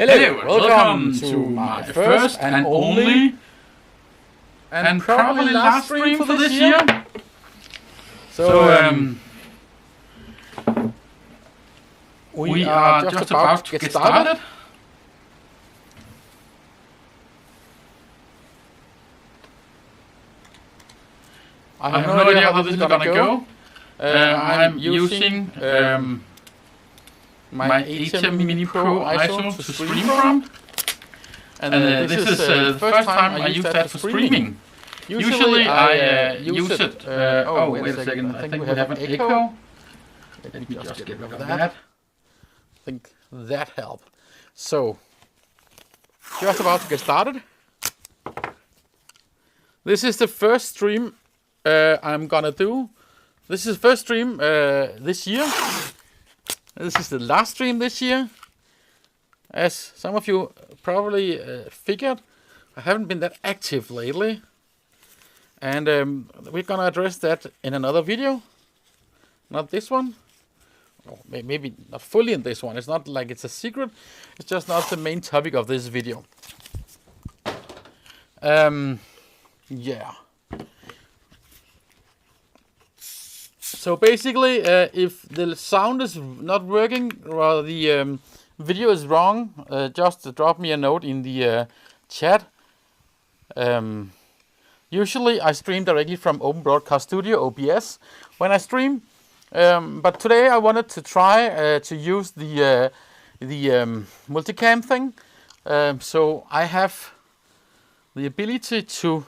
Hello, welcome to my first and only and probably last stream for this year. So we are just about to get started. I have no idea how this is gonna go. I'm using my ATEM Mini Pro ISO to stream from. And this is the first time I use that for streaming. Usually I use it... oh, wait a second, I think we have an echo. Let me just get rid of that. I think that helped. So, just about to get started. This is the first stream I'm gonna do. This is the first stream this year. This is the last stream this year. As some of you probably figured, I haven't been that active lately. And we're gonna address that in another video. Not this one. Or maybe not fully in this one. It's not like it's a secret. It's just not the main topic of this video. Yeah. So basically, if the sound is not working or the video is wrong, just drop me a note in the chat. Usually I stream directly from Open Broadcast Studio, OBS, when I stream. But today I wanted to try to use the multicam thing. So I have the ability to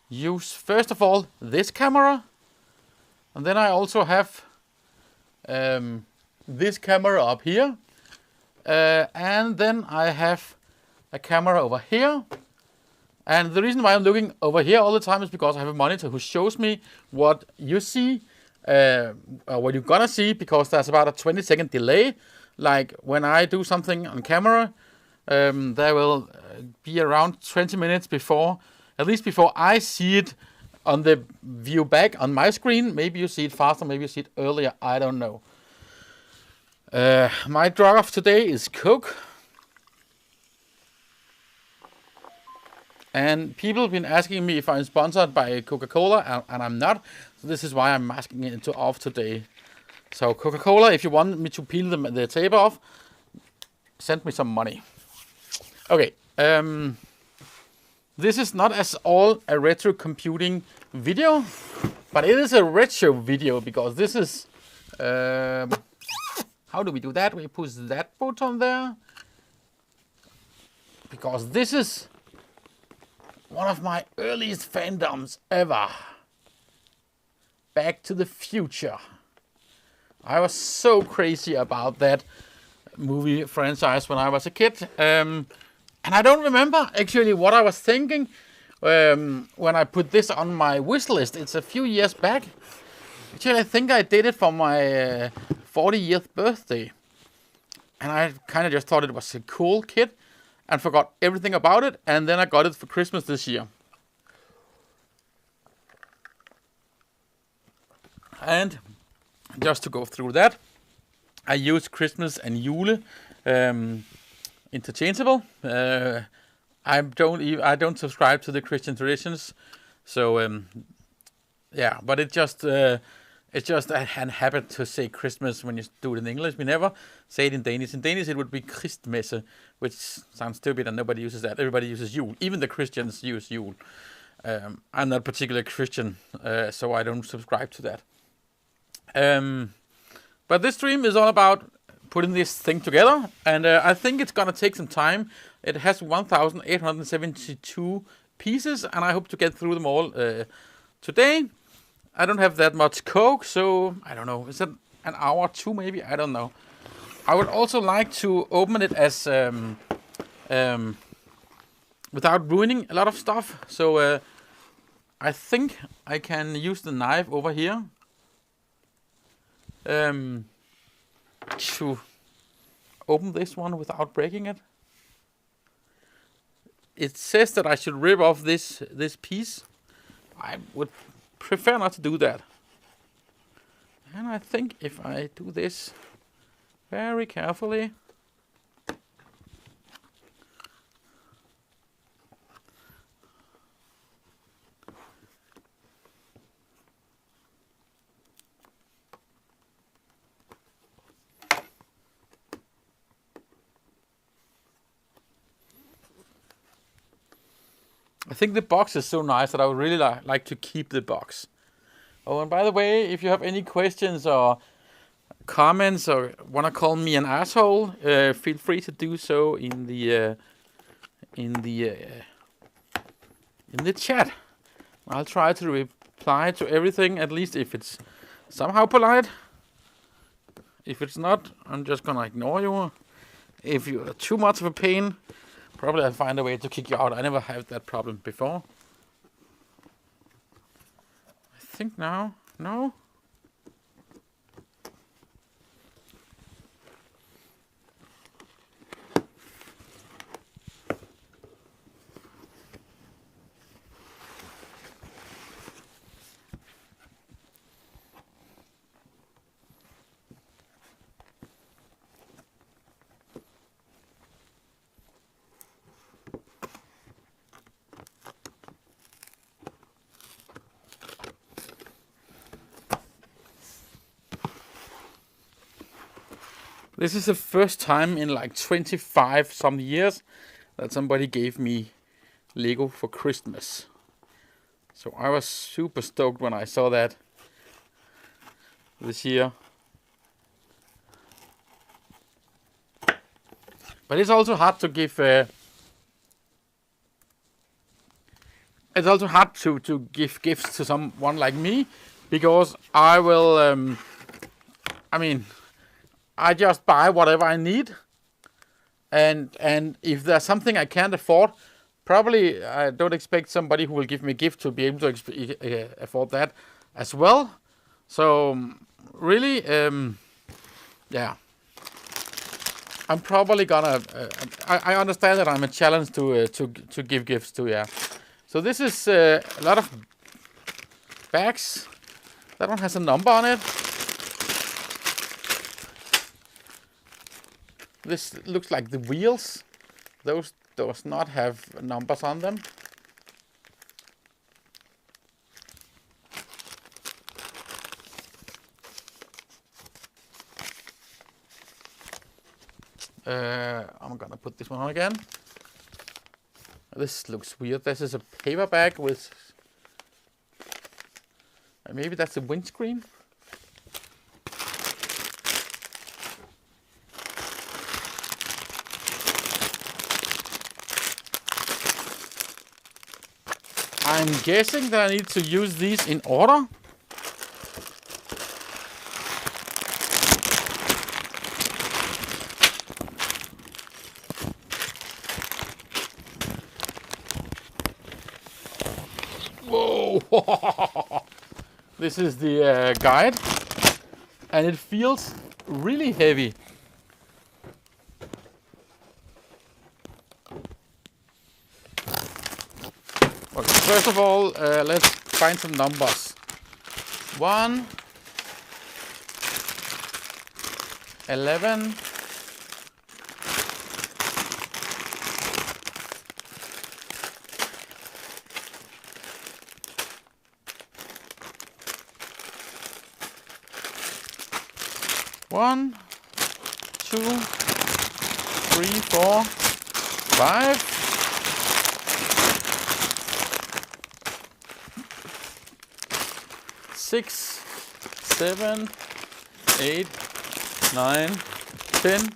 use, first of all, this camera. And then I also have this camera up here. And then I have a camera over here. And the reason why I'm looking over here all the time is because I have a monitor who shows me what you see, what you're gonna see, because there's about a 20-second delay. Like when I do something on camera, there will be around 20 minutes before, at least before I see it on the view back on my screen. Maybe you see it faster, maybe you see it earlier, I don't know. My drug of today is Coke. And people have been asking me if I'm sponsored by Coca-Cola, and I'm not. So this is why I'm masking it off today. So Coca-Cola, if you want me to peel the tape off, send me some money. Okay. This is not at all a retro computing video, but it is a retro video because this is... how do we do that? We push that button there. Because this is one of my earliest fandoms ever. Back to the Future. I was so crazy about that movie franchise when I was a kid. And I don't remember actually what I was thinking when I put this on my wish list. It's a few years back. Actually, I think I did it for my 40th birthday. And I kind of just thought it was a cool kit and forgot everything about it. And then I got it for Christmas this year. And just to go through that, I use Christmas and Yule interchangeable. I don't subscribe to the Christian traditions, so yeah. But it's just a habit to say Christmas when you do it in English. We never say it in Danish. In Danish, it would be Christmesse, which sounds stupid, and nobody uses that. Everybody uses Yule. Even the Christians use Yule. I'm not particularly Christian, so I don't subscribe to that. But this stream is all about putting this thing together, and I think it's gonna take some time. It has 1,872 pieces, and I hope to get through them all today. I don't have that much Coke, so I don't know. Is that an hour or two, maybe, I don't know. I would also like to open it as without ruining a lot of stuff. So I think I can use the knife over here to open this one without breaking it. It says that I should rip off this piece. I would prefer not to do that. And I think if I do this very carefully, I think the box is so nice that I would really like to keep the box. Oh, and by the way, if you have any questions or comments or want to call me an asshole, feel free to do so in the chat. I'll try to reply to everything, at least if it's somehow polite. If it's not, I'm just gonna ignore you. If you're too much of a pain, probably I'll find a way to kick you out. I never had that problem before. I think now, no? This is the first time in like 25 some years that somebody gave me Lego for Christmas. So I was super stoked when I saw that this year. But it's also hard to give it's also hard to give gifts to someone like me, because I will I just buy whatever I need, and if there's something I can't afford, probably I don't expect somebody who will give me a gift to be able to afford that as well. So really, yeah, I'm probably gonna. I understand that I'm a challenge to give gifts to. Yeah, so this is a lot of bags. That one has a number on it. This looks like the wheels. Those does not have numbers on them. I'm gonna put this one on again. This looks weird. This is a paper bag with... maybe that's a windscreen? I'm guessing that I need to use these in order. Whoa! This is the guide, and it feels really heavy. Okay, first of all, let's find some numbers. 1, 11, 1, 2, 3, 4, 5. 6, 7, 8, 9, 10,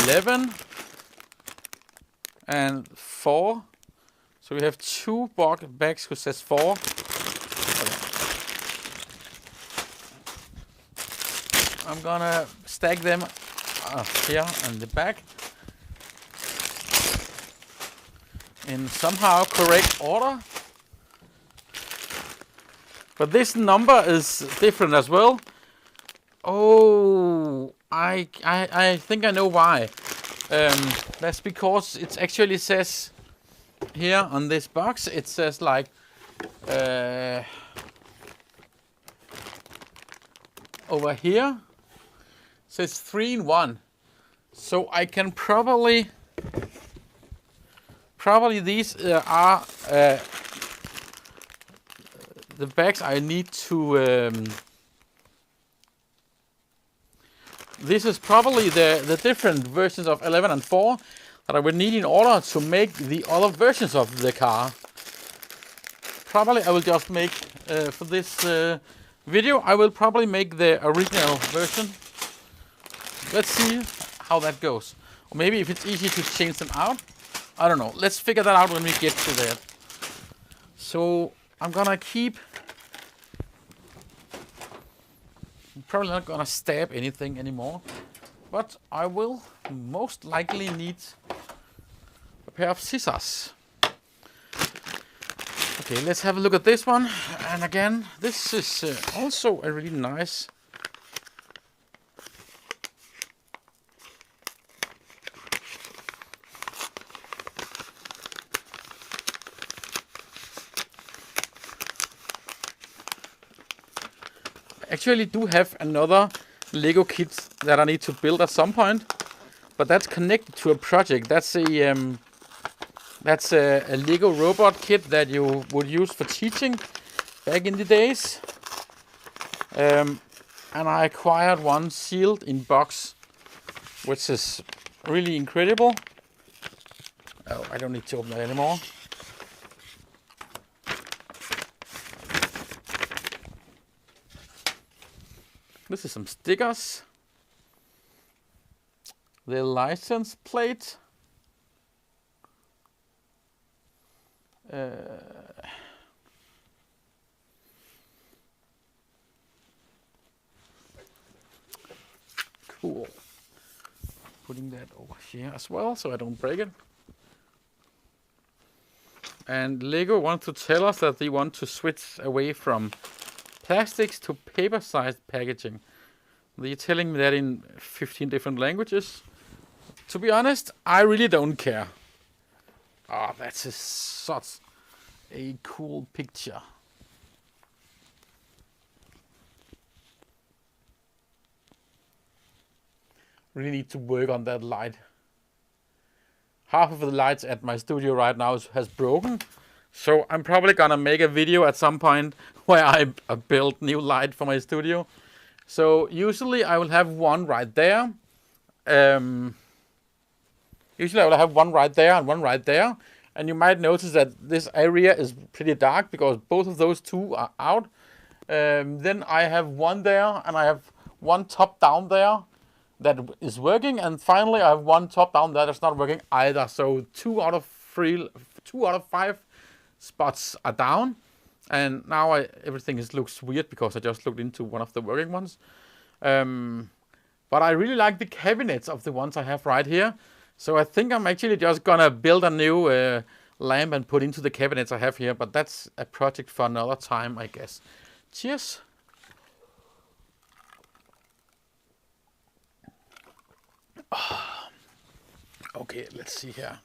11, and 4. So we have 2 bags who says 4. Okay. I'm gonna stack them here in the back in somehow correct order. But this number is different as well. Oh, I think I know why. That's because it actually says here on this box, it says like over here, it says 3 in 1. So I can probably these are the bags I need to. This is probably the different versions of 11 and 4 that I would need in order to make the other versions of the car. Probably I will just make, for this video, I will probably make the original version. Let's see how that goes. Or maybe if it's easy to change them out. I don't know. Let's figure that out when we get to that. So I'm gonna keep... I'm probably not gonna stab anything anymore. But I will most likely need a pair of scissors. Okay, let's have a look at this one. And again, this is also a really nice... Actually do have another Lego kit that I need to build at some point, but that's connected to a project. That's a Lego robot kit that you would use for teaching back in the days. And I acquired one sealed in box, which is really incredible. Oh, I don't need to open that anymore. This is some stickers. The license plate. Cool. Putting that over here as well so I don't break it. And Lego wants to tell us that they want to switch away from plastics to paper-sized packaging. They're telling me that in 15 different languages. To be honest, I really don't care. Oh, that's such a cool picture. Really need to work on that light. Half of the lights at my studio right now has broken. So I'm probably gonna make a video at some point where I build new light for my studio. So usually I will have one right there. Usually I will have one right there and one right there. And you might notice that this area is pretty dark because both of those two are out. Then I have one there and I have one top down there that is working. And finally I have one top down there that's not working either. So 2 out of 5 spots are down, and now everything looks weird because I just looked into one of the working ones. But I really like the cabinets of the ones I have right here, so I think I'm actually just gonna build a new lamp and put into the cabinets I have here, but that's a project for another time, I guess. Cheers. Okay, let's see here.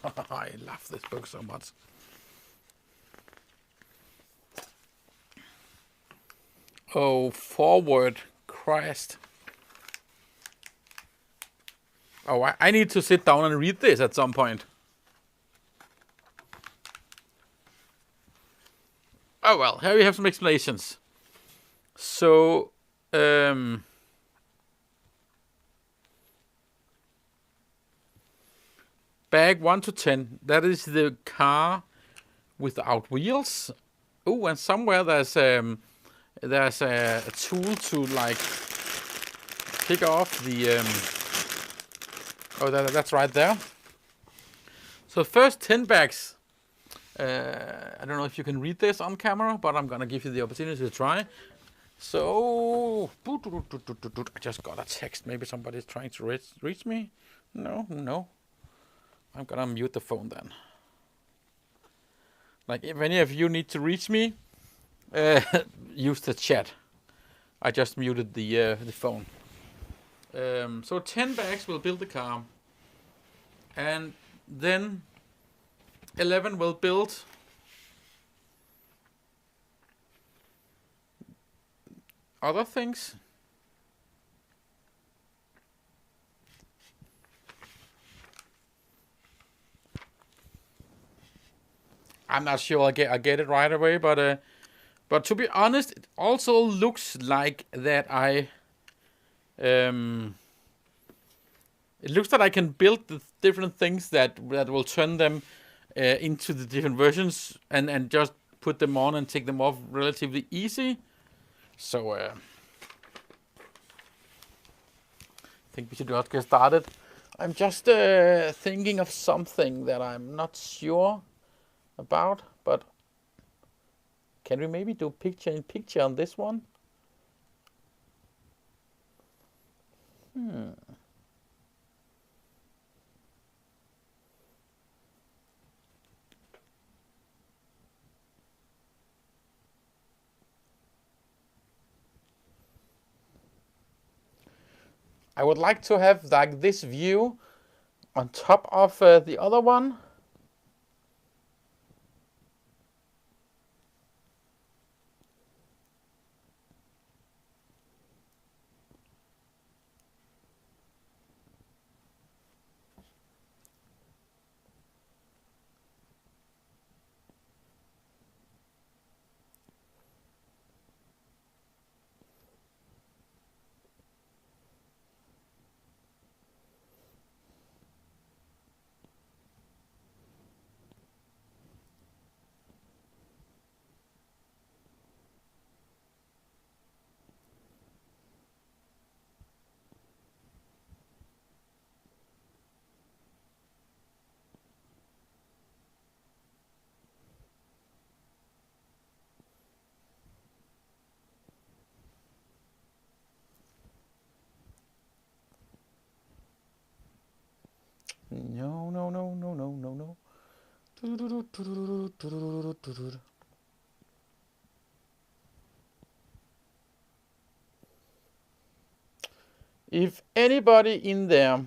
I love this book so much. Oh, forward, Christ. Oh, I need to sit down and read this at some point. Oh well, here we have some explanations. So, bag 1 to 10, that is the car without wheels. Oh, and somewhere there's a tool to like pick off the that's right there. So first 10 bags. I don't know if you can read this on camera, but I'm gonna give you the opportunity to try. So, I just got a text. Maybe somebody's trying to reach me. No. I'm gonna mute the phone then. Like, if any of you need to reach me, use the chat. I just muted the phone. So 10 bags will build the car. And then 11 will build other things. I'm not sure I get it right away, but to be honest, it also looks like that it looks that I can build the different things that will turn them into the different versions and just put them on and take them off relatively easy. So I think we should just get started. I'm just thinking of something that I'm not sure about, but can we maybe do picture in picture on this one? I would like to have like this view on top of the other one. No. If anybody in there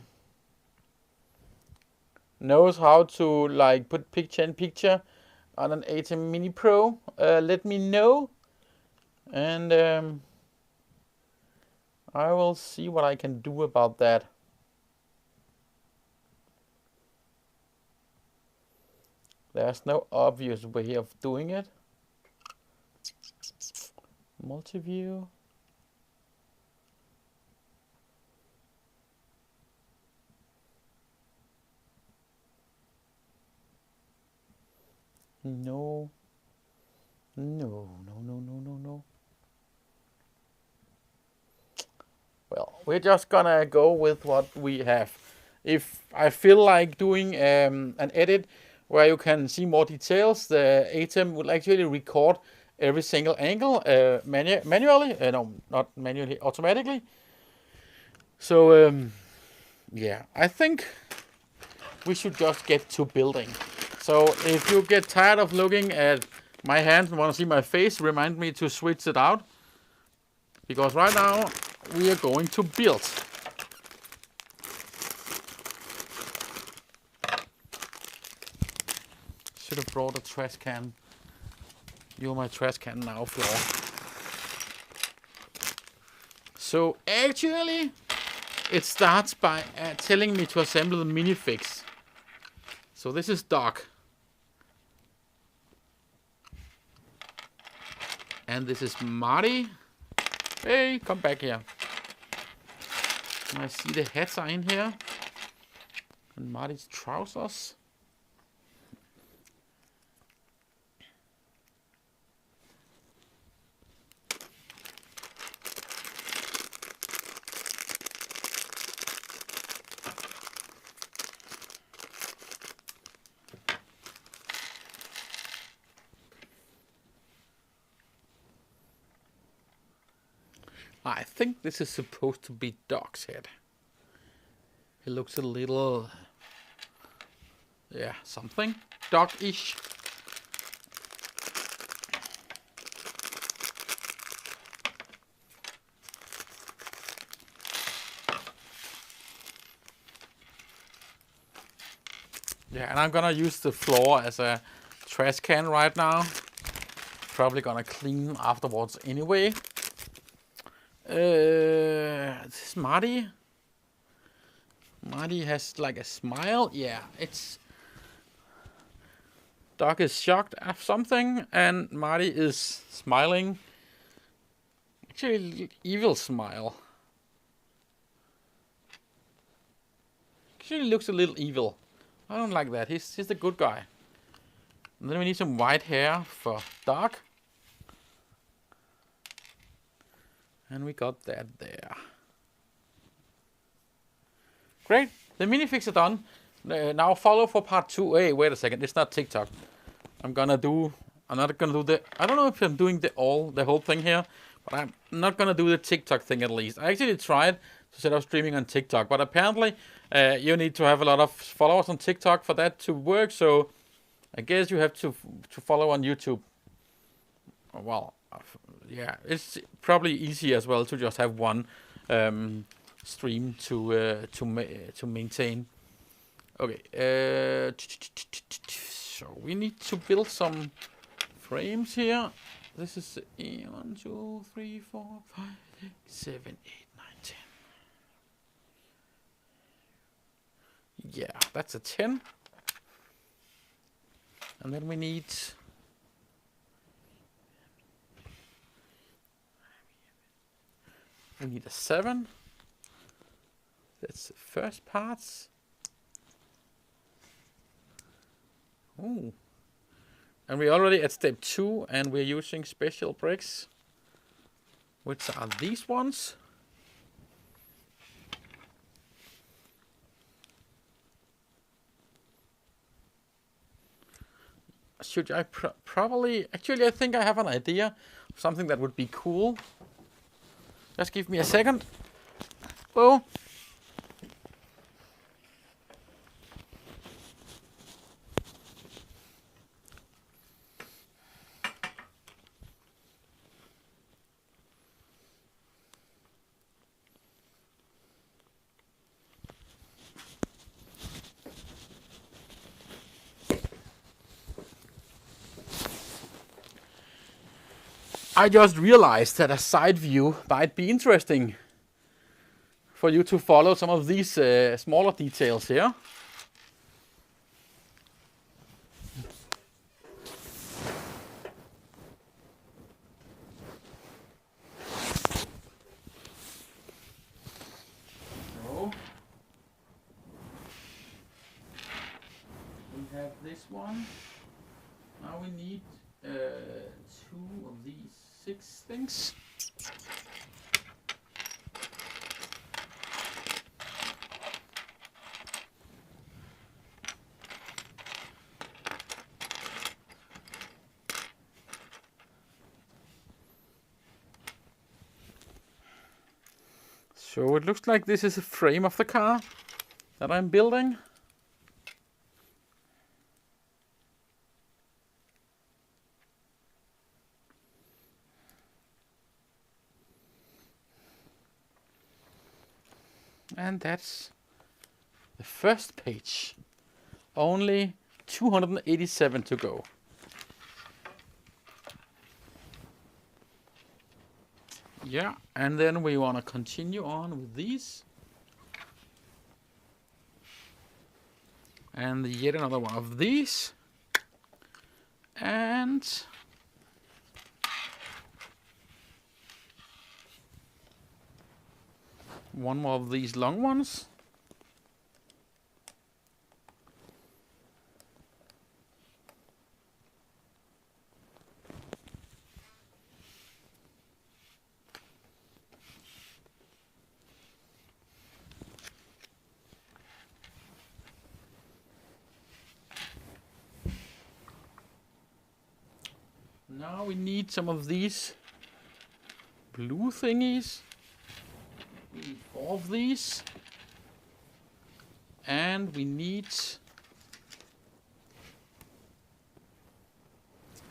knows how to like put picture in picture on an ATEM Mini Pro, let me know, and I will see what I can do about that. There's no obvious way of doing it. Multi-view. No. Well, we're just gonna go with what we have. If I feel like doing an edit where you can see more details, the ATEM will actually record every single angle manually. No, not manually, automatically. So yeah, I think we should just get to building. So if you get tired of looking at my hands and want to see my face, remind me to switch it out. Because right now we are going to build. Should have brought a trash can. You're my trash can now, Floor. So actually, it starts by telling me to assemble the minifix. So this is Doc. And this is Marty. Hey, come back here. I see the hats are in here. And Marty's trousers. I think this is supposed to be dog's head. It looks a little, yeah, something dog-ish. Yeah, and I'm gonna use the floor as a trash can right now. Probably gonna clean afterwards anyway. This is Marty. Marty has like a smile. Yeah, it's... Dog is shocked at something, and Marty is smiling. Actually, evil smile. Actually looks a little evil. I don't like that. He's the good guy. And then we need some white hair for Dog. And we got that there. Great. The minifigs are done. Now follow for part 2. Hey, wait a second. It's not TikTok. I'm not gonna do the... I don't know if I'm doing the whole thing here, but I'm not gonna do the TikTok thing at least. I actually tried to set up streaming on TikTok, but apparently you need to have a lot of followers on TikTok for that to work. So I guess you have to follow on YouTube. Well, yeah, it's probably easy as well to just have one stream to maintain. Okay, so we need to build some frames here. This is 1, 2, 3, 4, 5, 6, 7, 8, 9, 10. Yeah, that's a 10. And then we need... We need a 7. That's the first parts. Ooh. And we're already at step 2, and we're using special bricks, which are these ones. Should I probably... Actually, I think I have an idea of something that would be cool. Just give me a second. Oh. I just realized that a side view might be interesting for you to follow some of these smaller details here. So we have this one. Now we need 2 of these 6 things. So it looks like this is a frame of the car that I'm building. And that's the first page. Only 287 to go. Yeah, and then we want to continue on with these. And yet another one of these. And one more of these long ones. Now we need some of these blue thingies. 4 of these. And we need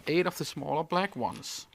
8 of the smaller black ones.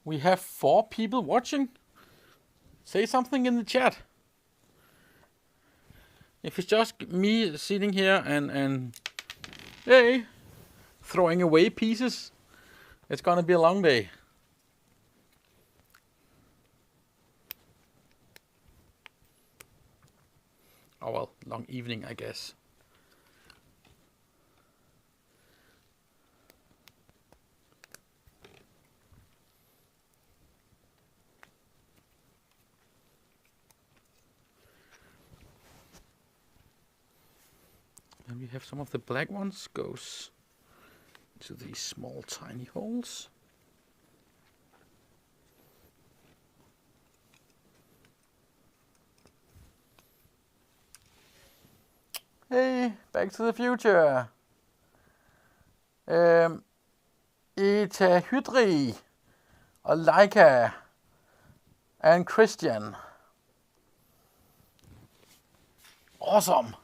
We have 4 people watching. Say something in the chat. If it's just me sitting here and hey, throwing away pieces, it's gonna be a long day. Oh well, long evening, I guess. And we have some of the black ones goes to these small tiny holes. Hey, Back to the Future. Eta Hydri og Leica and Christian. Awesome.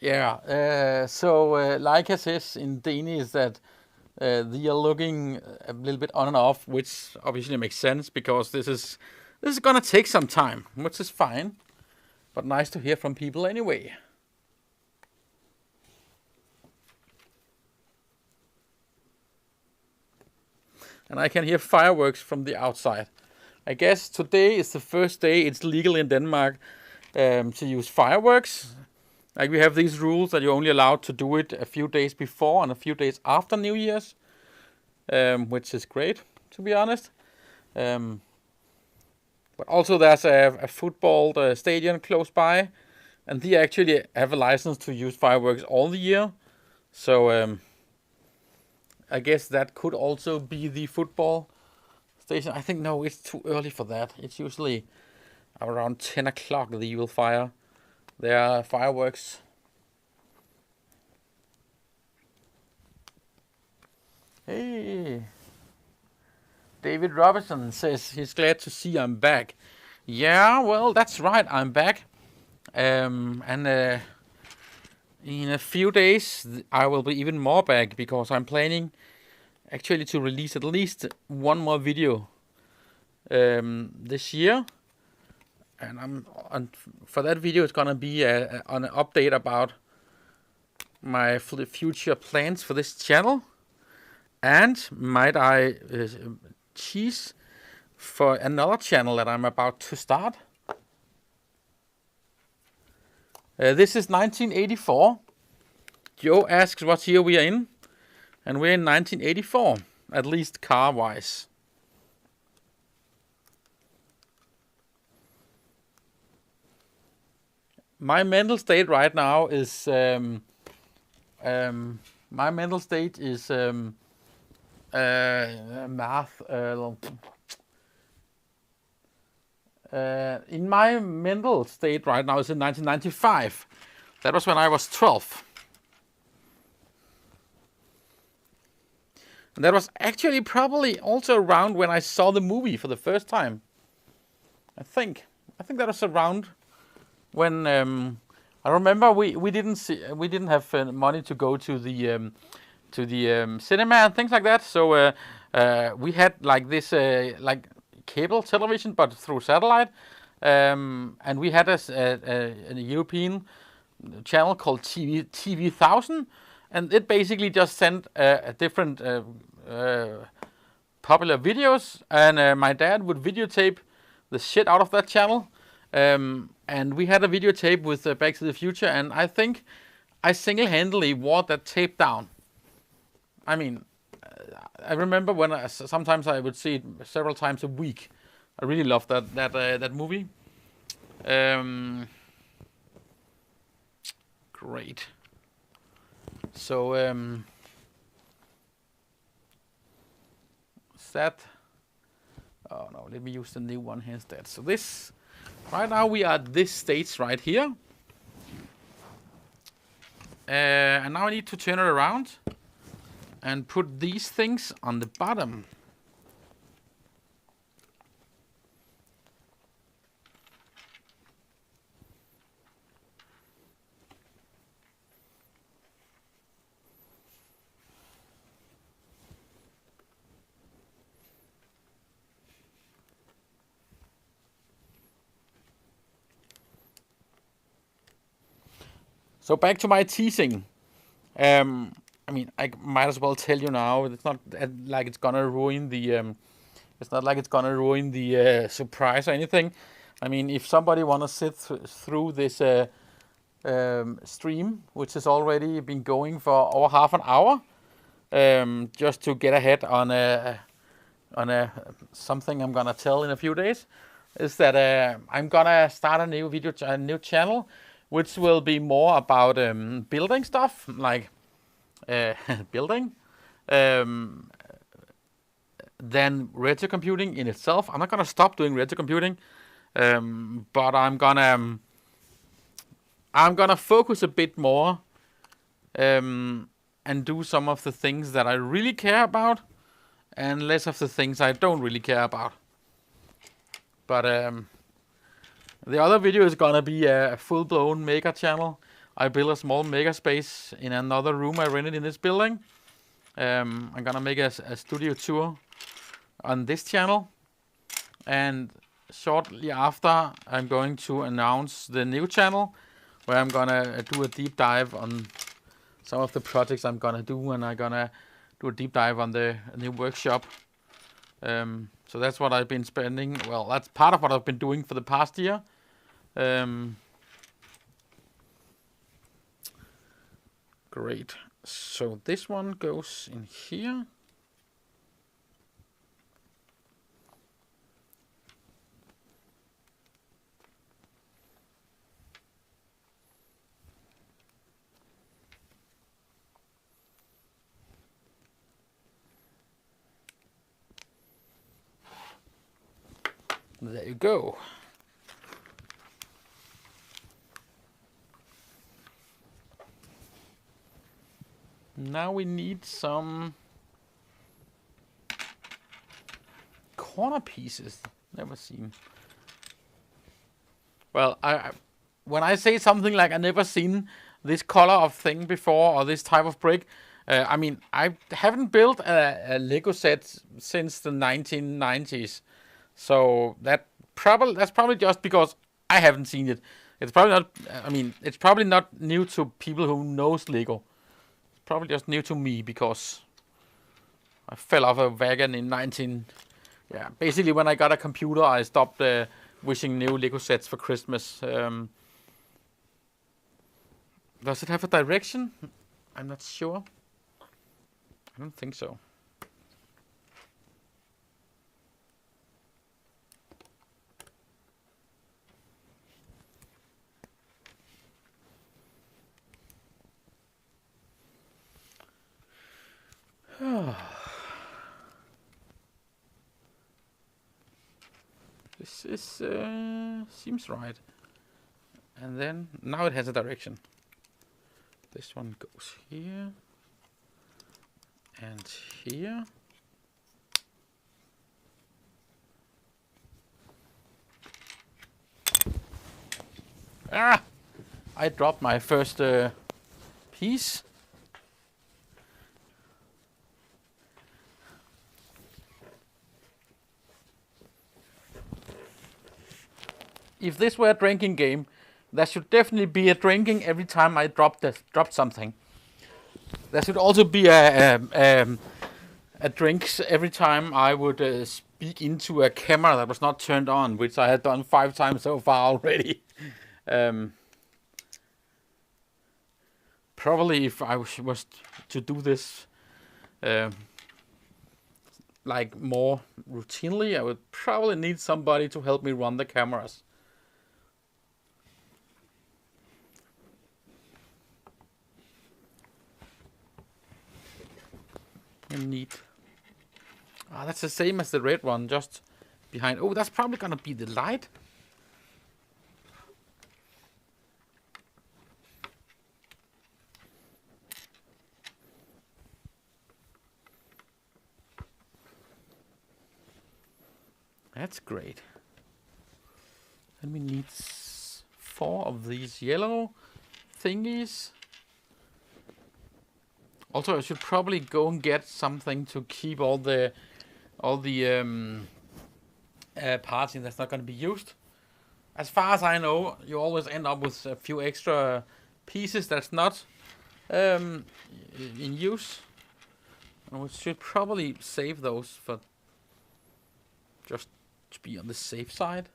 Yeah, so Leica says in Danish that they are looking a little bit on and off, which obviously makes sense because this is gonna take some time, which is fine, but nice to hear from people anyway. And I can hear fireworks from the outside. I guess today is the first day it's legal in Denmark to use fireworks. Like we have these rules that you're only allowed to do it a few days before and a few days after New Year's, which is great, to be honest. But also there's a football stadium close by, and they actually have a license to use fireworks all the year. So I guess that could also be the football station. I think, no, it's too early for that. It's usually around 10 o'clock that you will fire their fireworks. Hey, David Robinson says he's glad to see I'm back. Yeah, well, that's right, I'm back. And in a few days, I will be even more back because I'm planning actually to release at least one more video this year. And for that video, it's gonna be an update about my future plans for this channel, and might I tease for another channel that I'm about to start. This is 1984. Joe asks what year we are in, and we're in 1984, at least car-wise. My mental state right now is math. In my mental state right now is in 1995. That was when I was 12. And that was actually probably also around when I saw the movie for the first time. I think. I think that was around when I remember we didn't have money to go to the cinema and things like that. So we had like this like cable television, but through satellite, and we had a European channel called TV 1000, and it basically just sent a different popular videos, and my dad would videotape the shit out of that channel. And we had a videotape with Back to the Future, and I think I single-handedly wore that tape down. I mean, I remember when sometimes I would see it several times a week. I really loved that movie. Great. So that. Oh no, let me use the new one here instead. So this, right now we are at this stage right here. And now I need to turn it around and put these things on the bottom. So back to my teasing. I mean, I might as well tell you now. It's not like it's gonna ruin the. It's not like it's gonna ruin the surprise or anything. I mean, if somebody wanna sit through this stream, which has already been going for over half an hour, just to get ahead on something I'm gonna tell in a few days, is that I'm gonna start a new new channel, which will be more about building stuff, like building, than retro computing in itself. I'm not gonna stop doing retro computing, but I'm gonna focus a bit more and do some of the things that I really care about, and less of the things I don't really care about. But the other video is gonna be a full-blown maker channel. I built a small maker space in another room I rented in this building. I'm gonna make a studio tour on this channel, and shortly after I'm going to announce the new channel, where I'm gonna do a deep dive on some of the projects I'm gonna do, and I'm gonna do a deep dive on the new workshop. So that's what I've been spending. Well, that's part of what I've been doing for the past year. Great. So this one goes in here. There you go. Now we need some corner pieces. Never seen. Well, when I say something like I never seen this color of thing before, or this type of brick, I mean, I haven't built a Lego set since the 1990s. So that's probably just because I haven't seen it. It's probably not. I mean, it's probably not new to people who knows Lego. It's probably just new to me because I fell off a wagon in 19. Yeah, basically when I got a computer, I stopped wishing new Lego sets for Christmas. Does it have a direction? I'm not sure. I don't think so. This is seems right. And then now it has a direction. This one goes here and here. Ah! I dropped my first piece. If this were a drinking game, there should definitely be a drinking every time I drop something. There should also be a drinks every time I would speak into a camera that was not turned on, which I had done 5 times so far already. Probably if I was to do this like more routinely, I would probably need somebody to help me run the cameras. Neat. Ah, that's the same as the red one, just behind. Oh, that's probably gonna be the light. That's great. Then we need 4 of these yellow thingies. Also, I should probably go and get something to keep all the parts in that's not going to be used. As far as I know, you always end up with a few extra pieces that's not in use. And we should probably save those for just to be on the safe side.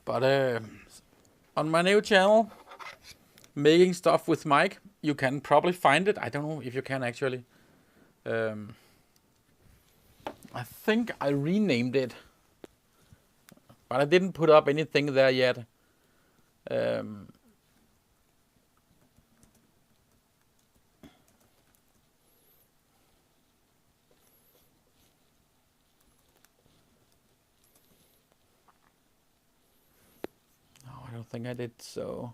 But on my new channel, Making Stuff with Mike, you can probably find it. I don't know if you can actually. I think I renamed it, but I didn't put up anything there yet. No, I don't think I did so.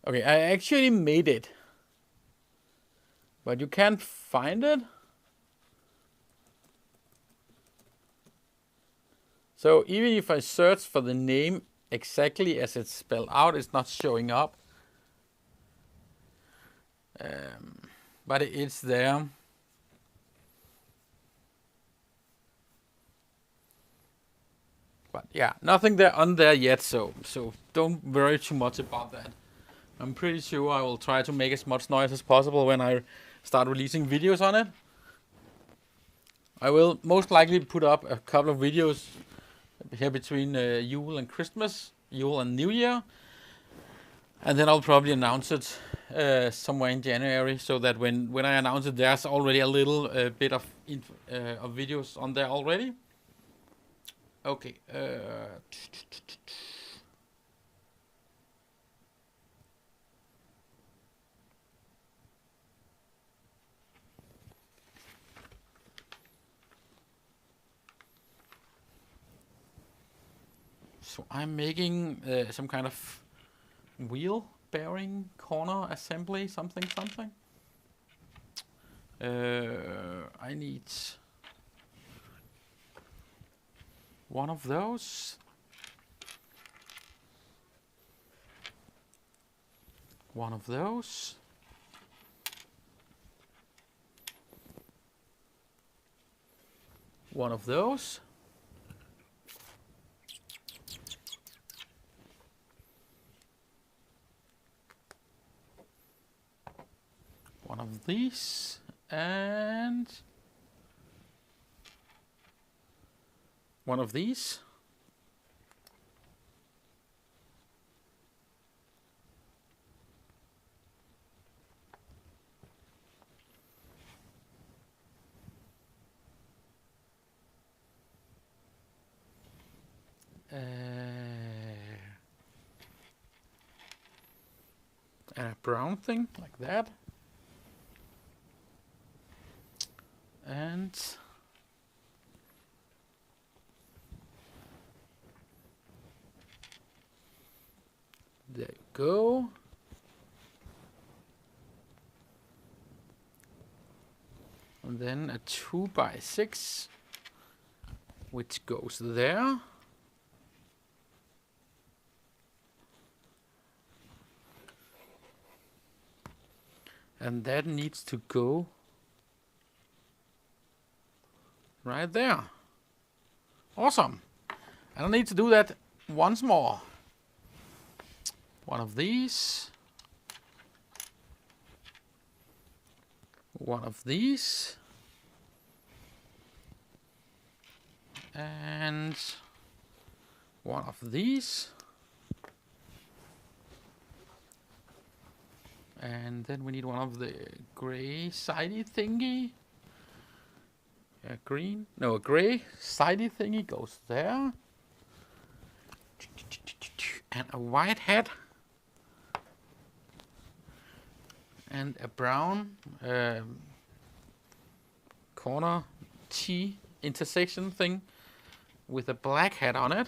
Okay, I actually made it, but you can't find it. So even if I search for the name exactly as it's spelled out, it's not showing up. But it's there. But yeah, nothing there on there yet, so don't worry too much about that. I'm pretty sure I will try to make as much noise as possible when I start releasing videos on it. I will most likely put up a couple of videos here between Yule and Christmas, Yule and New Year. And then I'll probably announce it somewhere in January, so that when I announce it, there's already a little bit of videos on there already. Okay. So I'm making some kind of wheel bearing corner assembly, something. I need one of those. One of those. One of those. One of these, and one of these. brown thing like that. And there you go. And then a 2x6, which goes there. And that needs to go right there. Awesome. And I need to do that once more. One of these. One of these. And one of these. And then we need one of the gray sidey thingy. Green. No, a gray sidey thingy goes there. And a white hat. And a brown corner T intersection thing with a black hat on it.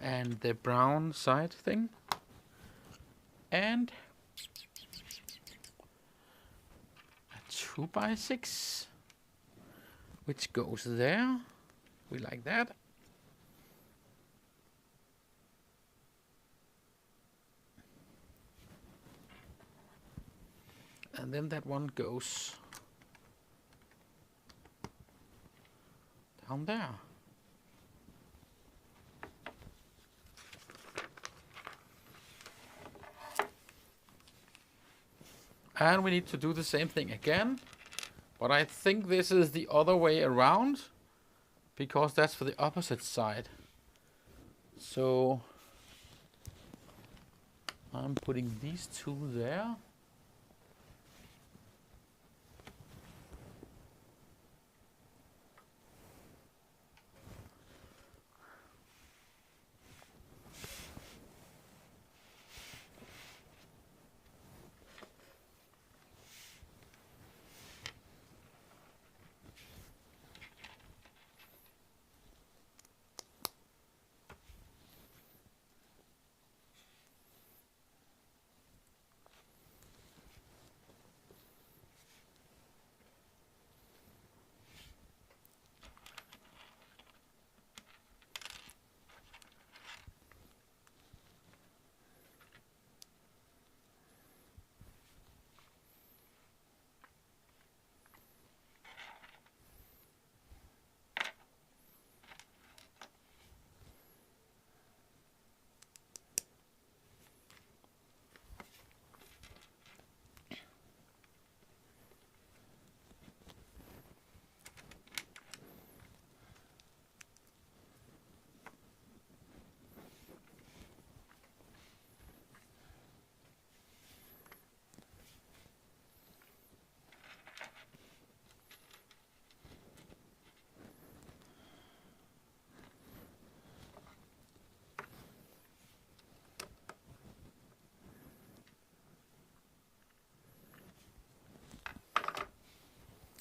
And the brown side thing. And a 2x6, which goes there. We like that. And then that one goes down there. And we need to do the same thing again. But I think this is the other way around, because that's for the opposite side. So I'm putting these two there.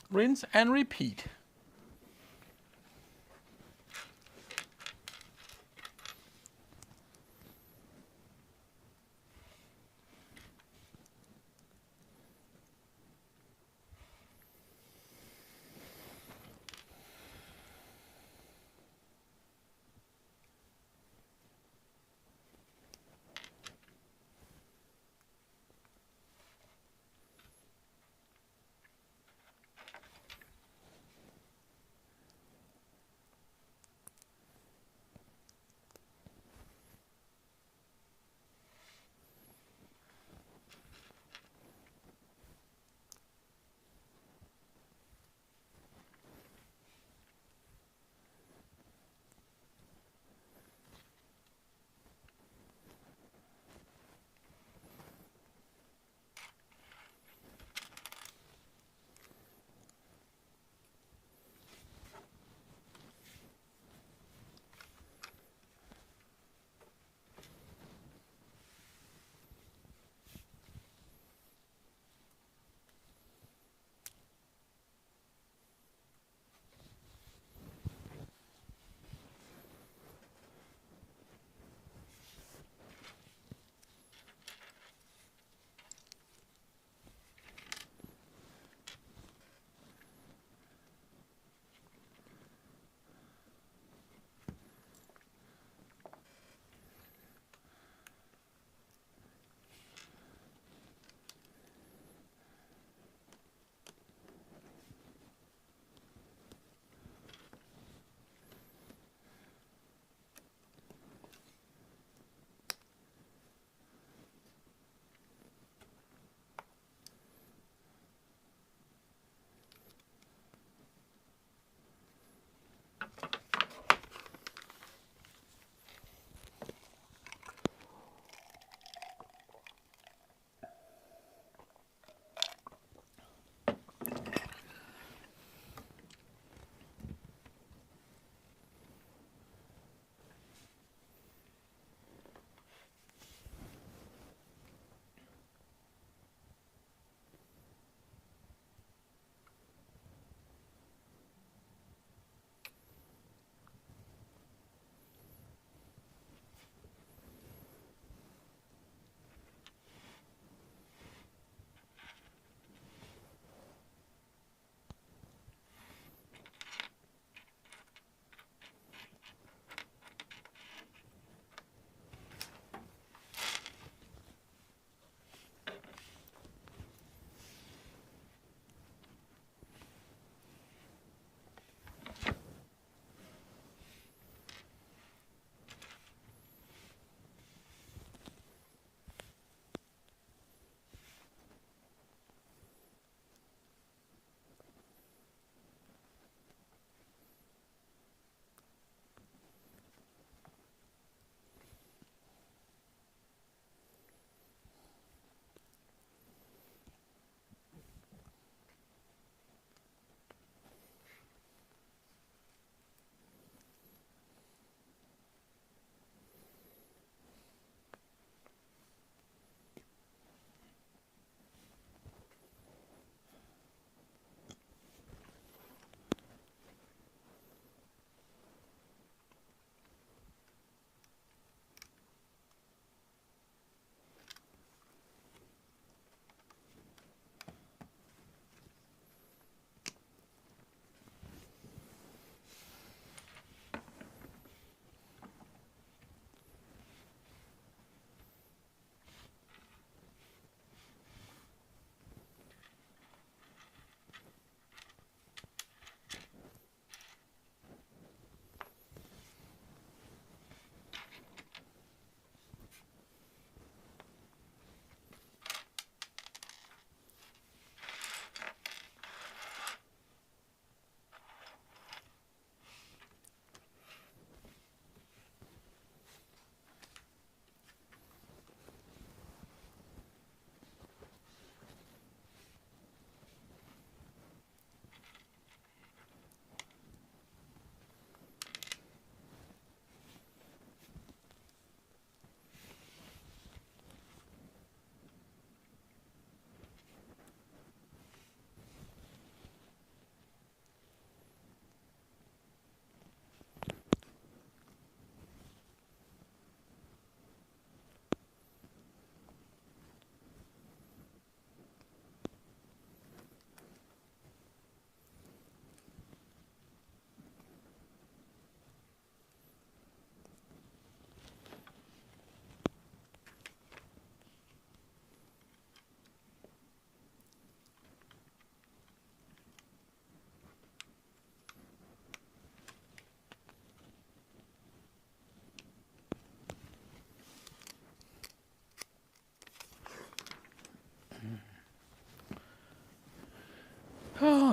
Rinse and repeat.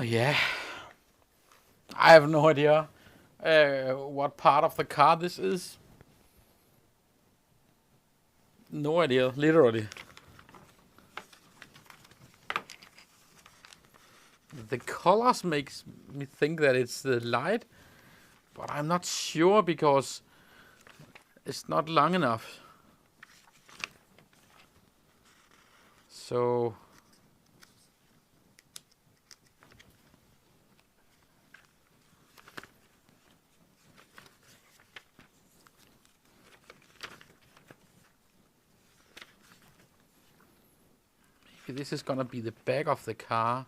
yeah. I have no idea what part of the car this is. No idea, literally. The colors makes me think that it's the light, but I'm not sure because it's not long enough. So maybe this is gonna be the back of the car.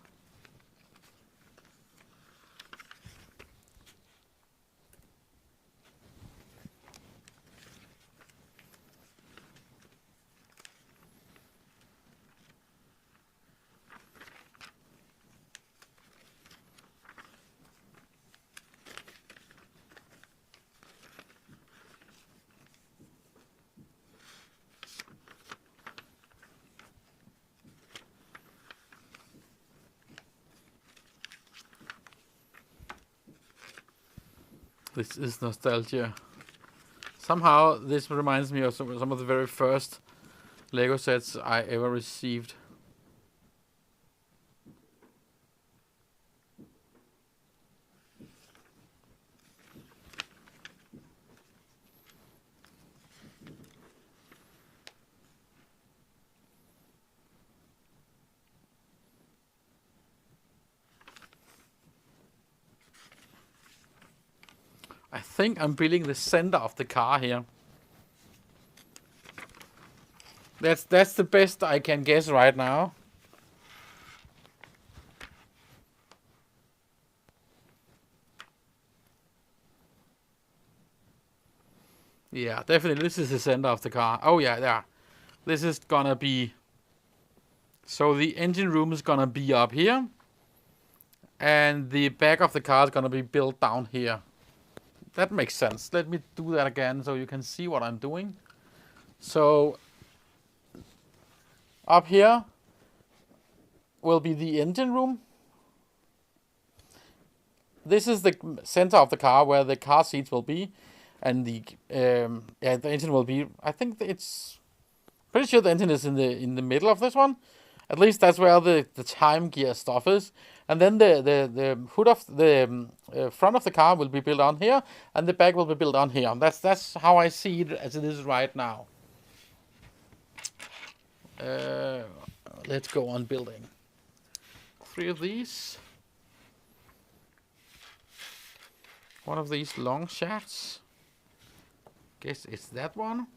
This is nostalgia. Somehow this reminds me of some of the very first Lego sets I ever received. I think I'm building the center of the car here. That's the best I can guess right now. Yeah, definitely this is the center of the car. Oh yeah, yeah. This is gonna be... So the engine room is gonna be up here. And the back of the car is gonna be built down here. That makes sense. Let me do that again so you can see what I'm doing. So up here will be the engine room. This is the center of the car where the car seats will be, and the engine will be. I think it's pretty sure the engine is in the middle of this one. At least that's where the time gear stuff is. And then the hood of the front of the car will be built on here, and the back will be built on here. That's how I see it as it is right now. Let's go on building 3 of these. One of these long shafts. Guess it's that one.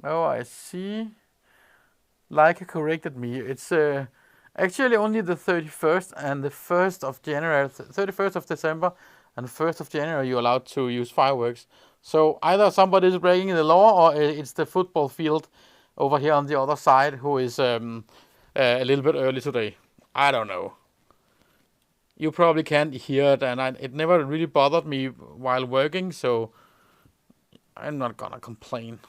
Oh, I see. Leica corrected me. It's actually only the 31st and the 1st of January, 31st of December and 1st of January you're allowed to use fireworks. So either somebody's breaking the law or it's the football field over here on the other side who is a little bit early today. I don't know. You probably can't hear it, and it never really bothered me while working, so I'm not gonna complain.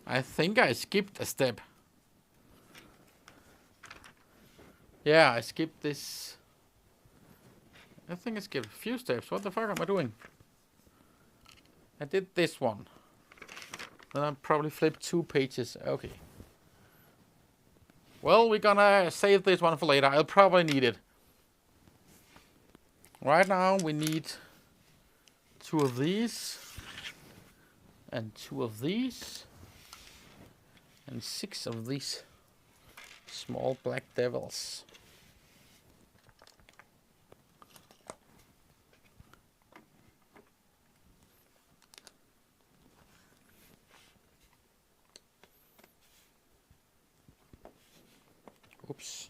I think I skipped a step. Yeah, I skipped this. I think I skipped a few steps. What the fuck am I doing? I did this one. Then I probably flipped 2 pages. Okay. Well, we're gonna save this one for later. I'll probably need it. Right now we need 2 of these. And 2 of these. And 6 of these small black devils. Oops.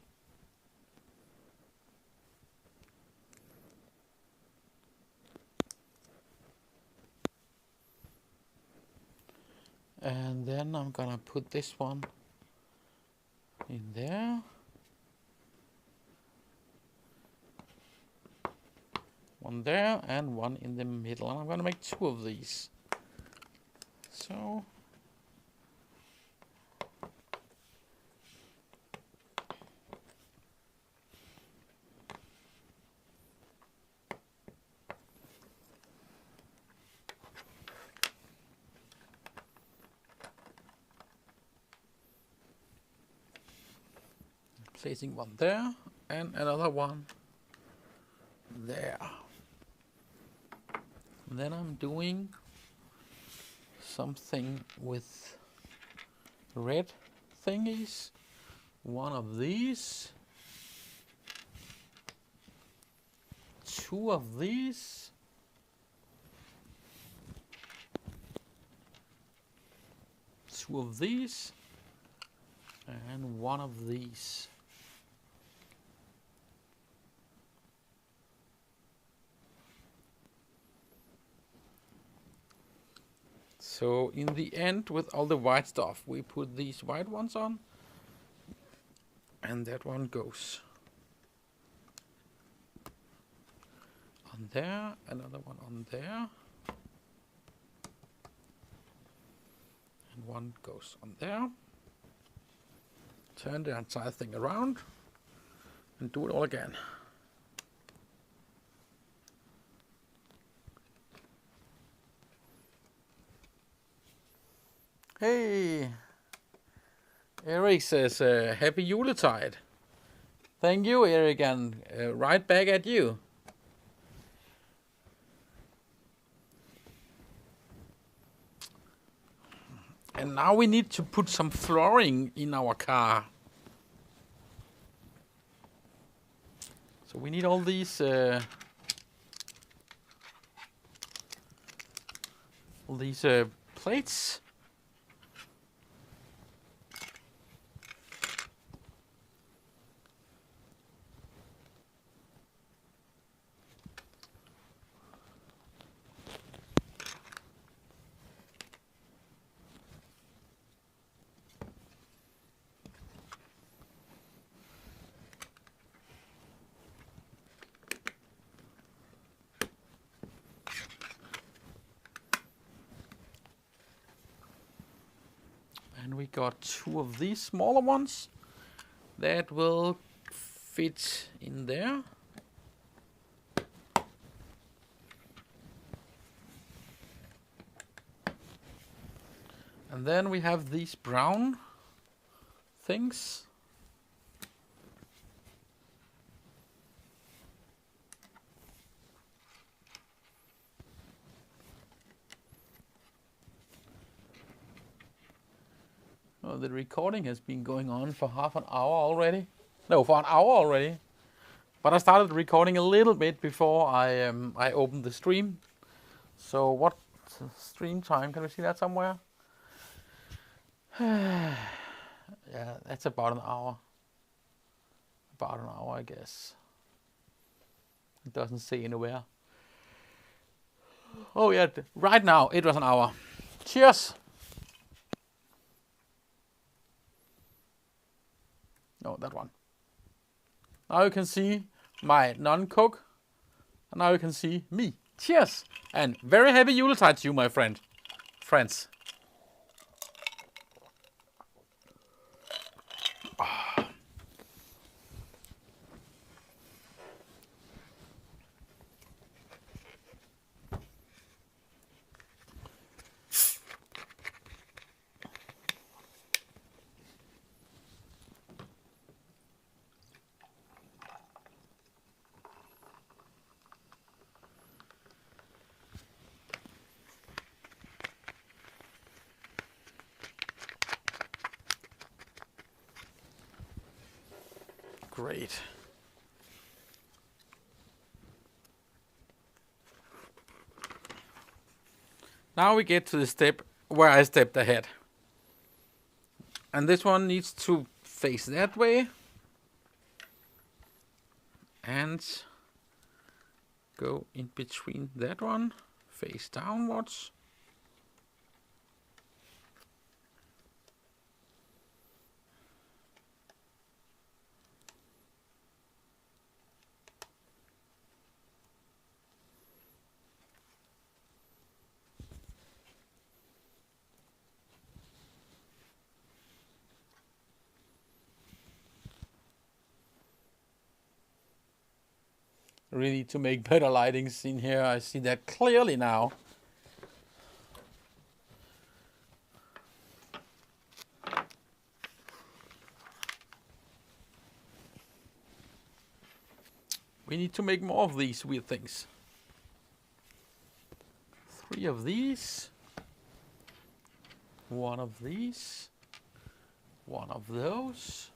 And then I'm gonna put this one in there. One there and one in the middle. And I'm gonna make 2 of these. So placing one there and another one there. And then I'm doing something with red thingies. One of these. 2 of these. 2 of these. And 1 of these. So in the end, with all the white stuff, we put these white ones on, and that one goes on there, another one on there, and one goes on there. Turn the entire thing around and do it all again. Hey, Eric says, happy Yule-Tide. Thank you, Eric, and right back at you. And now we need to put some flooring in our car. So we need all these plates. And we got 2 of these smaller ones that will fit in there. And then we have these brown things. Oh, the recording has been going on for half an hour already. No, for an hour already. But I started recording a little bit before I opened the stream. So what stream time? Can we see that somewhere? Yeah, that's about an hour. About an hour, I guess. It doesn't say anywhere. Oh yeah, right now it was an hour. Cheers! No, that one. Now you can see my non-coke. And now you can see me. Cheers! And very happy Yule-Tide to you, my friends. Great. Now we get to the step where I stepped ahead. And this one needs to face that way. And go in between that one, face downwards. Really need to make better lightings in here. I see that clearly now. We need to make more of these weird things. 3 of these. 1 of these. 1 of those.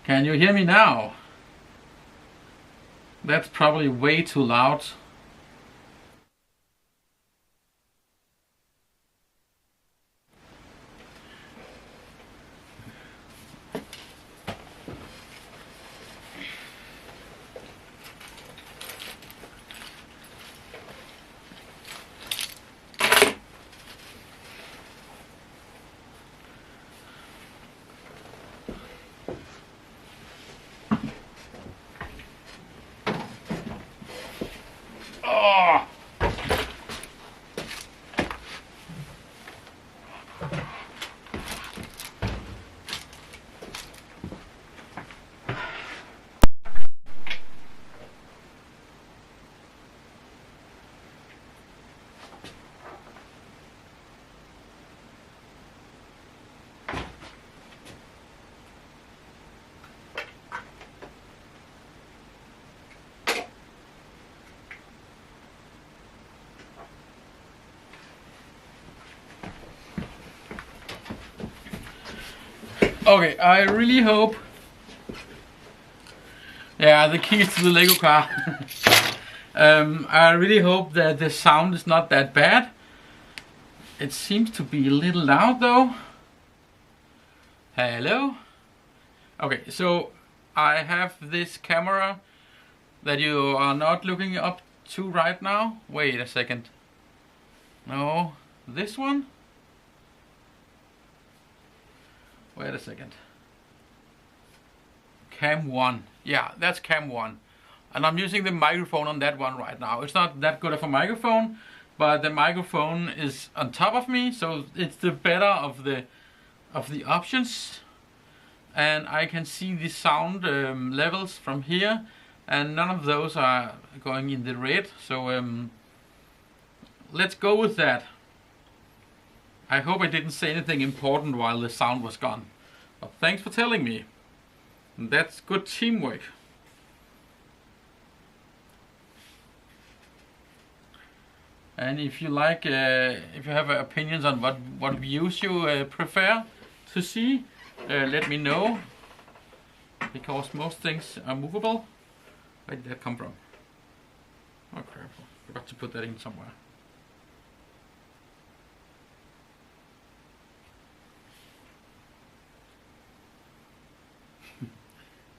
Can you hear me now? That's probably way too loud. Oh! Okay, I really hope. Yeah, the keys to the Lego car. I really hope that the sound is not that bad. It seems to be a little loud though. Hello? Okay, so I have this camera that you are not looking up to right now. Wait a second. No, this one? Wait a second. Cam 1. Yeah, that's Cam 1. And I'm using the microphone on that one right now. It's not that good of a microphone, but the microphone is on top of me, so it's the better of the options. And I can see the sound levels from here, and none of those are going in the red. So let's go with that. I hope I didn't say anything important while the sound was gone. But thanks for telling me. That's good teamwork. And if you like, if you have opinions on what views you prefer to see, let me know. Because most things are movable. Where did that come from? Oh crap, I forgot to put that in somewhere.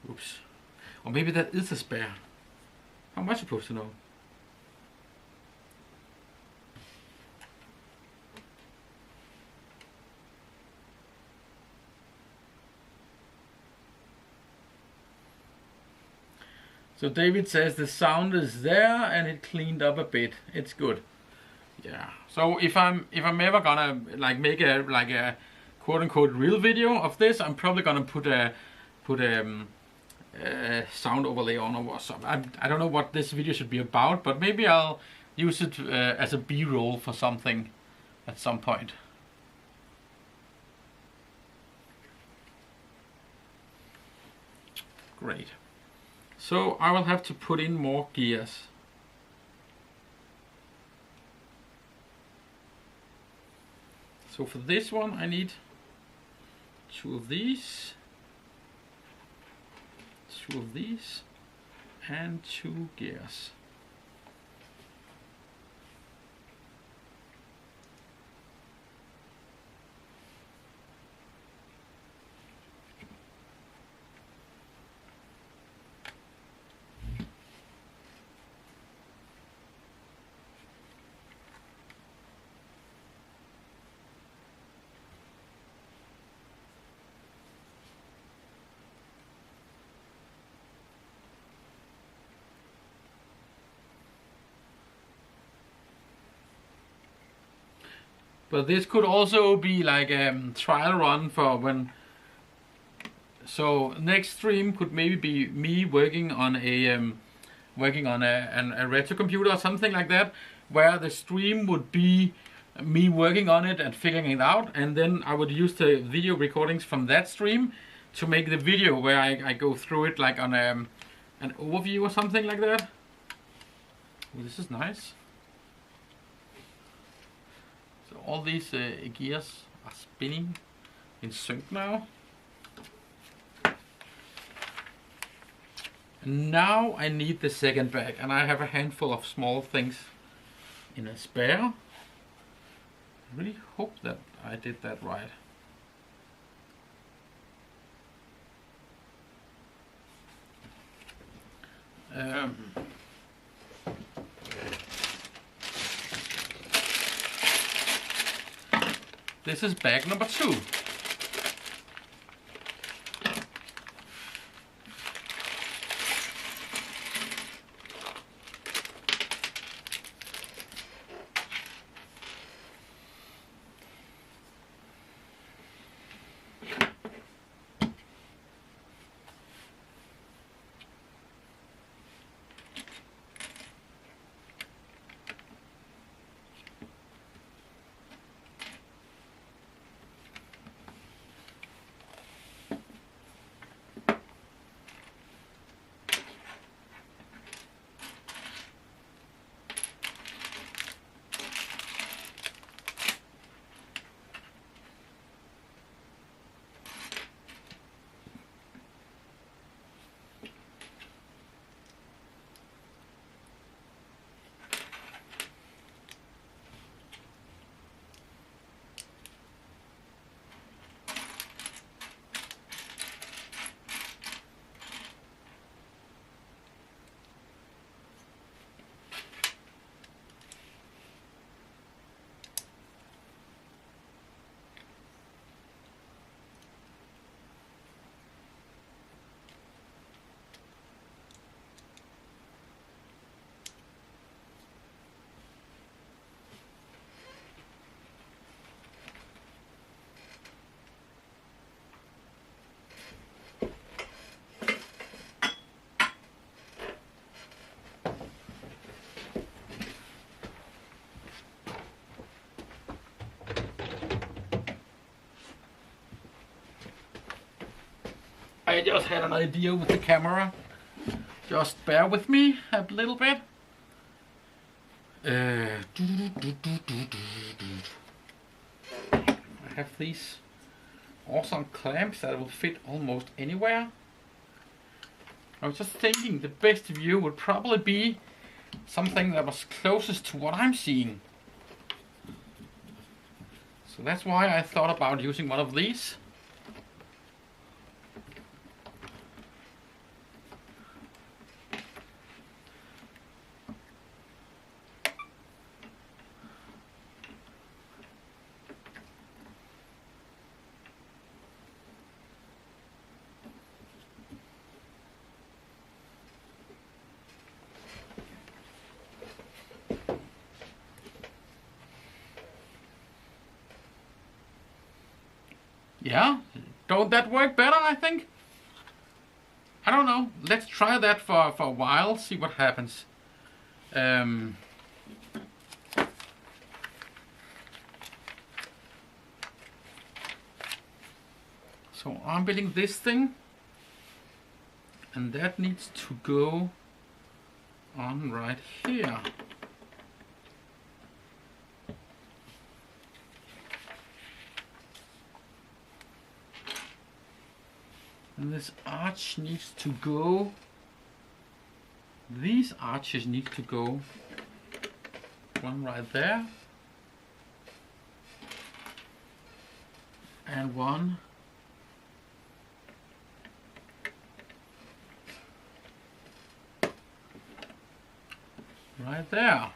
Oops. Or maybe that is a spare. How am I supposed to know? So David says the sound is there and it cleaned up a bit. It's good. Yeah. So if I'm ever gonna like make a quote unquote real video of this, I'm probably gonna put a sound overlay on or something. I don't know what this video should be about, but maybe I'll use it as a B-roll for something at some point. Great. So I will have to put in more gears. So for this one I need 2 of these, 2 of these, and 2 gears. But this could also be like a trial run for when. So next stream could maybe be me working on a retro computer or something like that, where the stream would be me working on it and figuring it out, and then I would use the video recordings from that stream to make the video where I go through it like on an overview or something like that. Well, this is nice. So all these gears are spinning in sync now. Now I need the second bag, and I have a handful of small things in a spare. I really hope that I did that right. This is bag number 2. I just had an idea with the camera. Just bear with me a little bit. I have these awesome clamps that will fit almost anywhere. I was just thinking the best view would probably be something that was closest to what I'm seeing. So that's why I thought about using one of these. Yeah, don't that work better, I think? I don't know. Let's try that for a while, see what happens. So I'm building this thing, and that needs to go on right here. And this arch needs to go, these arches need to go, one right there, and one right there.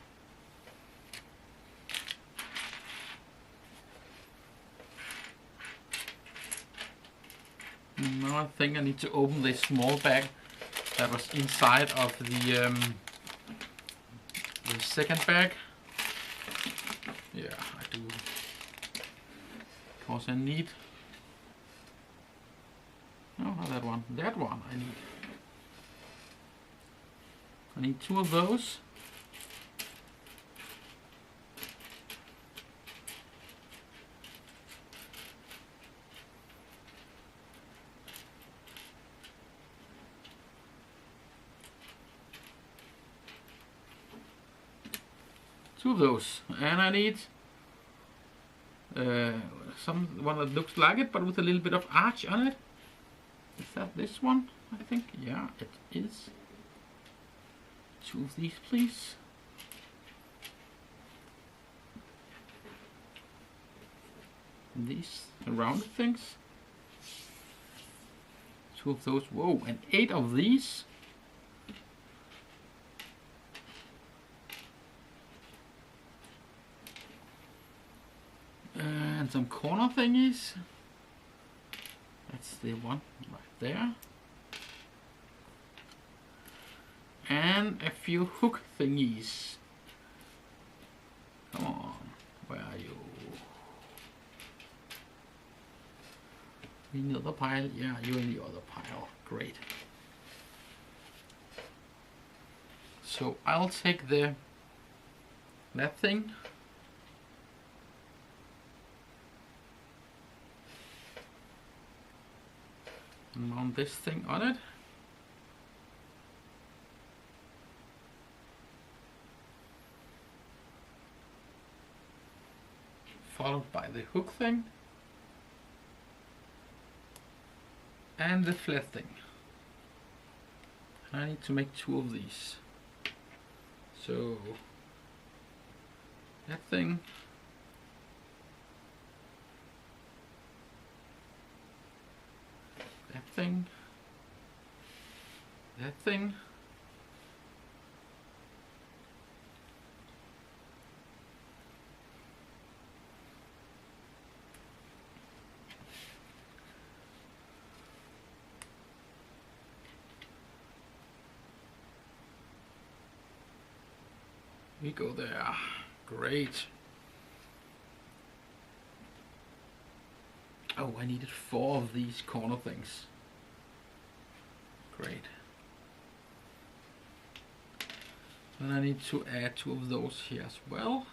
Now I think I need to open this small bag that was inside of the second bag. Yeah, I do. Because I need... No, not that one. That one I need. I need 2 of those. Of those, and I need one that looks like it but with a little bit of arch on it. Is that this one? I think. Yeah, it is. 2 of these, please. These round things. 2 of those. Whoa, and 8 of these. And some corner thingies. That's the one right there. And a few hook thingies. Come on, where are you? In the other pile? Yeah, you're in the other pile. Great. So I'll take that thing. And mount this thing on it. Followed by the hook thing. And the flat thing. I need to make 2 of these. So that thing. That thing. That thing. We go there. Great. Oh, I needed 4 of these corner things. Great. And I need to add 2 of those here as well.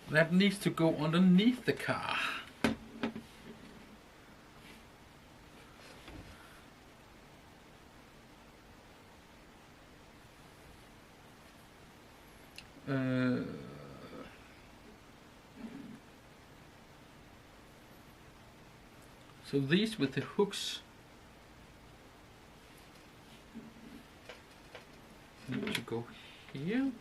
That needs to go underneath the car. So these with the hooks need to go here.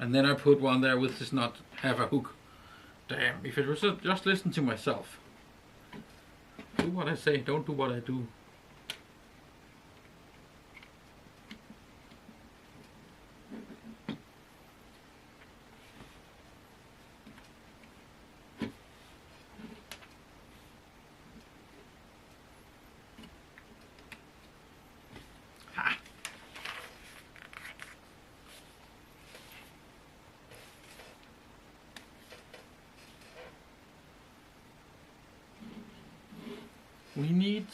And then I put one there which does not have a hook. Damn, if it was just listen to myself. Do what I say, don't do what I do. We need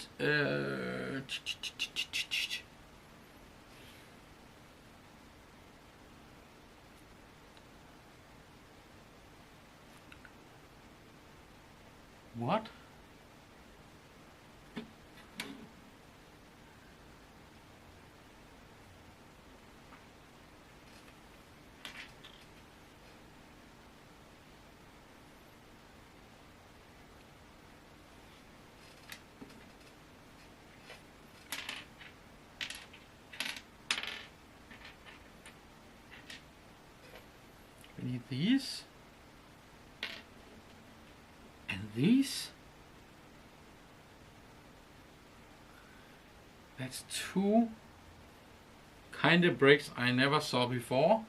what? We need these and these. That's 2 kind of bricks I never saw before.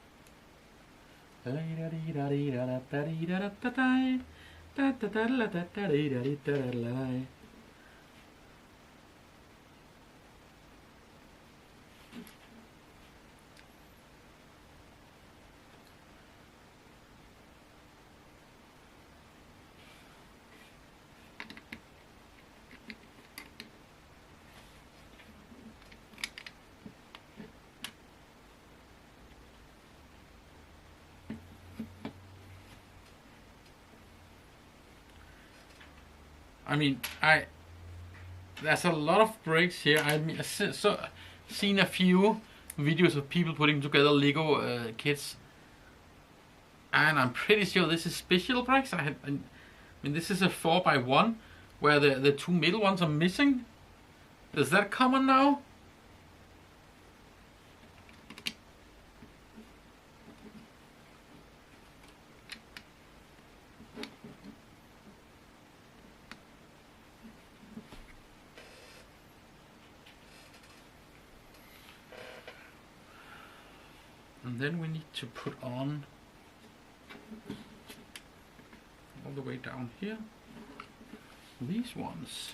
I mean, there's a lot of bricks here. Seen a few videos of people putting together Lego kits, and I'm pretty sure this is special bricks. I mean, this is a 4x1 where the two middle ones are missing. Is that common now? And then we need to put on all the way down here these ones.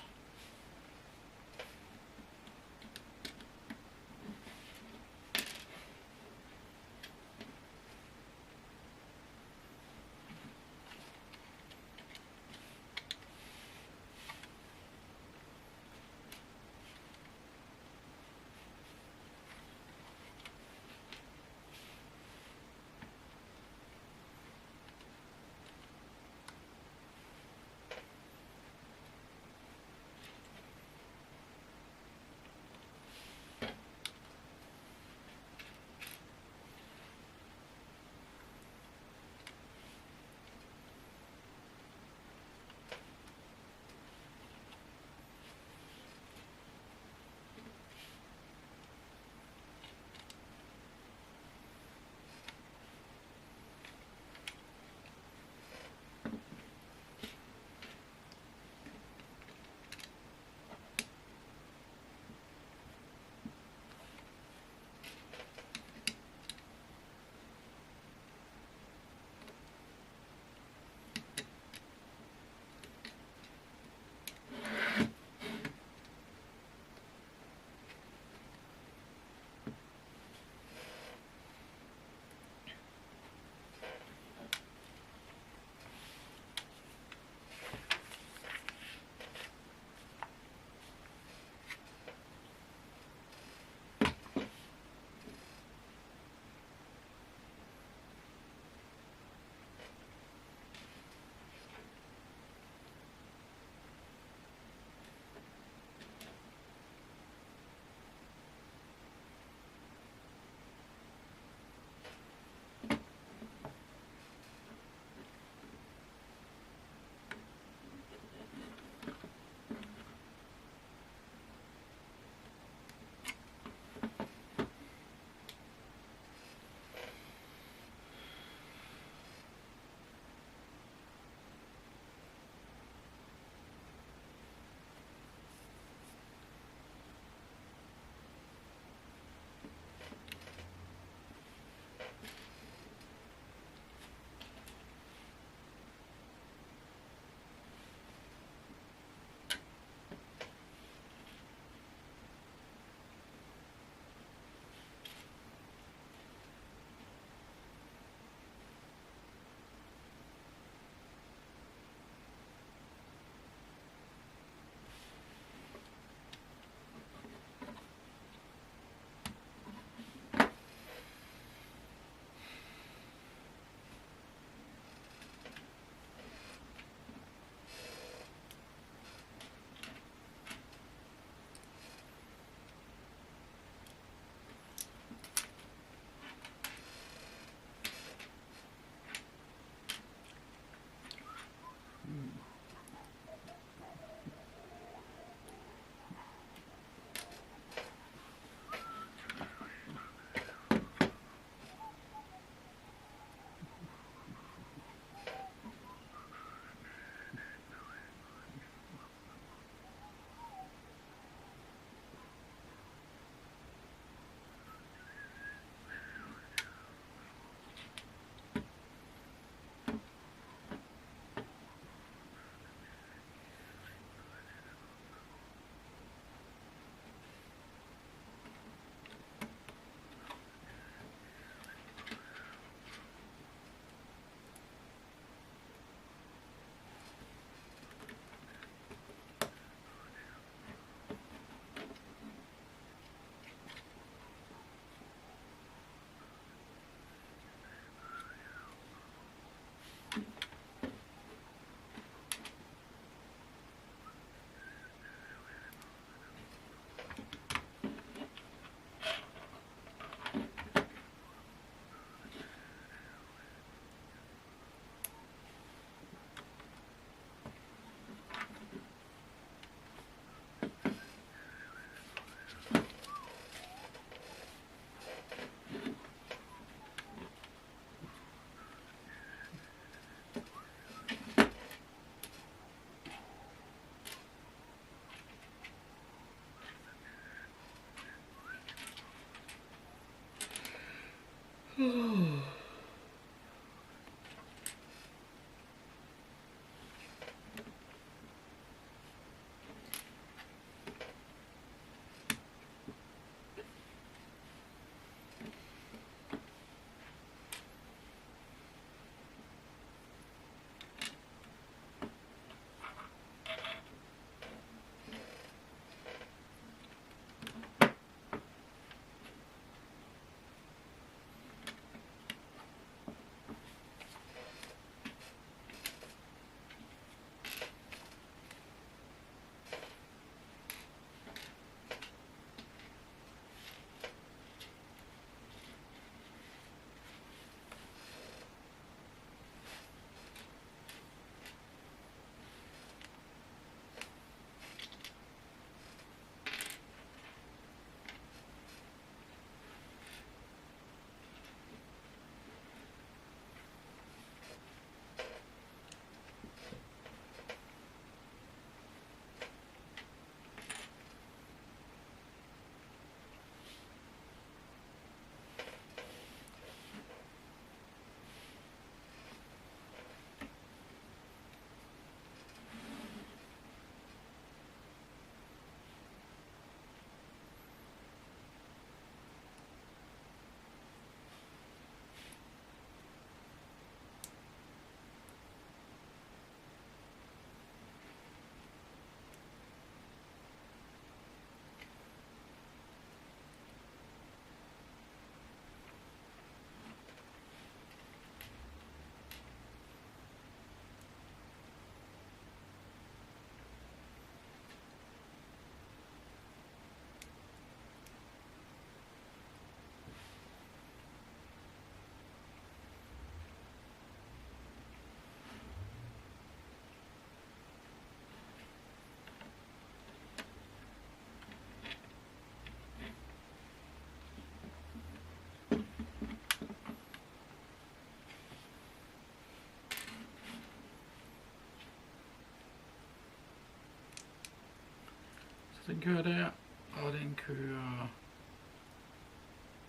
Så den kører der, og den kører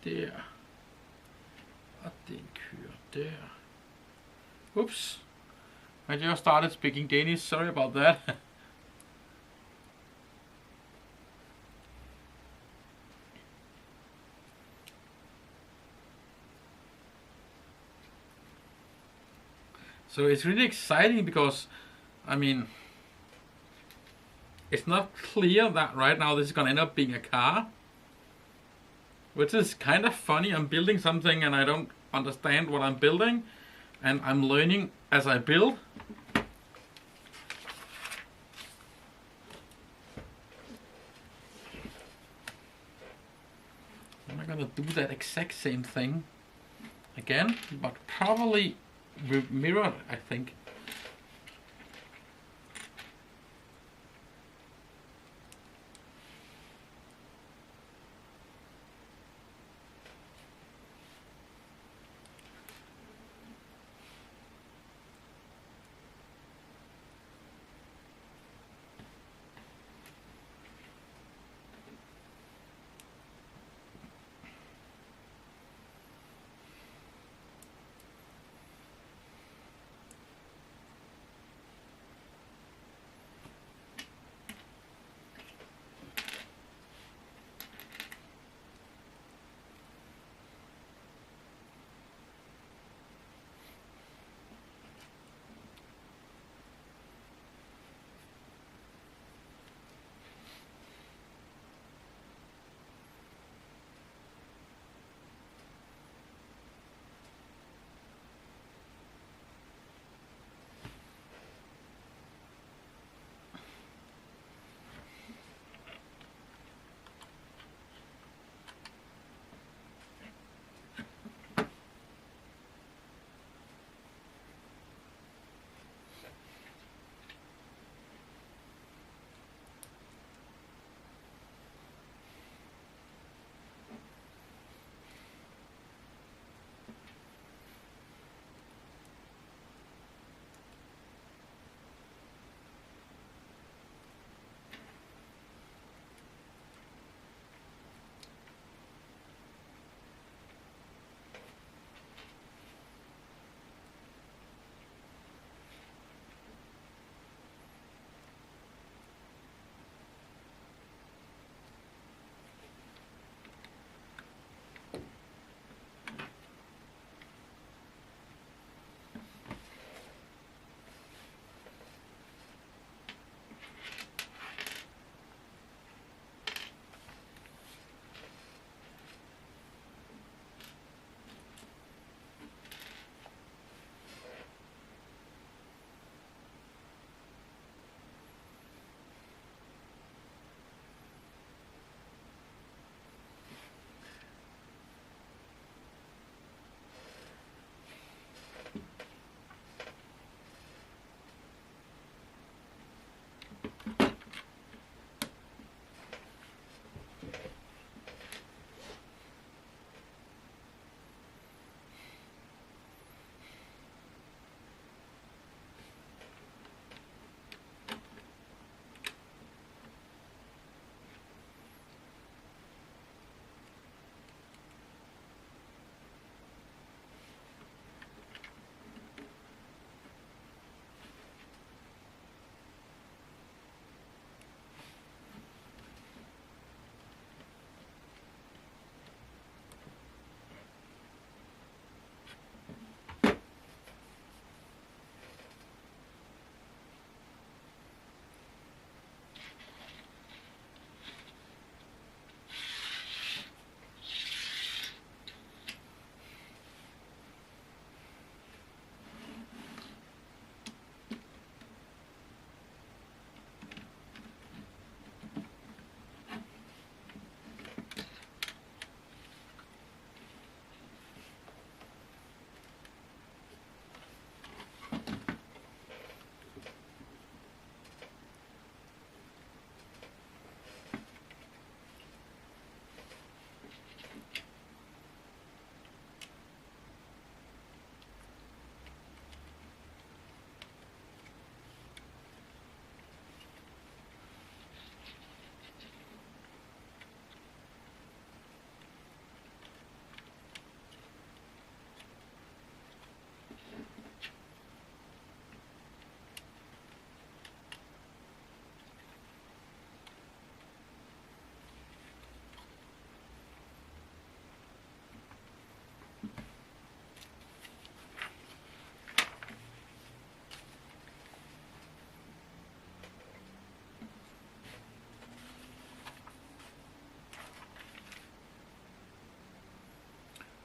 der, og den kører der. Oops, I just started speaking Danish, sorry about that. So it's really exciting because, I mean, it's not clear that right now this is gonna end up being a car, which is kind of funny. I'm building something and I don't understand what I'm building, and I'm learning as I build. I'm not gonna do that exact same thing again, but probably mirror, I think.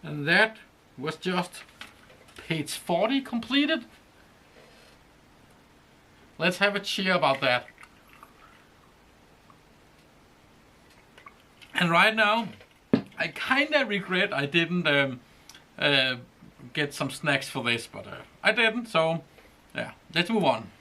And that was just page 40 completed. Let's have a cheer about that. And right now, I kinda regret I didn't get some snacks for this, but I didn't, so yeah, let's move on.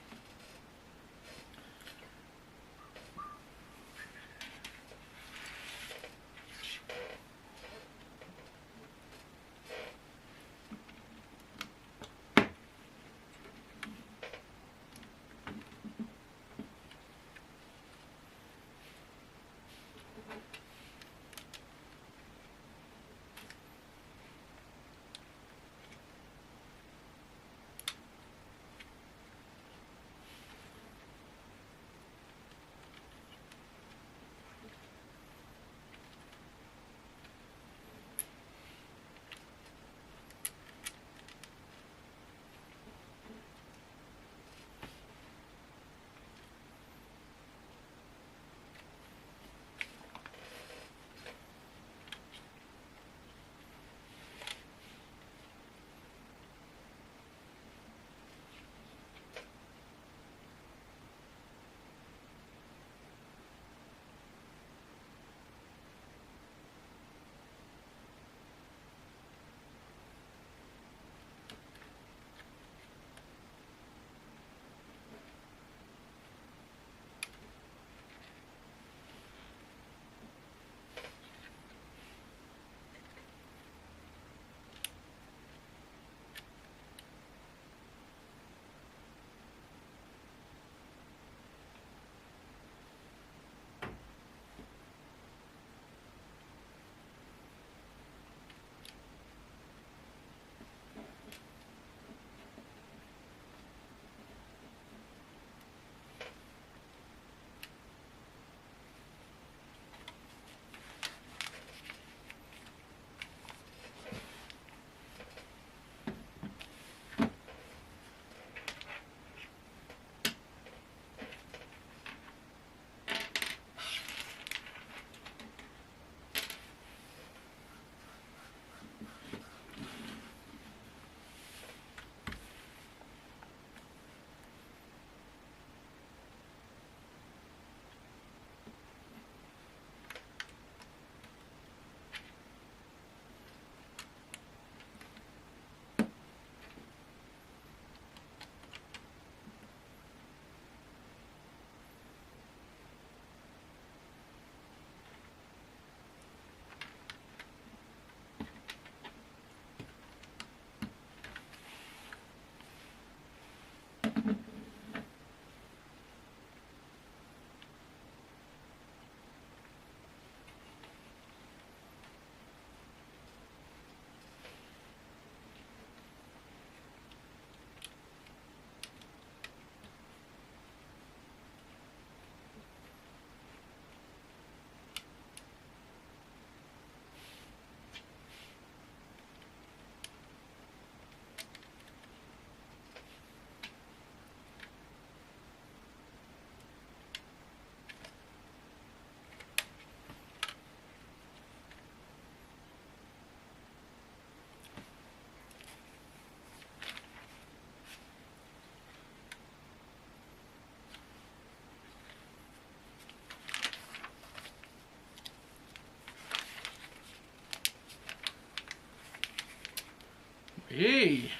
Hey,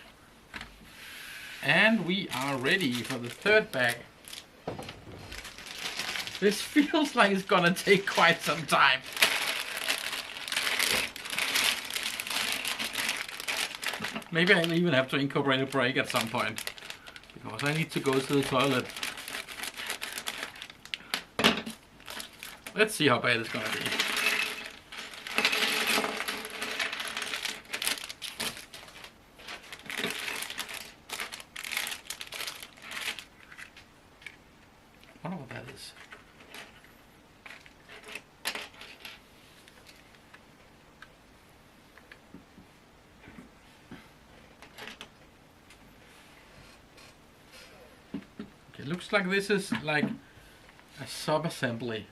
and we are ready for the third bag. This feels like it's gonna take quite some time. Maybe I'll even have to incorporate a break at some point, because I need to go to the toilet. Let's see how bad it's gonna be. I wonder what that is. Okay, looks like this is like a sub-assembly.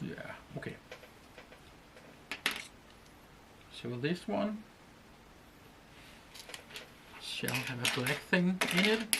Yeah, okay. So this one shall have a black thing in it.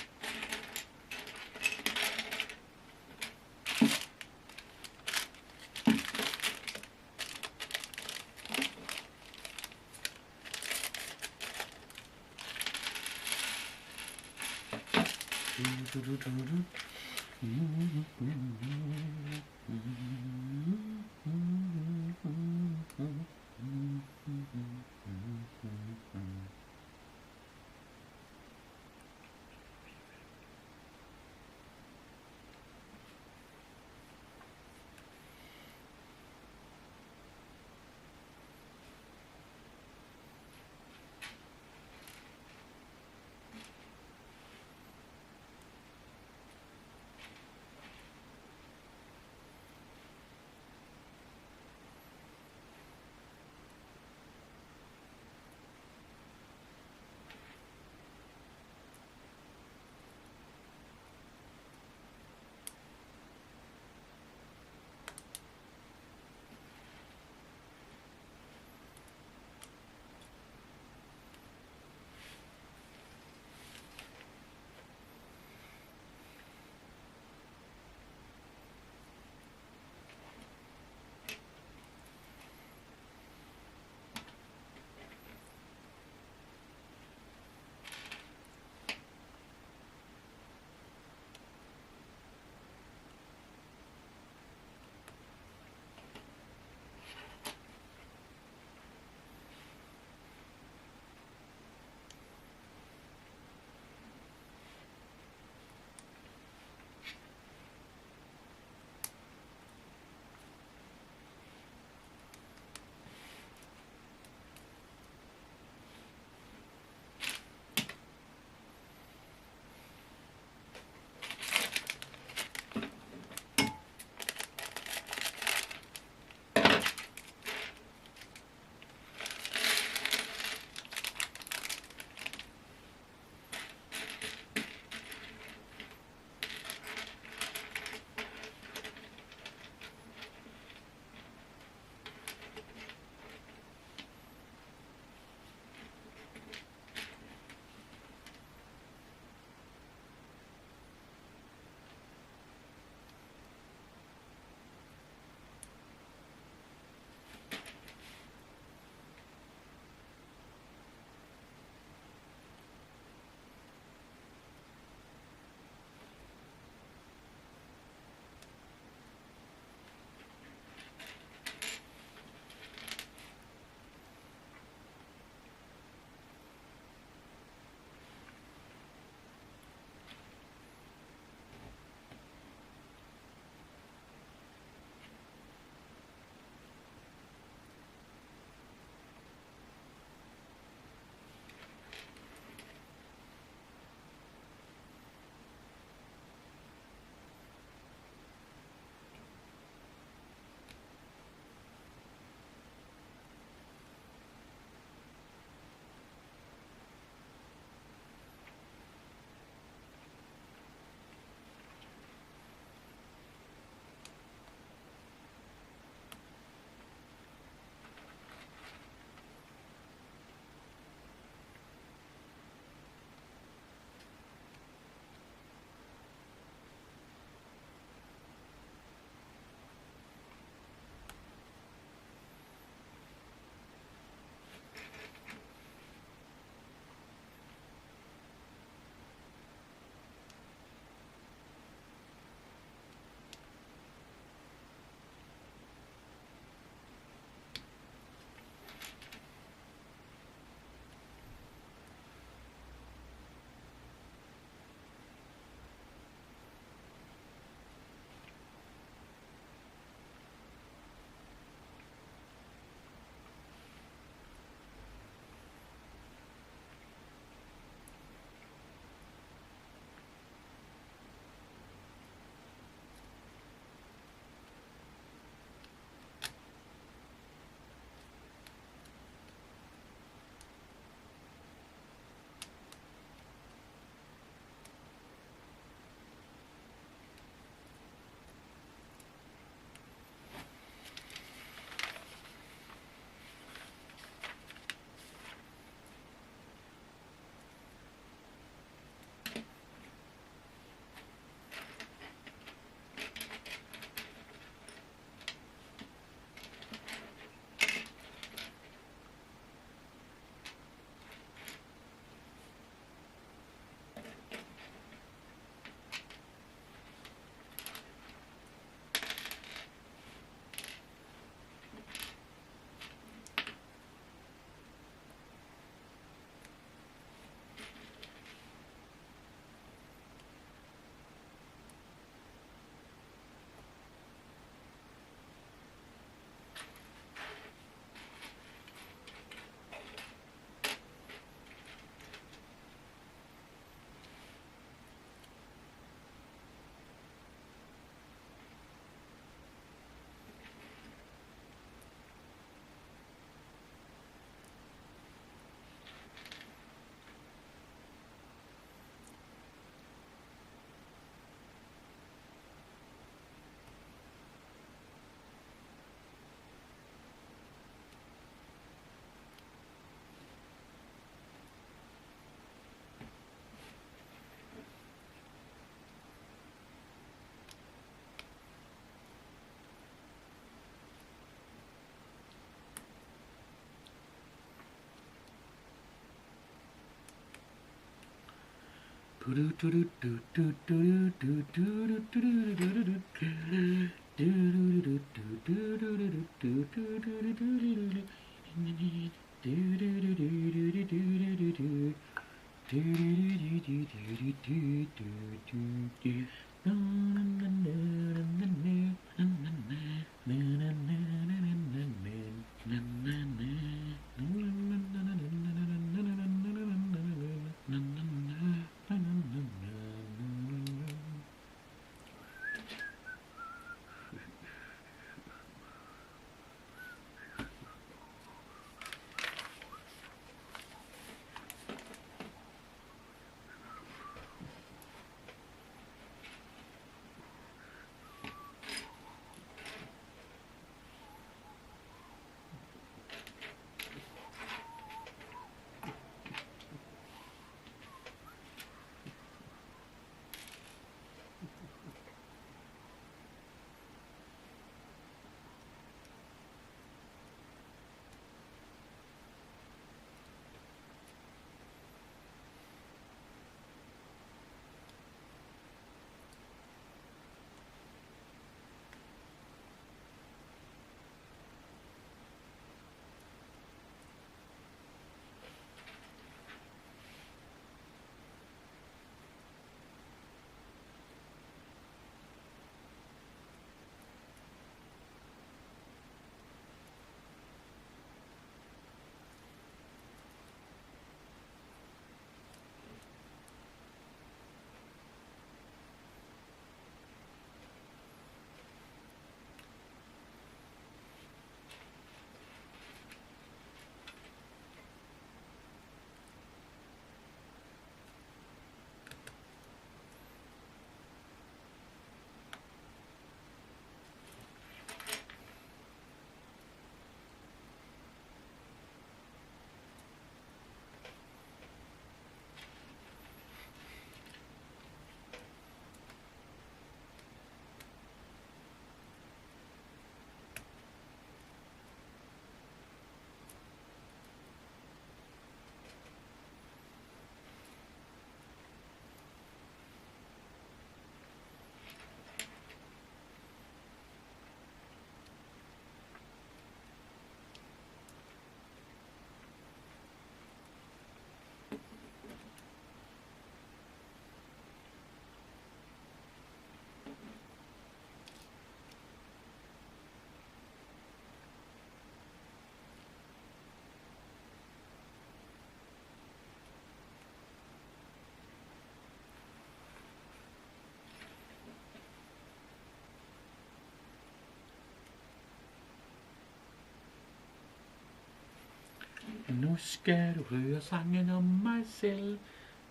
Nu skal du høre sangen om mig selv.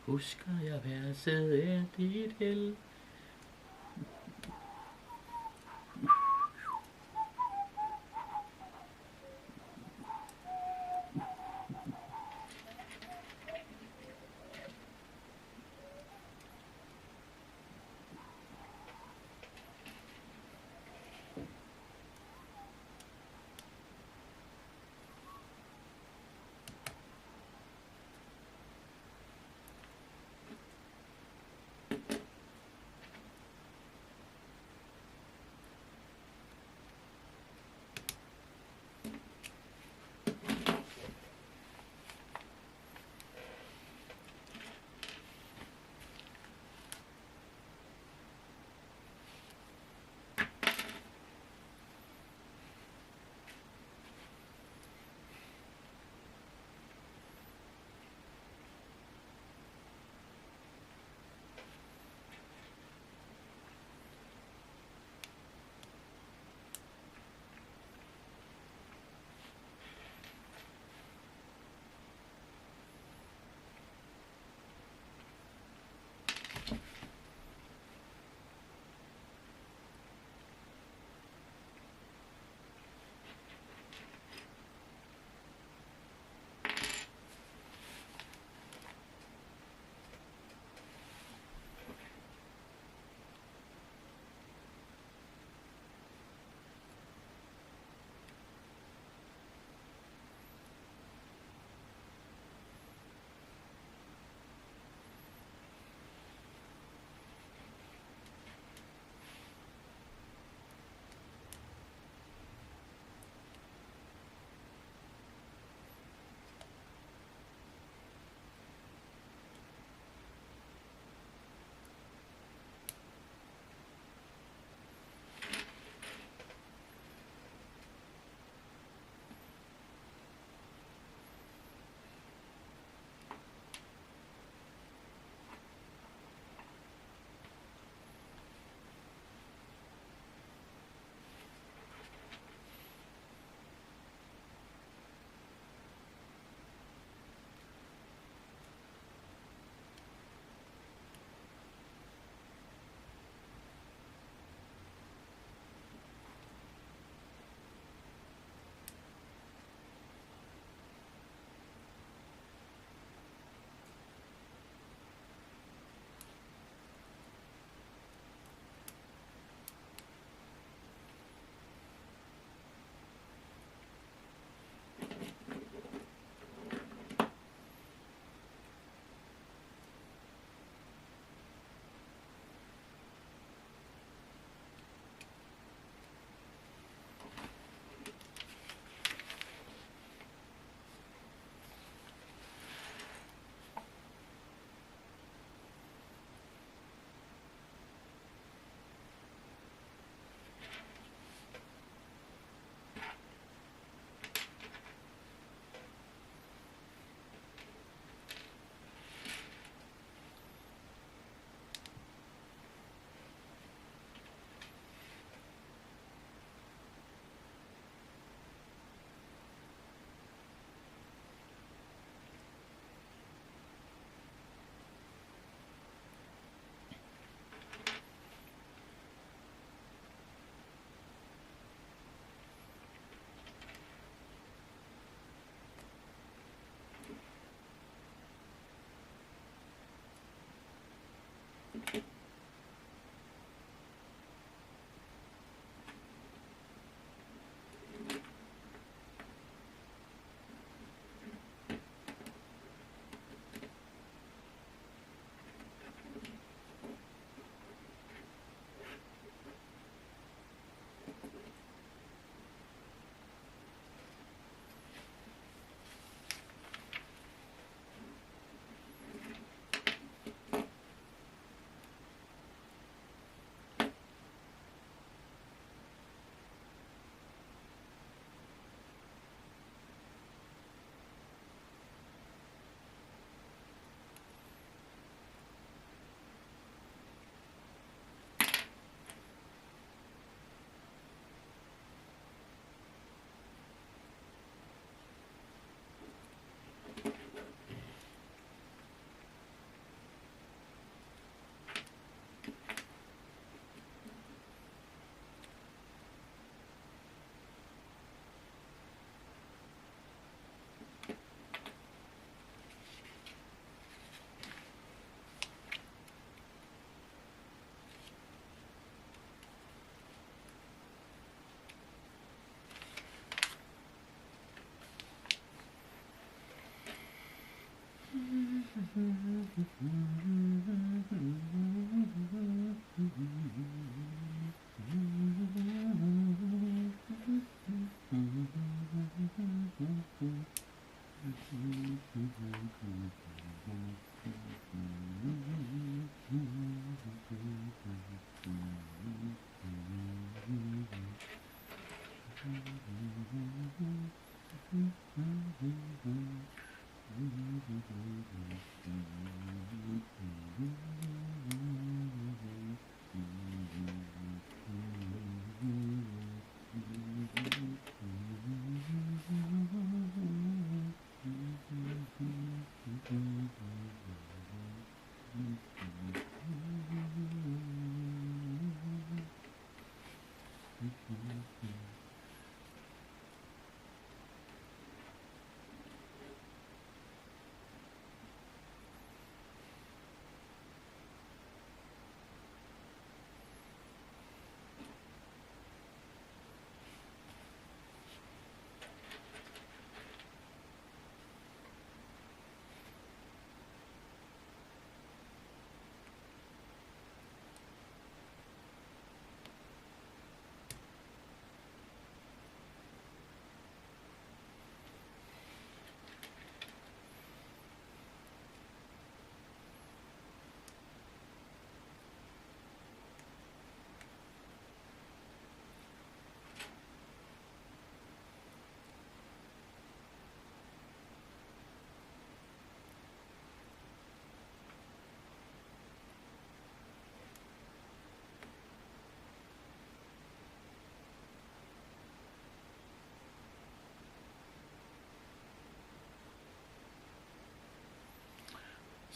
Husker jeg verset er dit held.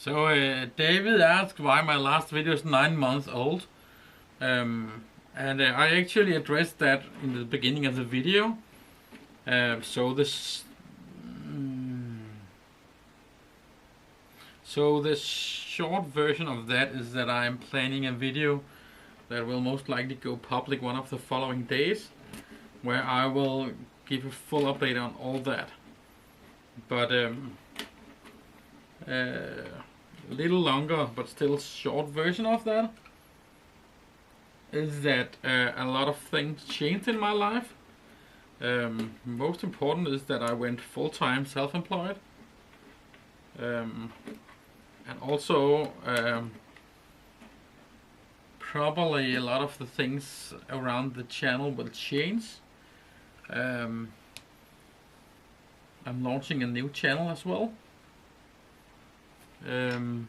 So David asked why my last video is 9 months old, and I actually addressed that in the beginning of the video. So the short version of that is that I'm planning a video that will most likely go public one of the following days, where I will give a full update on all that. But a little longer but still short version of that is that a lot of things changed in my life. Most important is that I went full-time self-employed, and also probably a lot of the things around the channel will change. I'm launching a new channel as well. And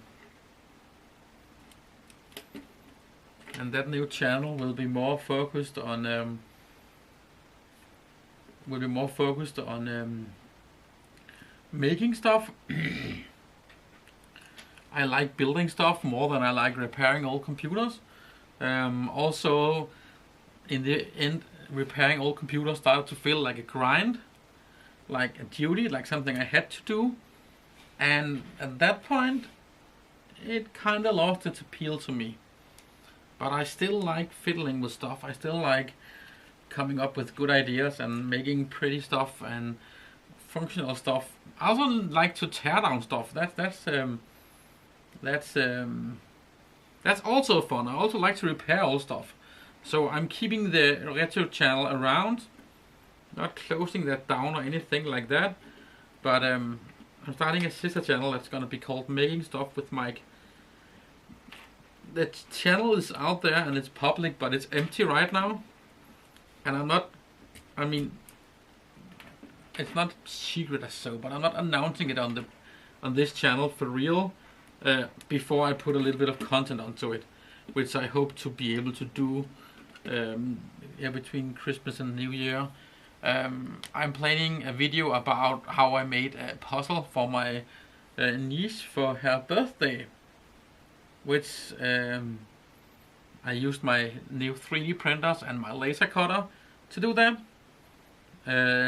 that new channel will be more focused on making stuff. I like building stuff more than I like repairing old computers. Also, in the end, repairing old computers started to feel like a grind, like a duty, like something I had to do. And at that point, it kind of lost its appeal to me. But I still like fiddling with stuff. I still like coming up with good ideas and making pretty stuff and functional stuff. I also like to tear down stuff. That's also fun. I also like to repair old stuff. So I'm keeping the retro channel around, not closing that down or anything like that. But I'm starting a sister channel that's gonna be called Making Stuff with Mike. The channel is out there and it's public, but it's empty right now. And it's not secret as so, but I'm not announcing it on this channel for real before I put a little bit of content onto it, which I hope to be able to do between Christmas and New Year. I'm planning a video about how I made a puzzle for my niece for her birthday, which I used my new 3D printers and my laser cutter to do that.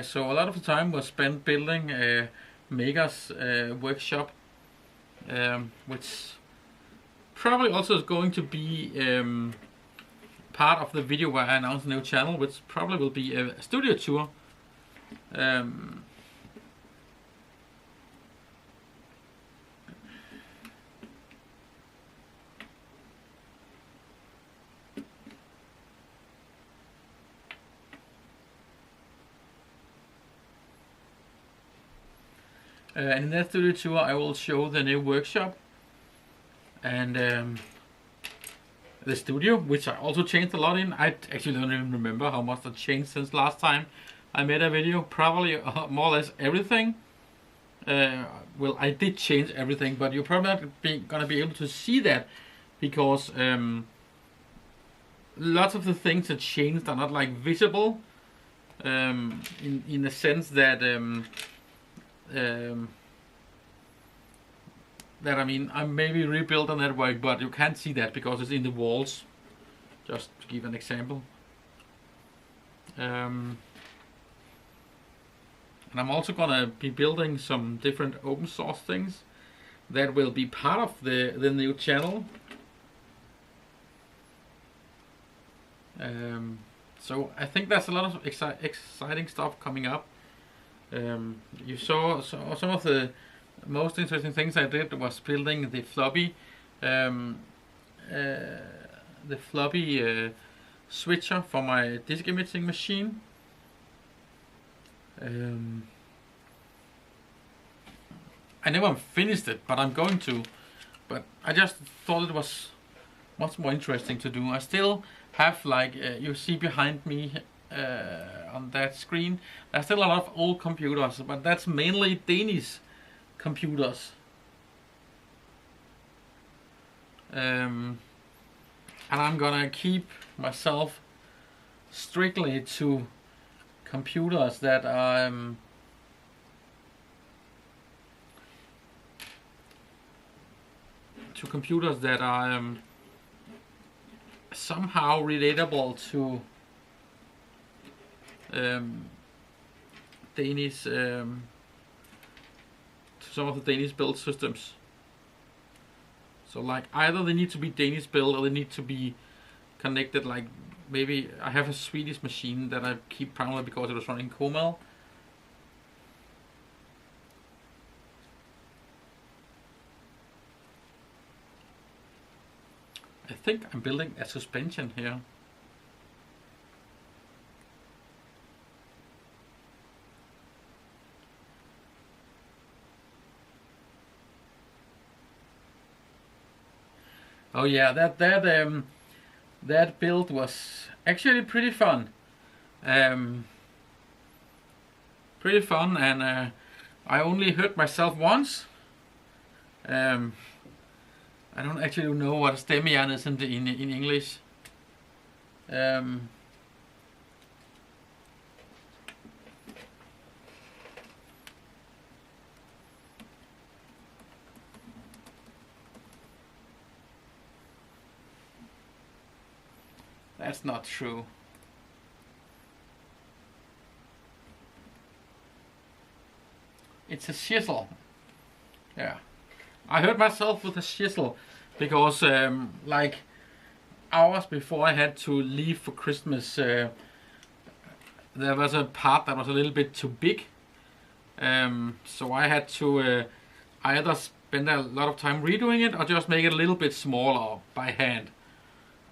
So a lot of the time was spent building a Maker's workshop, which probably also is going to be part of the video where I announce a new channel, which probably will be a studio tour. And in that studio tour I will show the new workshop and the studio, which I also changed a lot in. I actually don't even remember how much I changed since last time I made a video. Probably more or less everything. Well, I did change everything, but you're probably not gonna be able to see that because lots of the things that changed are not like visible, in the sense that I maybe rebuilt a network, but you can't see that because it's in the walls. Just to give an example. And I'm also gonna be building some different open source things that will be part of the new channel. So I think there's a lot of exciting stuff coming up. You saw some of the most interesting things I did was building the floppy switcher for my disk imaging machine. I never finished it, but I'm going to. But I just thought it was much more interesting to do. I still have, like you see behind me on that screen, there's still a lot of old computers, but that's mainly Danish computers. And I'm gonna keep myself strictly to computers that are to computers that are somehow relatable to Danish, to some of the Danish build systems. So like either they need to be Danish build or they need to be connected. Like maybe I have a Swedish machine that I keep primarily because it was running Comel. I think I'm building a suspension here. Oh yeah, that build was actually pretty fun. Pretty fun, and I only hurt myself once. I don't actually know what a stemmejern is in English. That's not true. It's a chisel. Yeah. I hurt myself with a chisel because like hours before I had to leave for Christmas, there was a part that was a little bit too big. So I had to either spend a lot of time redoing it or just make it a little bit smaller by hand.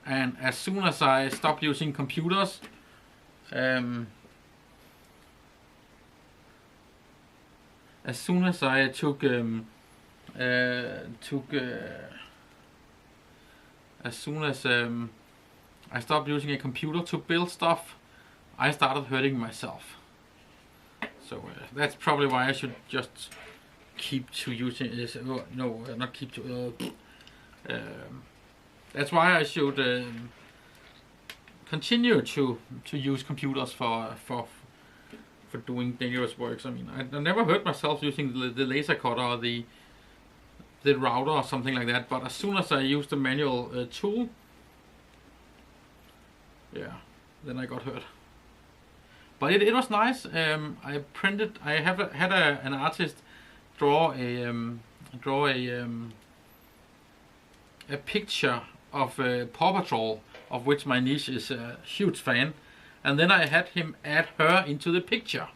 And as soon as I stopped using computers, as soon as I took as soon as I stopped using a computer to build stuff, I started hurting myself. So that's probably why I should just keep to using this. No, not keep to. That's why I should continue to use computers for doing dangerous works. I mean, I never hurt myself using the laser cutter or the router or something like that. But as soon as I used the manual tool, yeah, then I got hurt. But it was nice. I had an artist draw a picture of Paw Patrol, of which my niece is a huge fan, and then I had him add her into the picture,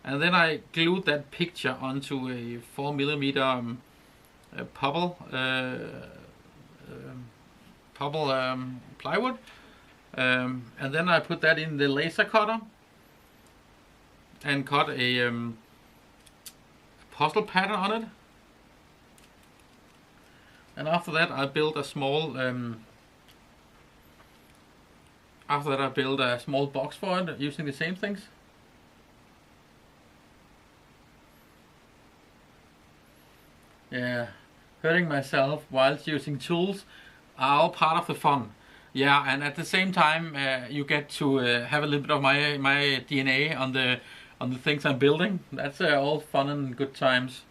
and then I glued that picture onto a 4mm plywood, and then I put that in the laser cutter and cut a puzzle pattern on it. And after that, I built a small. After that, I built a small box for it using the same things. Yeah, hurting myself whilst using tools are all part of the fun. Yeah, and at the same time, you get to have a little bit of my DNA on the things I'm building. That's all fun and good times.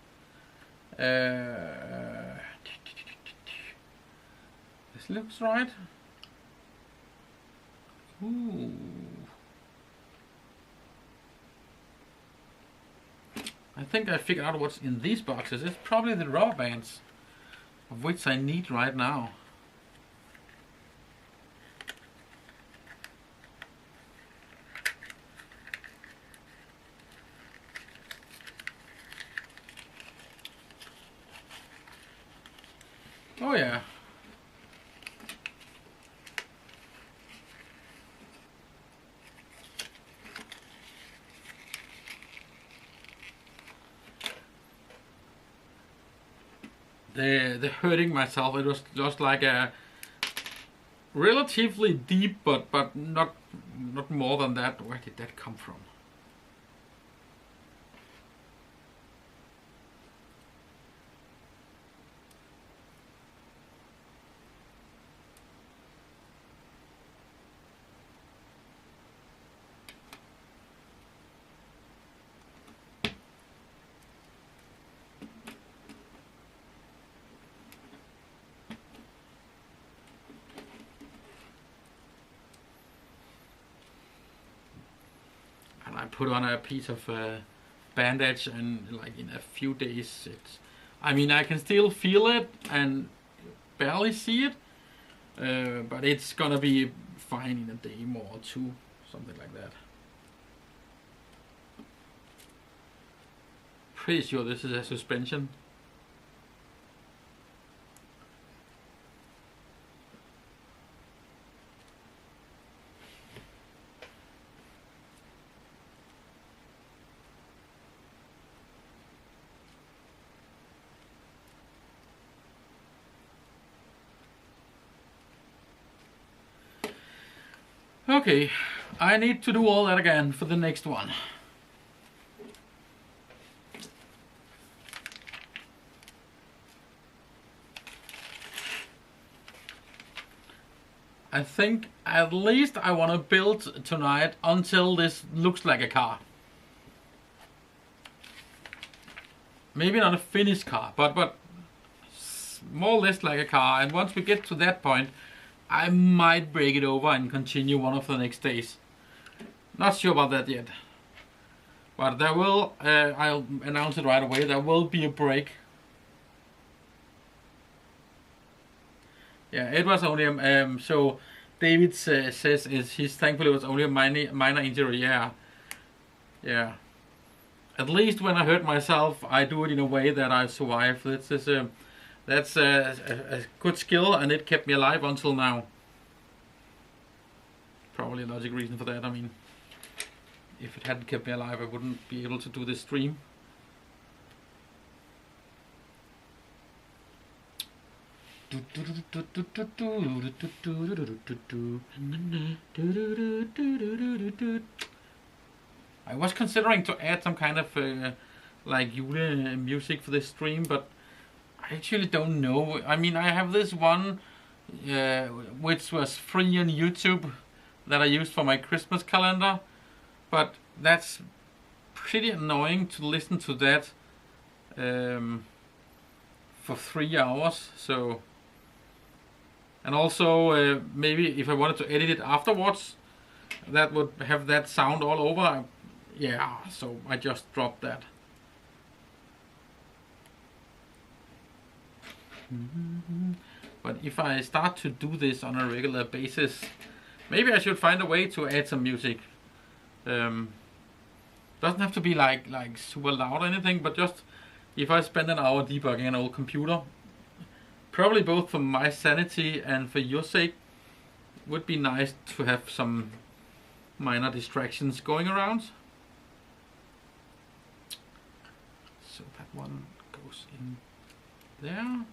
This looks right. Ooh. I think I figured out what's in these boxes. It's probably the rubber bands, of which I need right now. Oh yeah. The hurting myself, it was just like a relatively deep, but not more than that. Where did that come from? put on a piece of bandage, and like in a few days, I mean, I can still feel it and barely see it, but it's gonna be fine in a day more or two, something like that. Pretty sure this is a suspension. Okay, I need to do all that again for the next one. I think at least I want to build tonight until this looks like a car. Maybe not a finished car, but more or less like a car. And once we get to that point, I might break it over and continue one of the next days. Not sure about that yet. But there will, I'll announce it right away, there will be a break. Yeah, it was only, so David says he's thankful it was only a minor injury, yeah. Yeah. At least when I hurt myself, I do it in a way that I survive. That's a good skill, and it kept me alive until now. Probably a logic reason for that. I mean, if it hadn't kept me alive, I wouldn't be able to do this stream. I was considering to add some kind of like Yule music for this stream, but I actually don't know. I mean, I have this one which was free on YouTube that I used for my Christmas calendar, but that's pretty annoying to listen to that for 3 hours. So, and also maybe if I wanted to edit it afterwards, that would have that sound all over. Yeah, so I just dropped that. But if I start to do this on a regular basis, maybe I should find a way to add some music. Doesn't have to be like super loud or anything, but just if I spend an hour debugging an old computer, probably both for my sanity and for your sake, would be nice to have some minor distractions going around. So that one goes in there.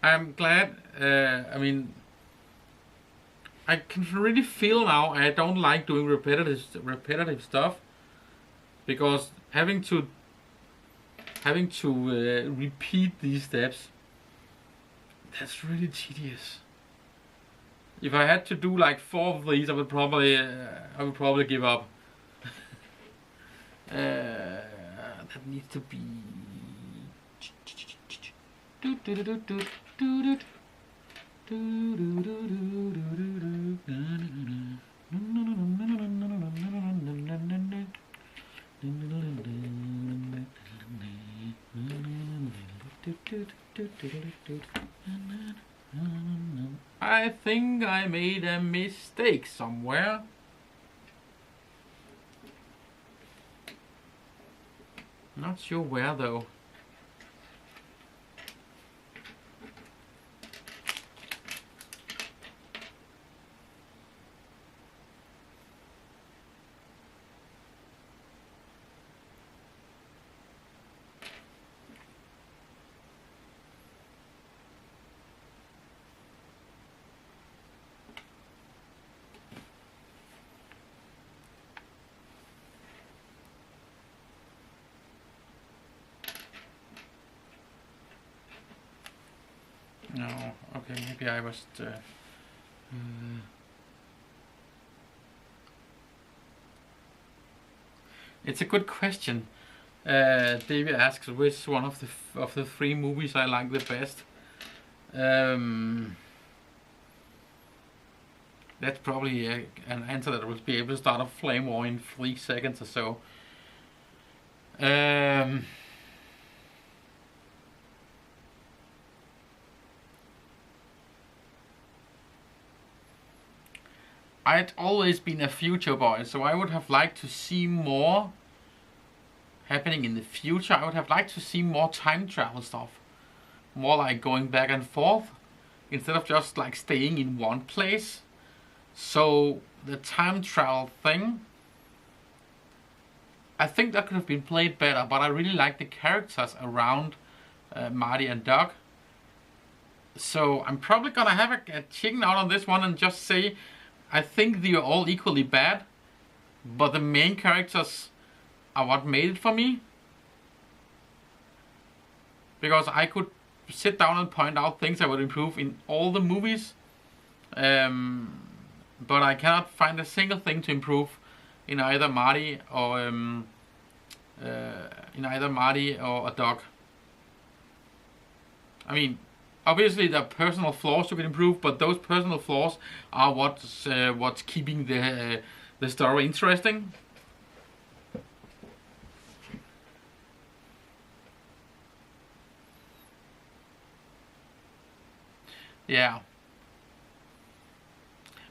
I'm glad, I mean, I can really feel now I don't like doing repetitive stuff, because having to repeat these steps, that's really tedious. If I had to do like 4 of these, I would probably give up. That needs to be. I think I made a mistake somewhere. Not sure where though. No, okay, maybe I was. It's a good question. David asks which one of the three movies I like the best. That's probably an answer that will be able to start a flame war in 3 seconds or so. I'd always been a future boy, so I would have liked to see more happening in the future. I would have liked to see more time travel stuff. More like going back and forth, instead of just like staying in one place. So the time travel thing, I think that could have been played better, but I really like the characters around Marty and Doug. So I'm probably gonna have a chicken out on this one and just say I think they are all equally bad, but the main characters are what made it for me. Because I could sit down and point out things I would improve in all the movies, but I cannot find a single thing to improve in either Marty or a Doug. I mean, obviously there are personal flaws you can improve, but those personal flaws are what's keeping the story interesting. Yeah.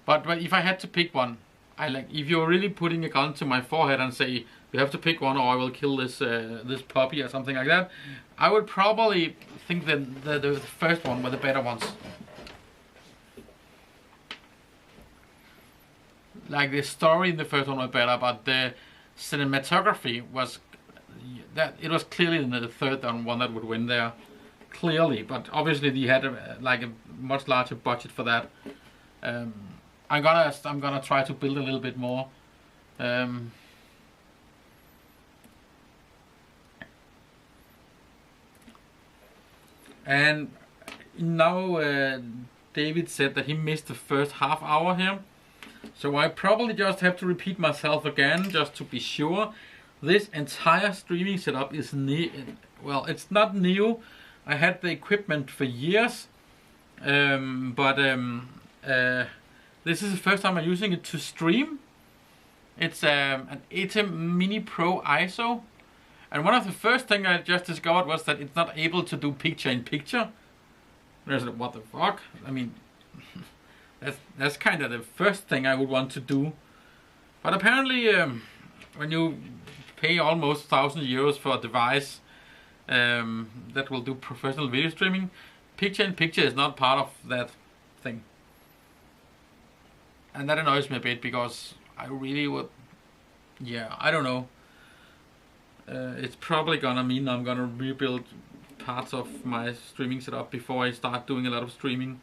But if I had to pick one, if you're really putting a gun to my forehead and say you have to pick one or I will kill this puppy or something like that, I would probably think that the first one were the better ones. Like the story in the first one was better, but the cinematography was it was clearly the third one that would win there, clearly. But obviously they had a much larger budget for that. I'm gonna try to build a little bit more. And now David said that he missed the first half hour here. So I probably just have to repeat myself again just to be sure. This entire streaming setup is new. Well, it's not new. I had the equipment for years. But this is the first time I'm using it to stream. It's an ATEM Mini Pro ISO. And one of the first things I just discovered was that it's not able to do picture-in-picture. What the fuck? I mean, that's kind of the first thing I would want to do. But apparently, when you pay almost €1,000 for a device that will do professional video streaming, picture-in-picture is not part of that thing. And that annoys me a bit because I really would... Yeah, I don't know. It's probably gonna mean I'm gonna rebuild parts of my streaming setup before I start doing a lot of streaming.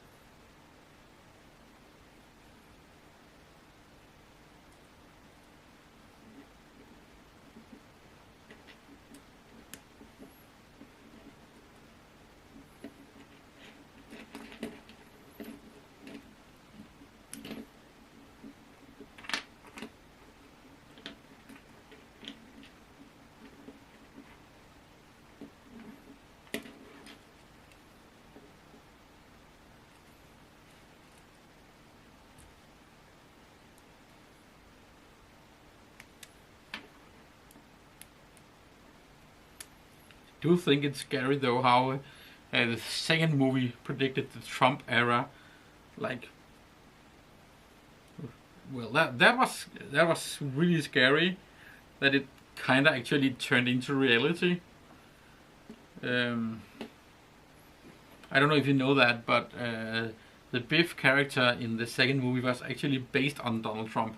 I do think it's scary though how the second movie predicted the Trump era. Like, well, that was really scary. That it kind of actually turned into reality. I don't know if you know that, but the Biff character in the second movie was actually based on Donald Trump.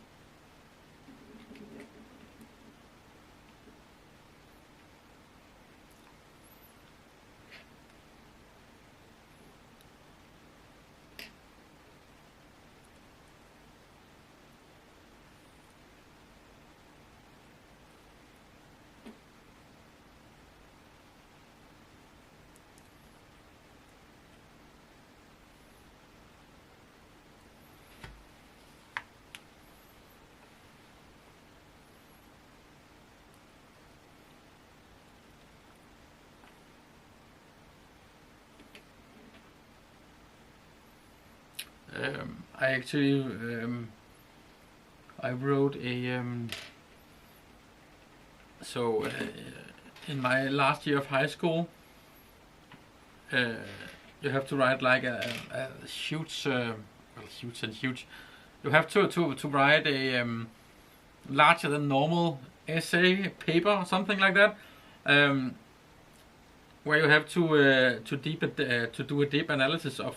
I actually I wrote a in my last year of high school, you have to write like a huge, huge and huge. You have to write a larger than normal essay paper or something like that, where you have to do a deep analysis of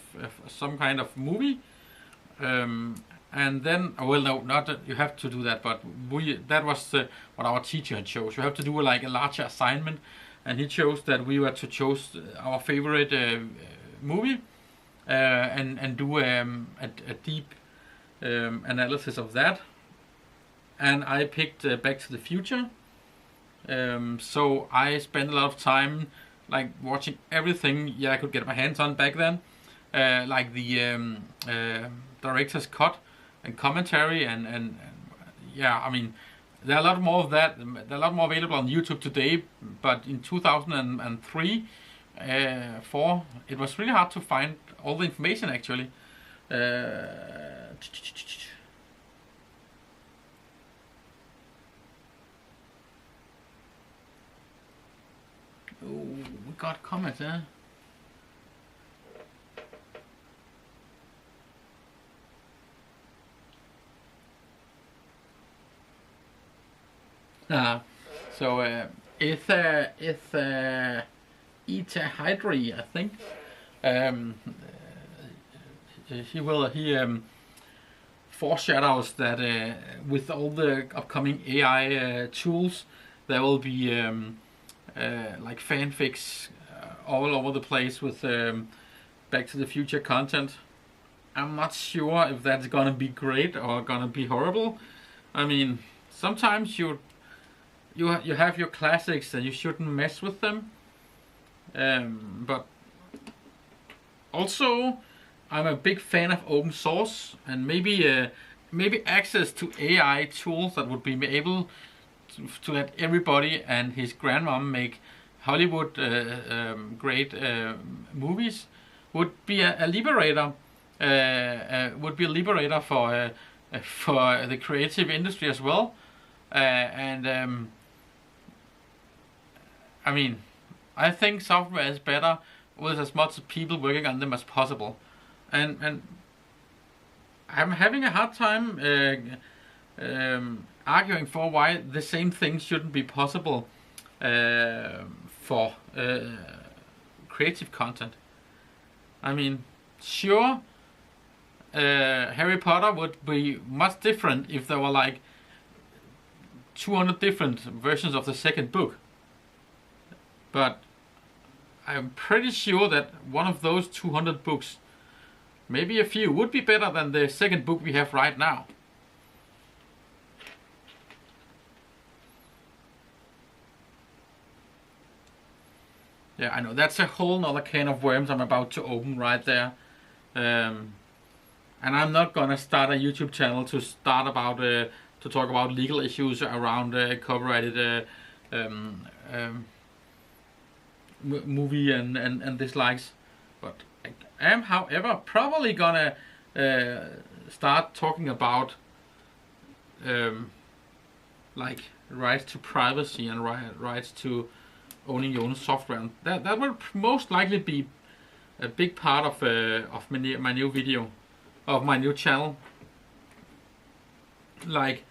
some kind of movie. And then, well, no, not that you have to do that, but that was what our teacher had chose. You have to do like a larger assignment, and he chose that we were to choose our favorite movie and do a deep analysis of that. And I picked Back to the Future. So I spent a lot of time like watching everything I could get my hands on back then, like the director's cut and commentary and yeah, I mean, there are a lot more of that. There are a lot more available on YouTube today, but in 2003, 4, it was really hard to find all the information actually. Oh, we got comments, huh? So it's Hydri, I think. He foreshadows that with all the upcoming AI tools, there will be like fanfics all over the place with Back to the Future content. I'm not sure if that's gonna be great or gonna be horrible. I mean, sometimes you have your classics and you shouldn't mess with them. But also, I'm a big fan of open source, and maybe access to AI tools that would be able to let everybody and his grandmom make Hollywood great movies would be a liberator. Would be a liberator for the creative industry as well. I mean, I think software is better with as much people working on them as possible, and I'm having a hard time arguing for why the same thing shouldn't be possible for creative content. I mean, sure, Harry Potter would be much different if there were like 200 different versions of the second book. But I'm pretty sure that one of those 200 books, maybe a few, would be better than the second book we have right now. Yeah, I know, that's a whole nother can of worms I'm about to open right there. And I'm not gonna start a YouTube channel to talk about legal issues around copyrighted movie and dislikes, but I am, however, probably gonna start talking about like rights to privacy and rights to owning your own software. And that will most likely be a big part of my new video, of my new channel. Like,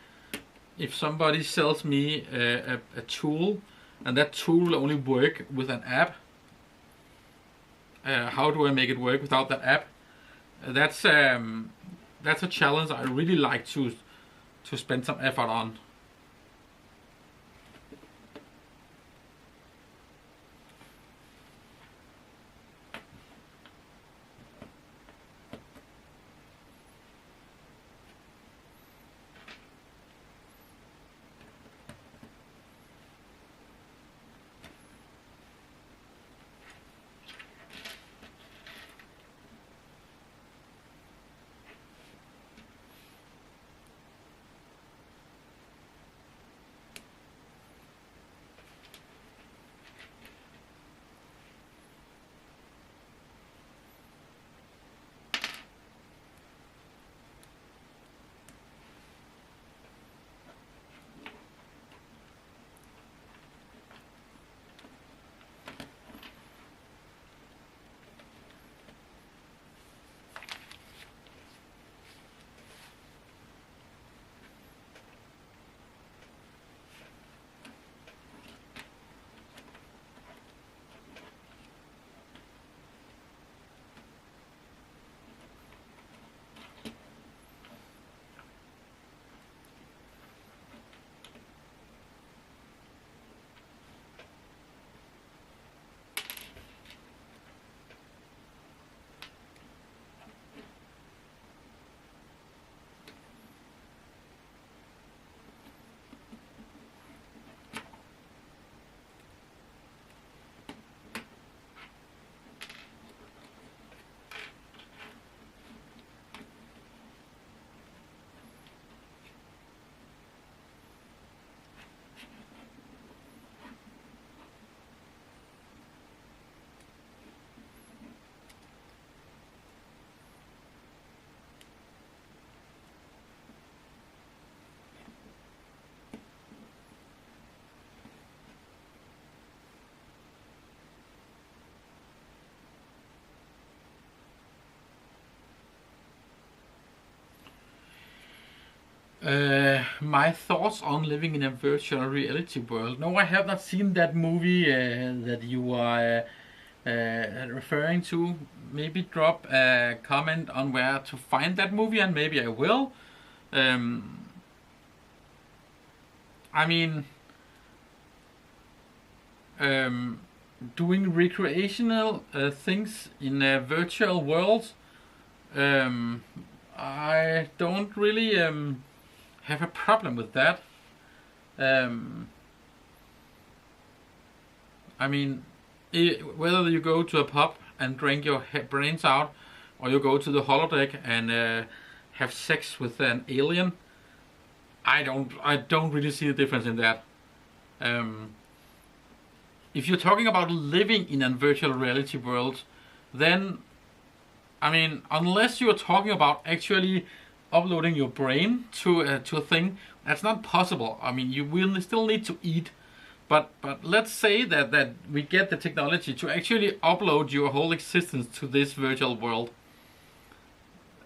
if somebody sells me a tool, and that tool will only work with an app, how do I make it work without that app? That's a challenge I really like to spend some effort on. My thoughts on living in a virtual reality world. No, I have not seen that movie that you are referring to. Maybe drop a comment on where to find that movie, and maybe I will. I mean, doing recreational things in a virtual world, I don't really have a problem with that. I mean, whether you go to a pub and drink your brains out, or you go to the holodeck and have sex with an alien, I don't really see the difference in that. If you're talking about living in a virtual reality world, then, I mean, unless you're talking about actually uploading your brain to a thing, that's not possible. I mean, you will still need to eat, but let's say that we get the technology to actually upload your whole existence to this virtual world.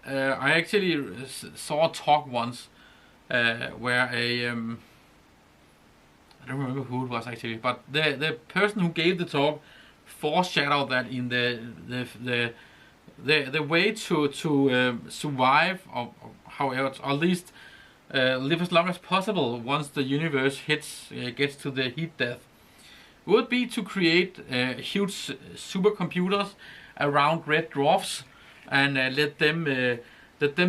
I actually saw a talk once where a I don't remember who it was actually, but the person who gave the talk foreshadowed that in the way to survive, or however, or at least live as long as possible once the universe gets to the heat death, would be to create huge supercomputers around red dwarfs and let them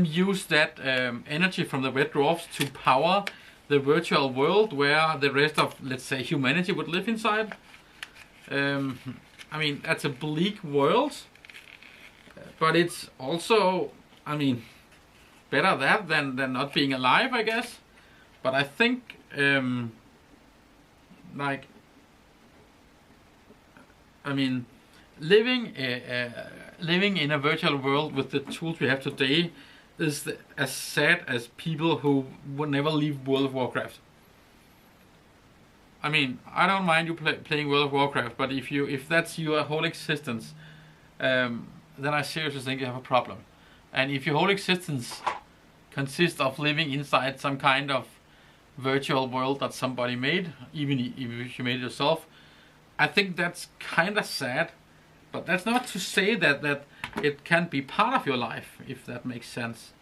use that energy from the red dwarfs to power the virtual world where the rest of, let's say, humanity would live inside. I mean, that's a bleak world, but it's also, I mean, better that than not being alive, I guess. But I think, like, I mean, living in a virtual world with the tools we have today is as sad as people who would never leave World of Warcraft. I mean, I don't mind you playing World of Warcraft, but if that's your whole existence, then I seriously think you have a problem. And if your whole existence consists of living inside some kind of virtual world that somebody made, even if you made it yourself, I think that's kind of sad. But that's not to say that it can't be part of your life, if that makes sense.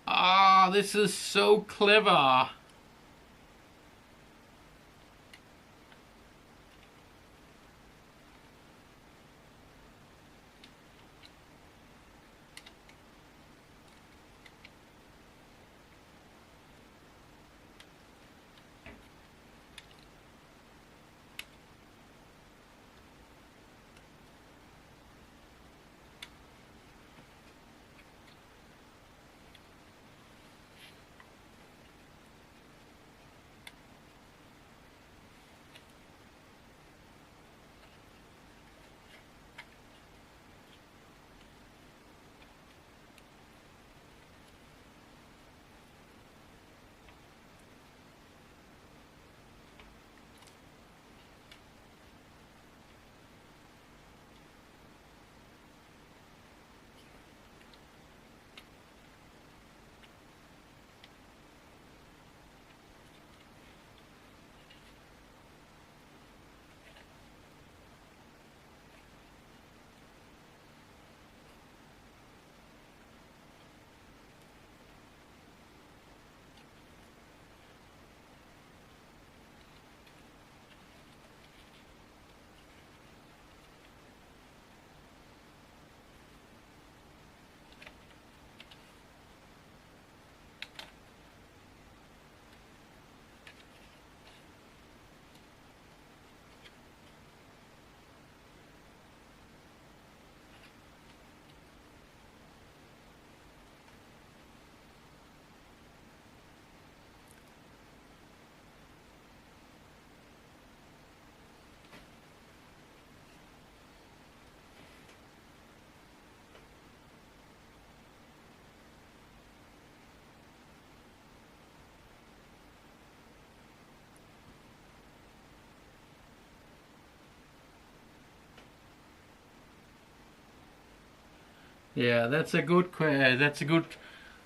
Ah, this is so clever. Yeah, that's a good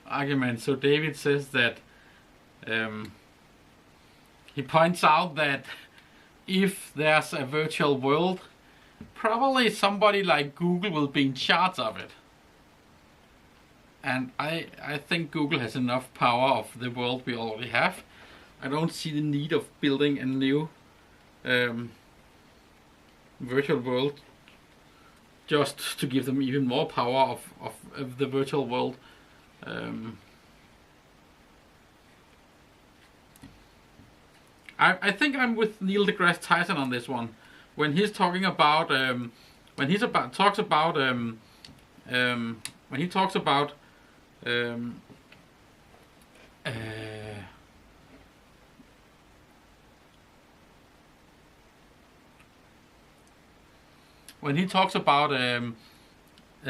argument. So David says that he points out that if there's a virtual world, probably somebody like Google will be in charge of it. And I think Google has enough power of the world we already have. I don't see the need of building a new virtual world just to give them even more power of the virtual world. I think I'm with Neil deGrasse Tyson on this one. When he's talking about when he talks about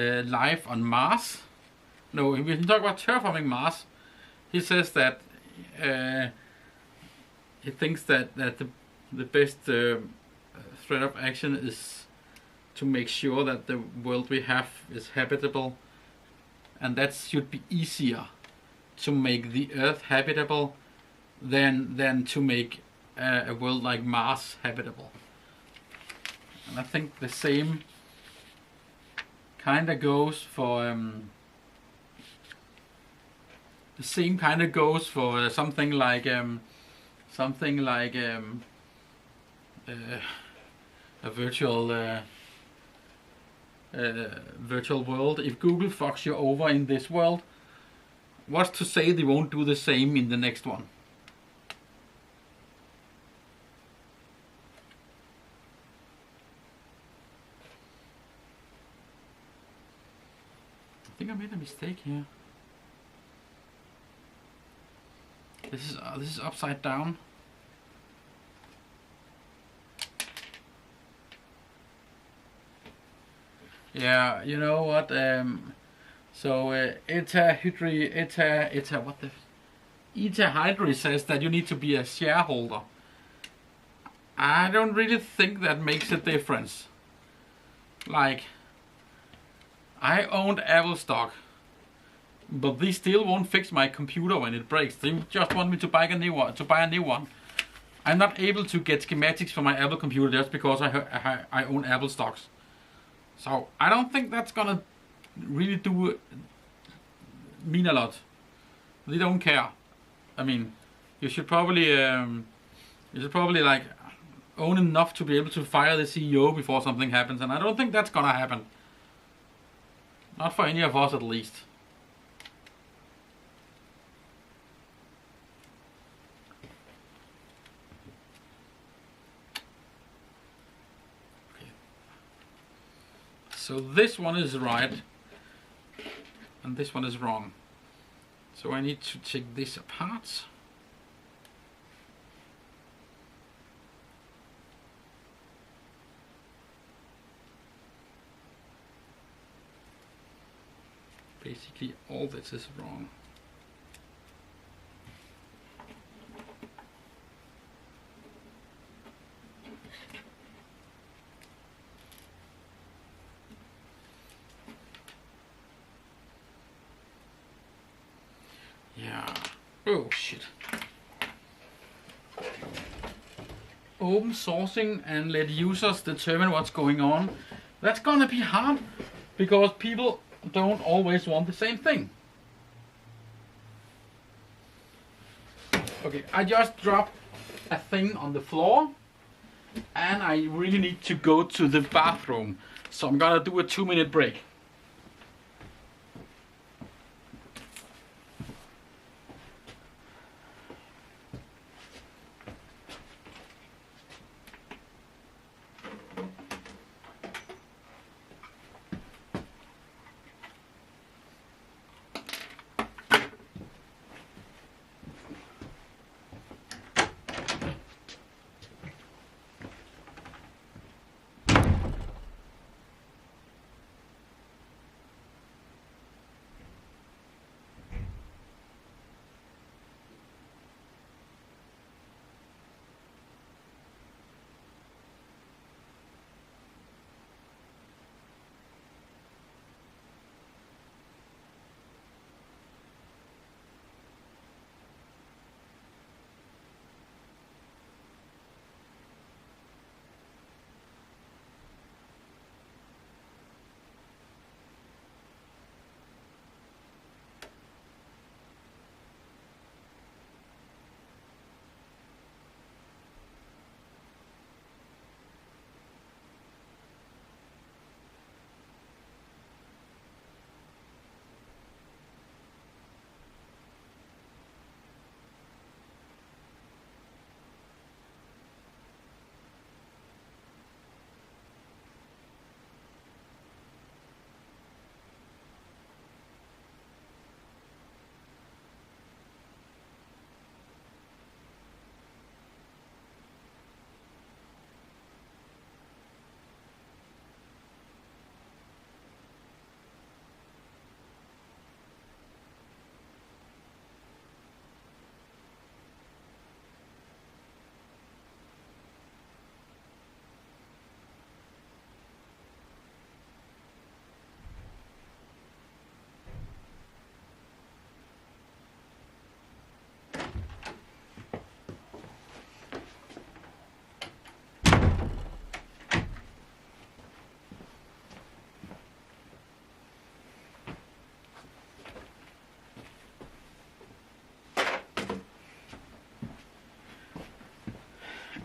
life on Mars. No, when he talks about terraforming Mars, he says that he thinks that the best threat of action is to make sure that the world we have is habitable, and that should be easier to make the Earth habitable than to make a world like Mars habitable. And I think the same kind of goes for something like a virtual world. If Google fucks you over in this world, what's to say they won't do the same in the next one? I think I made a mistake here. This is upside down. Yeah, you know what? So Eta Hydri says that you need to be a shareholder I don't really think that makes a difference. Like, I owned Apple stock, but they still won't fix my computer when it breaks. They just want me to buy a new one. I'm not able to get schematics for my Apple computer just because I own Apple stocks. So I don't think that's gonna really mean a lot. They don't care. I mean, you should probably like own enough to be able to fire the CEO before something happens, and I don't think that's gonna happen. Not for any of us, at least. Okay. So this one is right, and this one is wrong. So I need to take this apart. Basically, all this is wrong. Yeah. Oh shit. Open sourcing and let users determine what's going on. That's gonna be hard because people don't always want the same thing. Okay, I just dropped a thing on the floor and I really need to go to the bathroom. So I'm gonna do a 2-minute break.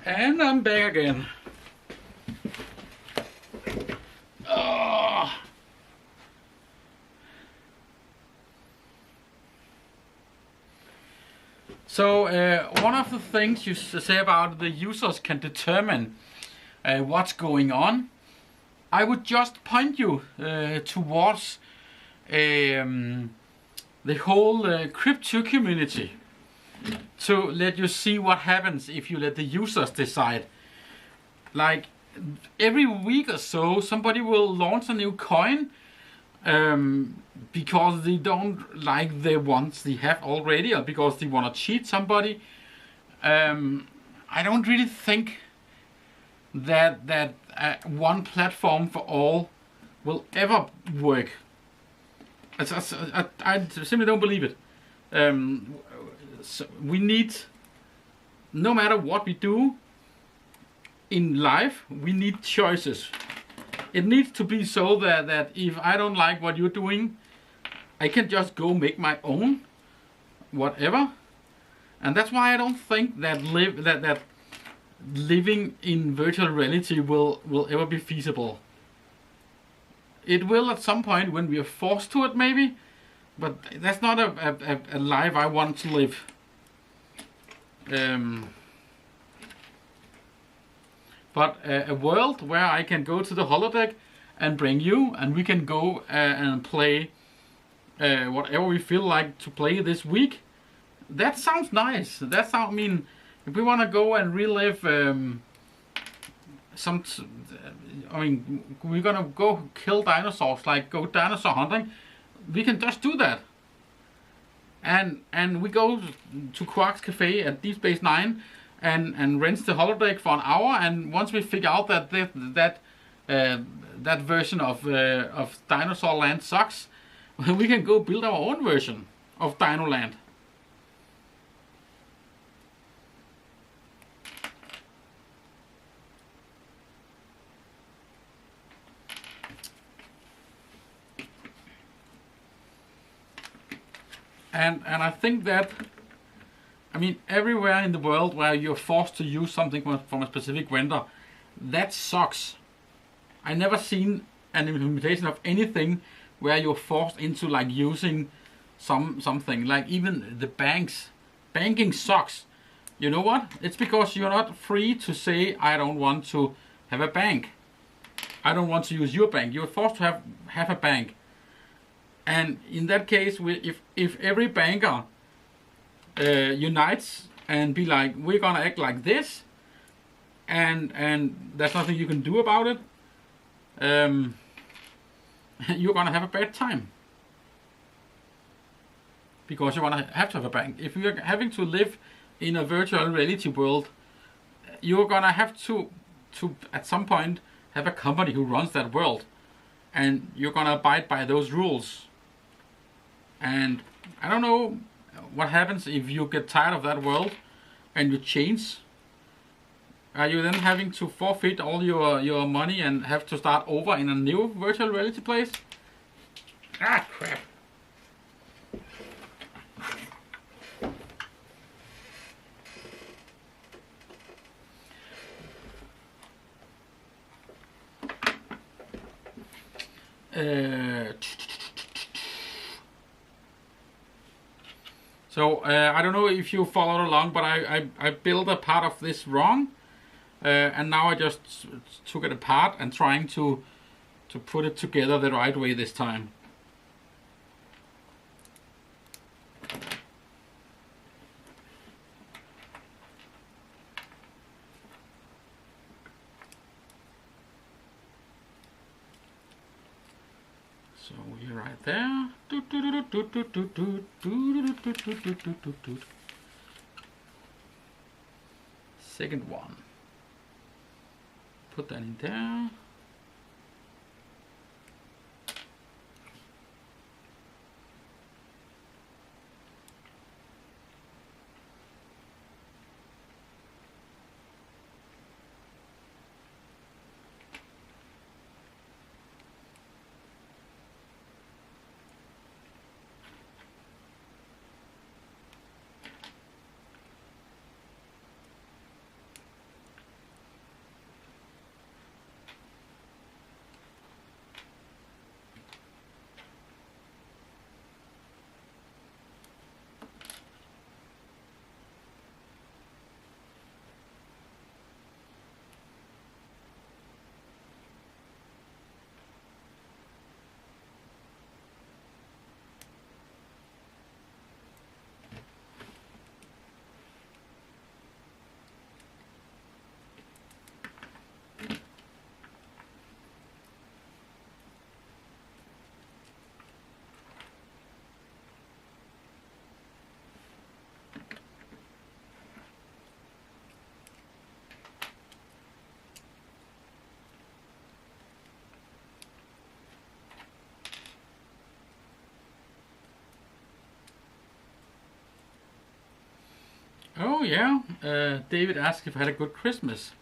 And I'm back again. Oh. So one of the things you say about the users can determine what's going on, I would just point you towards the whole crypto community to let you see what happens if you let the users decide. Like every week or so, somebody will launch a new coin because they don't like the ones they have already, or because they want to cheat somebody. I don't really think that one platform for all will ever work. I simply don't believe it. So we need, no matter what we do in life, we need choices. It needs to be so that if I don't like what you're doing, I can just go make my own whatever. And that's why I don't think that living in virtual reality will ever be feasible. It will at some point when we are forced to it, maybe, but that's not a life I want to live. But a world where I can go to the holodeck and bring you, and we can go and play whatever we feel like to play this week. That sounds nice. That sounds. I mean, if we want to go and relive we're gonna go kill dinosaurs, like go dinosaur hunting. We can just do that. And we go to Quark's Cafe at Deep Space Nine and rent the holodeck for an hour. And once we figure out that that version of Dinosaur Land sucks, we can go build our own version of Dino Land. And I think that, I mean, everywhere in the world where you're forced to use something from a specific vendor, that sucks. I never seen an implementation of anything where you're forced into like using something. Like even the banking sucks. You know what? It's because you're not free to say I don't want to have a bank. I don't want to use your bank. You're forced to have a bank. And in that case, if every banker unites and be like, we're gonna act like this, and there's nothing you can do about it, you're gonna have a bad time. Because you're gonna have to have a bank. If you're having to live in a virtual reality world, you're gonna have to at some point have a company who runs that world, and you're gonna abide by those rules. And I don't know what happens if you get tired of that world and you change. Are you then having to forfeit all your money and have to start over in a new virtual reality place? Ah, crap. So I don't know if you followed along, but I built a part of this wrong, and now I just took it apart and trying to put it together the right way this time. So we're right there. Second one. Put that in there. Oh yeah, David asked if I had a good Christmas.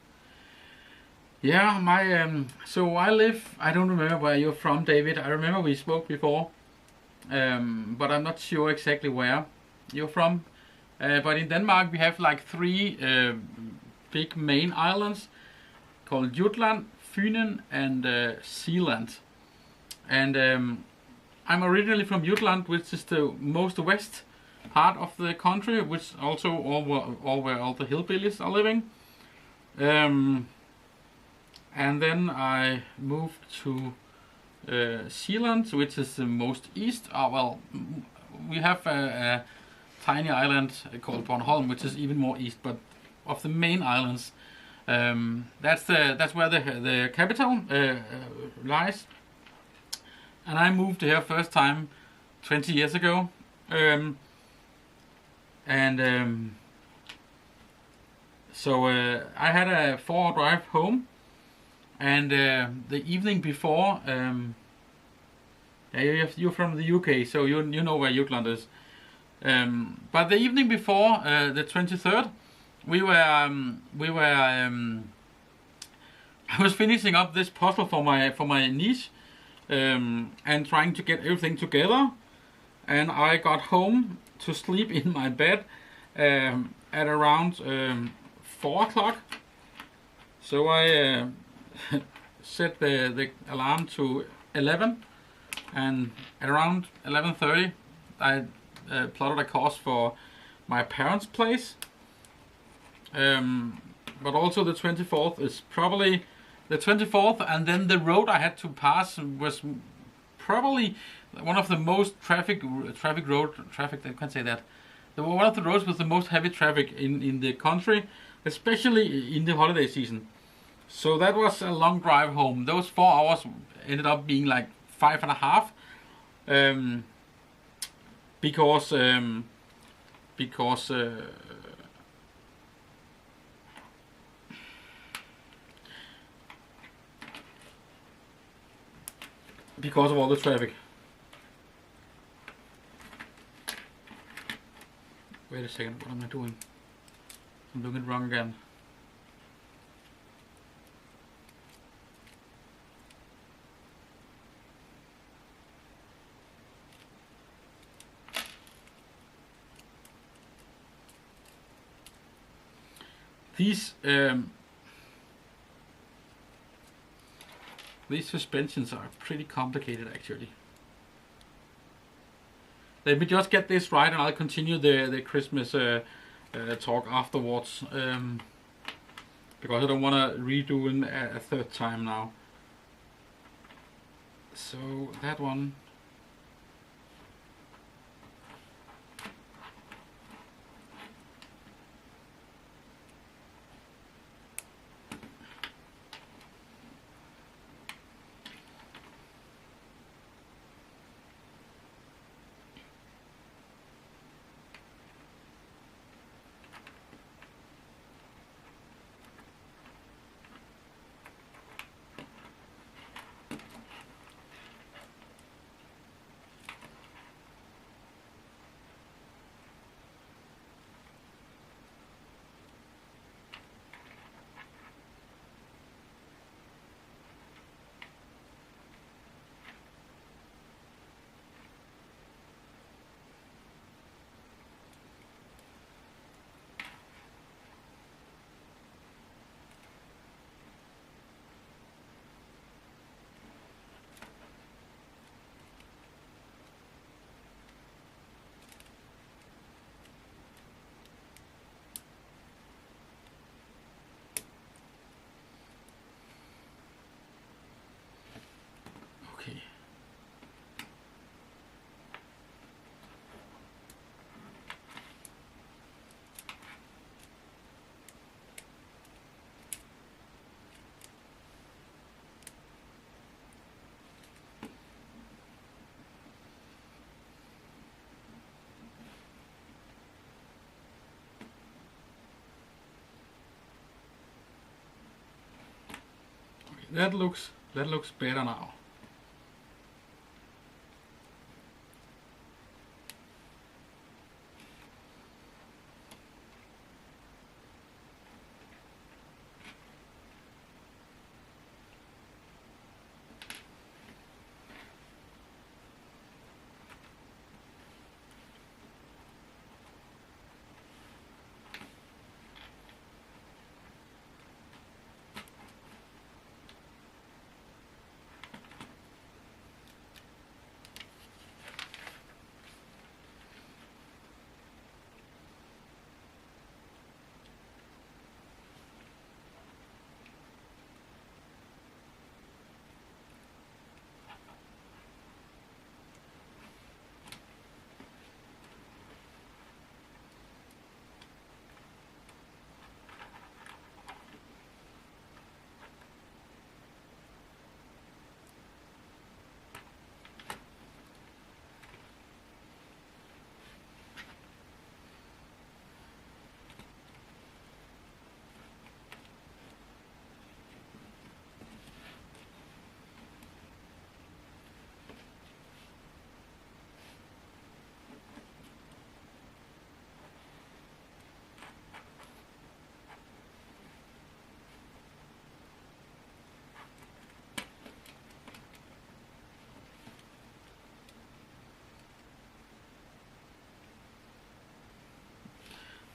Yeah, my so I live. I don't remember where you're from, David. I remember we spoke before, but I'm not sure exactly where you're from. But in Denmark we have like three big main islands called Jutland, Fynen, and Sealand. And I'm originally from Jutland, which is the most west part of the country, which also all where all the hillbillies are living. And then I moved to Sealand, which is the most east. We have a tiny island called Bornholm, which is even more east. But of the main islands, that's where the capital lies. And I moved here first time 20 years ago. So I had a 4-hour drive home, and the evening before, you're from the UK, so you know where Jutland is. But the evening before, the 23rd, I was finishing up this puzzle for my niece, and trying to get everything together, and I got home to sleep in my bed at around 4 o'clock. So I set the alarm to 11, and at around 11:30 I plotted a course for my parents' place. But also the 24th is probably the 24th, and then the road I had to pass was probably one of the most traffic. I can't say that. One of the roads with the most heavy traffic in the country, especially in the holiday season. So that was a long drive home. Those 4 hours ended up being like 5.5, because of all the traffic. Wait a second, what am I doing? I'm doing it wrong again. These suspensions are pretty complicated, actually. Let me just get this right, and I'll continue the Christmas talk afterwards, because I don't want to redo it a third time now. So that one. Okay. That looks better now.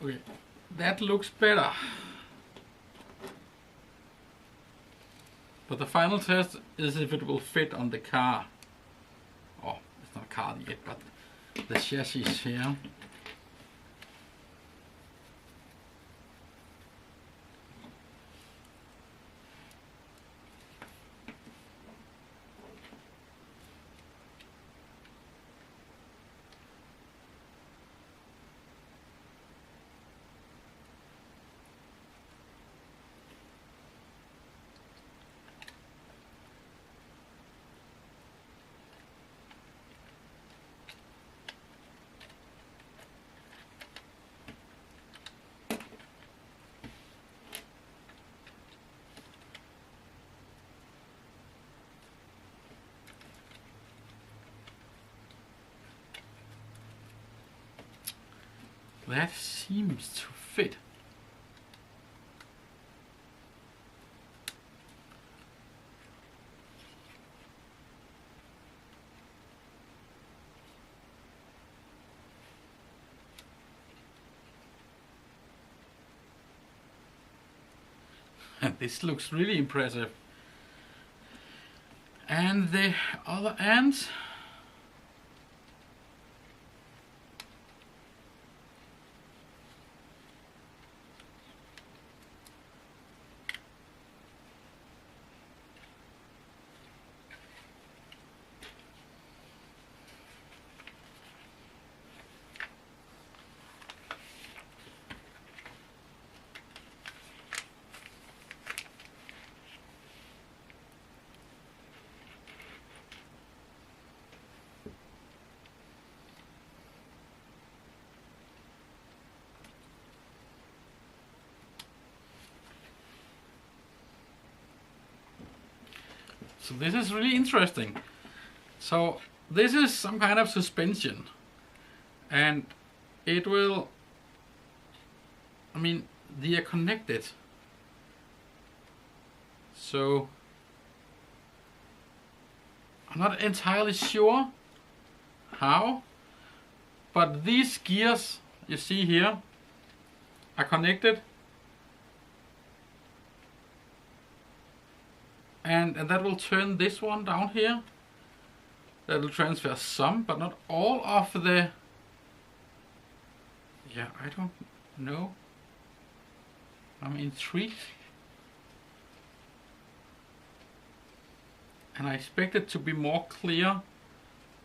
Okay, that looks better. But the final test is if it will fit on the car. Oh, it's not a car yet, but the chassis here. That seems to fit. And this looks really impressive. And the other end. So this is really interesting. So this is some kind of suspension, and it will, I mean, they are connected. So I'm not entirely sure how, but these gears you see here are connected. And that will turn this one down here. That will transfer some, but not all of the... Yeah, I don't know. I'm intrigued. And I expect it to be more clear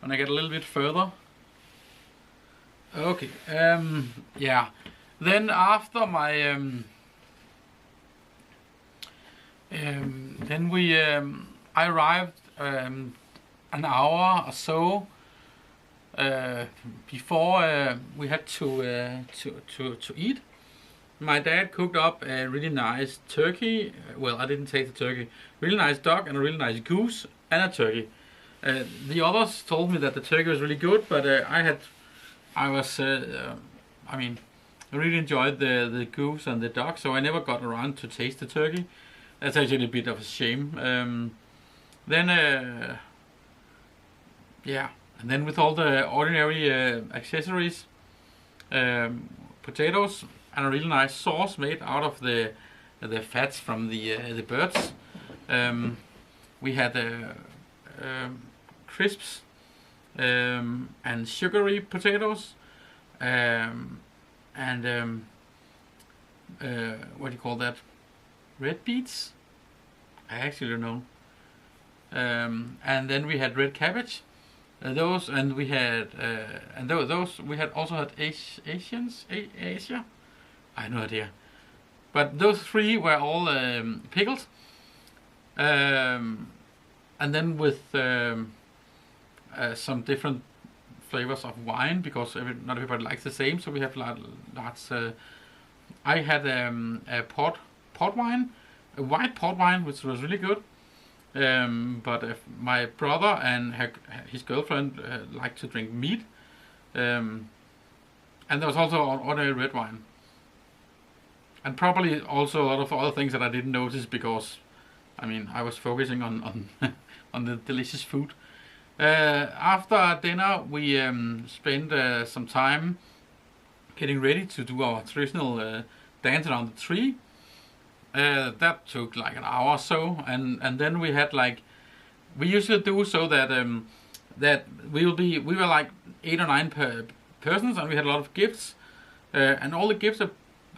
when I get a little bit further. Okay, yeah. Then after my... then we, I arrived an hour or so before we had to eat. My dad cooked up a really nice turkey. Well, I didn't taste the turkey. Really nice duck and a really nice goose and a turkey. The others told me that the turkey was really good, but I really enjoyed the goose and the duck, so I never got around to taste the turkey. That's actually a bit of a shame. Yeah, and then with all the ordinary accessories, potatoes, and a really nice sauce made out of the fats from the birds. We had crisps and sugary potatoes, and what do you call that? Red beets? I actually don't know. And then we had red cabbage. Those, and we had those we had also had Asia. I have no idea. But those three were all pickled. And then with some different flavors of wine, because not everybody likes the same. So we have lots. I had a port wine, a white port wine, which was really good. But my brother and his girlfriend like to drink meat. And there was also ordinary red wine. And probably also a lot of other things that I didn't notice because, I mean, I was focusing on on the delicious food. After dinner, we spent some time getting ready to do our traditional dance around the tree. That took like an hour or so, and then we had like, we usually do so that that we were like 8 or 9 persons, and we had a lot of gifts, and all the gifts are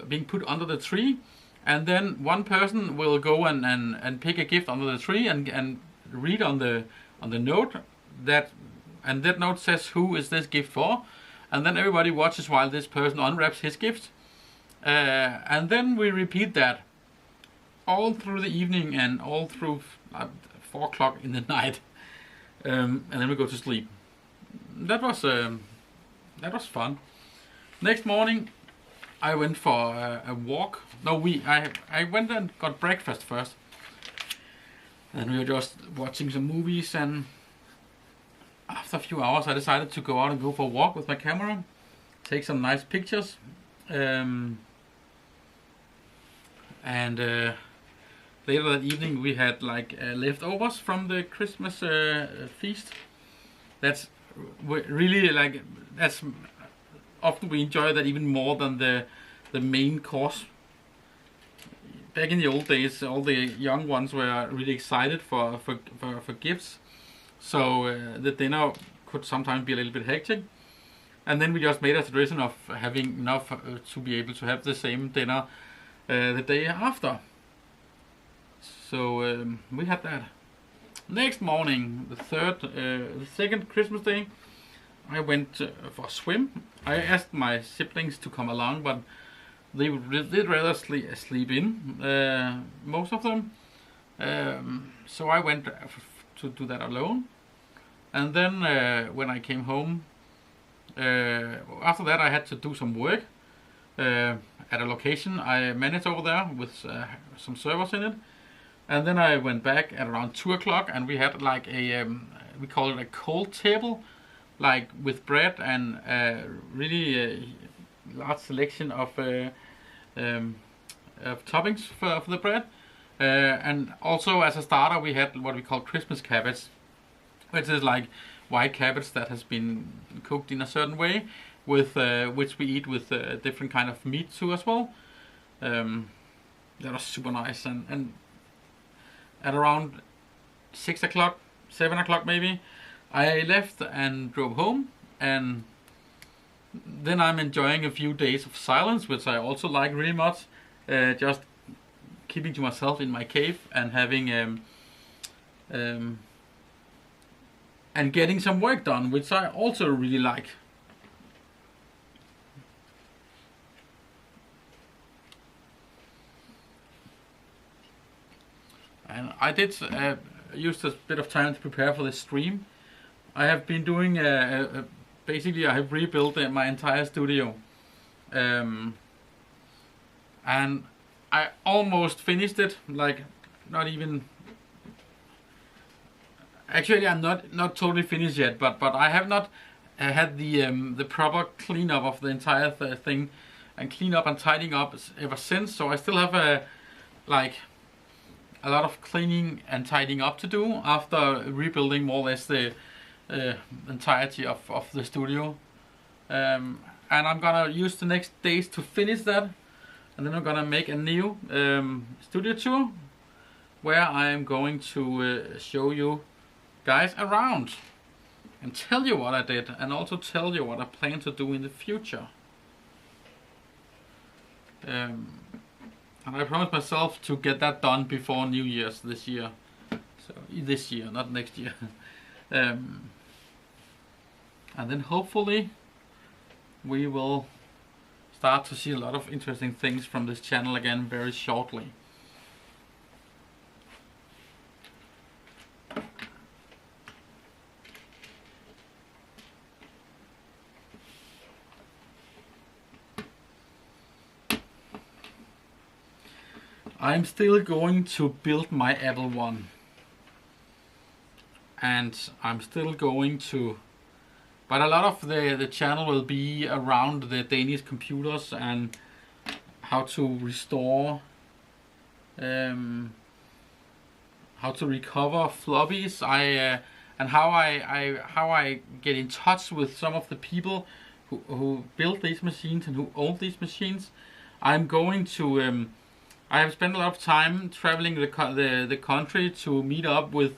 being put under the tree, and then one person will go and pick a gift under the tree and read on the note that, and that note says who is this gift for, and then everybody watches while this person unwraps his gift, and then we repeat that all through the evening and all through 4 o'clock in the night, and then we go to sleep. That was fun. Next morning, I went for a walk. No, I went and got breakfast first, and we were just watching some movies. And after a few hours, I decided to go out and go for a walk with my camera, take some nice pictures, and later that evening we had like leftovers from the Christmas feast. That's really like, that's often we enjoy that even more than the main course. Back in the old days, all the young ones were really excited for gifts, so the dinner could sometimes be a little bit hectic. And then we just made a tradition of having enough to be able to have the same dinner the day after. So we had that. Next morning, the second Christmas day, I went for a swim. I asked my siblings to come along, but they did rather sleep in, most of them. So I went to do that alone. And then when I came home, after that I had to do some work at a location I managed over there with some servers in it. And then I went back at around 2 o'clock, and we had like a, we call it a cold table, like with bread and really large selection of toppings for the bread. And also as a starter we had what we call Christmas cabbage, which is like white cabbage that has been cooked in a certain way, with which we eat with different kind of meat too as well. That was super nice. And at around 6 o'clock, 7 o'clock maybe, I left and drove home, and then I'm enjoying a few days of silence, which I also like really much. Just keeping to myself in my cave and having and getting some work done, which I also really like. And I did use a bit of time to prepare for this stream. I have been doing basically I have rebuilt my entire studio, and I almost finished it. Like, not even. Actually, I'm not totally finished yet, but I have not had the proper cleanup of the entire thing, and clean up and tidying up ever since. So I still have like a lot of cleaning and tidying up to do after rebuilding more or less the entirety of the studio. And I'm gonna use the next days to finish that, and then I'm gonna make a new studio tour where I'm going to show you guys around and tell you what I did, and also tell you what I plan to do in the future. And I promised myself to get that done before New Year's this year. So this year, not next year. And then hopefully we will start to see a lot of interesting things from this channel again very shortly. I'm still going to build my Apple One, and I'm still going to, but a lot of the channel will be around the Danish computers and how to restore, how to recover floppies. And how I get in touch with some of the people who built these machines and who own these machines. I'm going to. I have spent a lot of time traveling the country to meet up with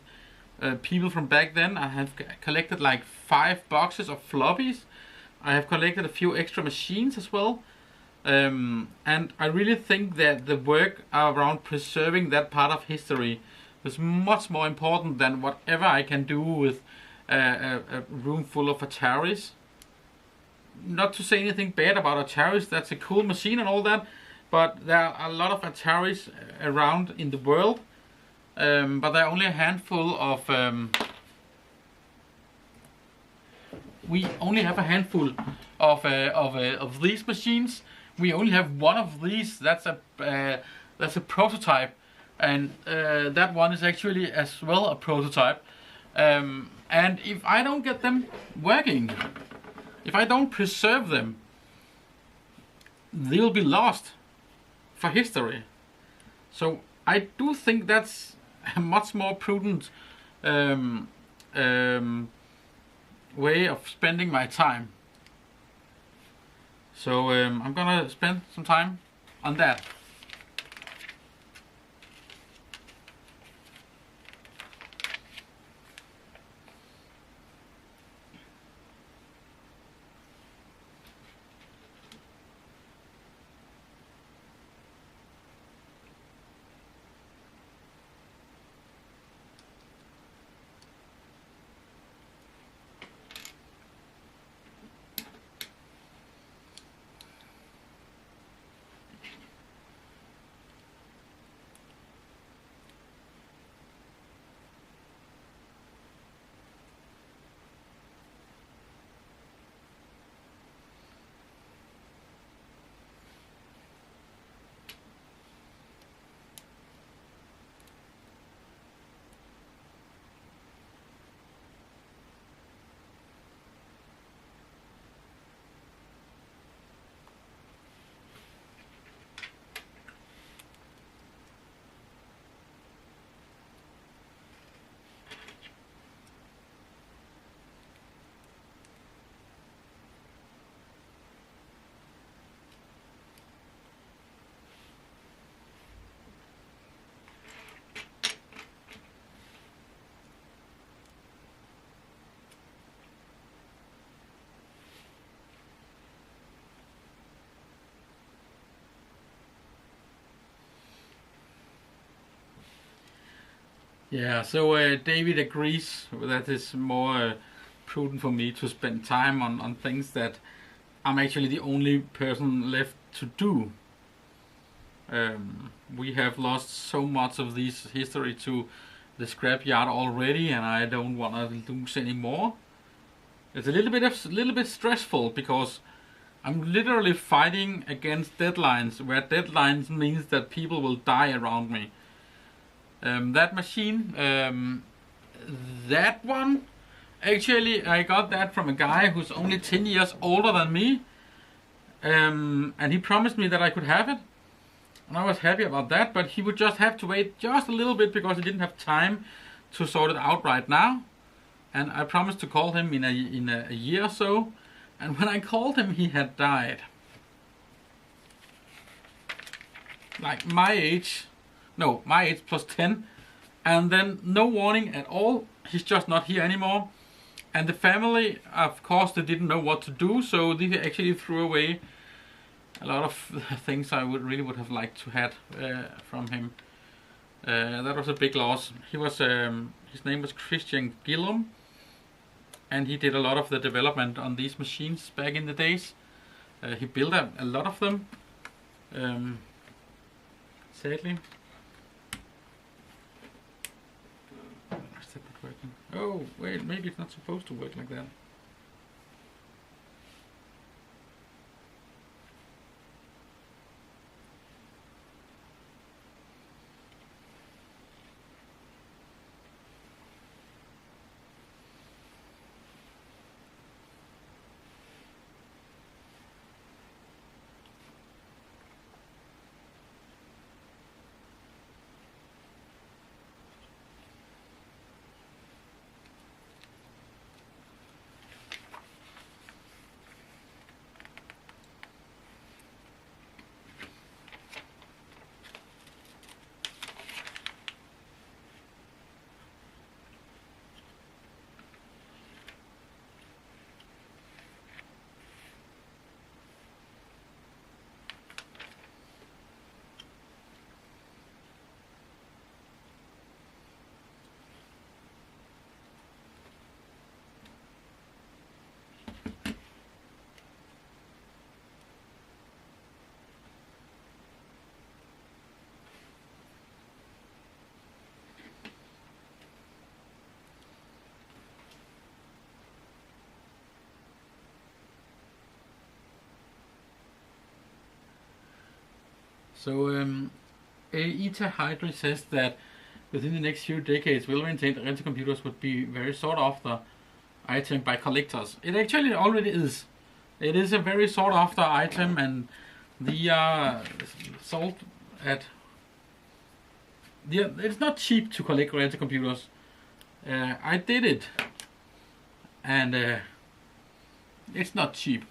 people from back then. I have collected like 5 boxes of floppies. I have collected a few extra machines as well. And I really think that the work around preserving that part of history was much more important than whatever I can do with a room full of Ataris. Not to say anything bad about Ataris, that's a cool machine and all that, but there are a lot of Ataris around in the world, but there are only a handful of. We only have a handful of these machines. We only have one of these. That's a prototype, and that one is actually as well a prototype. And if I don't get them working, if I don't preserve them, they'll be lost for history. So I do think that's a much more prudent way of spending my time. So I'm gonna spend some time on that. Yeah, so David agrees that it's more prudent for me to spend time on things that I'm actually the only person left to do. We have lost so much of this history to the scrapyard already, and I don't want to lose any more. It's a little bit stressful because I'm literally fighting against deadlines, where deadlines means that people will die around me. That machine, that one, actually I got that from a guy who's only 10 years older than me, and he promised me that I could have it, and I was happy about that, but he would just have to wait just a little bit because he didn't have time to sort it out right now, and I promised to call him in a year or so, and when I called him he had died. Like my age plus 10, and then no warning at all, he's just not here anymore. And the family, of course, they didn't know what to do, so they actually threw away a lot of things I would have liked to had from him. That was a big loss. He was his name was Christian Gillum, and he did a lot of the development on these machines back in the days. He built a lot of them. Sadly. Is that not working? Oh, wait, maybe it's not supposed to work like that. So Ita Hydri says that within the next few decades, we'll maintain that rental computers would be very sought after item by collectors. It actually already is. It is a very sought after item, and they are sold at. It's not cheap to collect rental computers. I did it, and it's not cheap.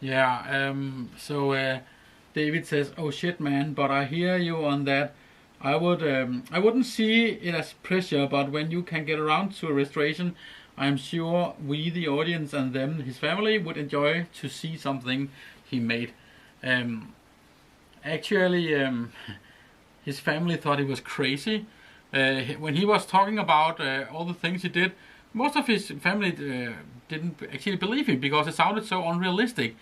Yeah, David says, "Oh shit, man!" But I hear you on that. I wouldn't see it as pressure, but when you can get around to a restoration, I'm sure we, the audience, and them, his family, would enjoy to see something he made. Actually, his family thought he was crazy when he was talking about all the things he did. Most of his family didn't actually believe him because it sounded so unrealistic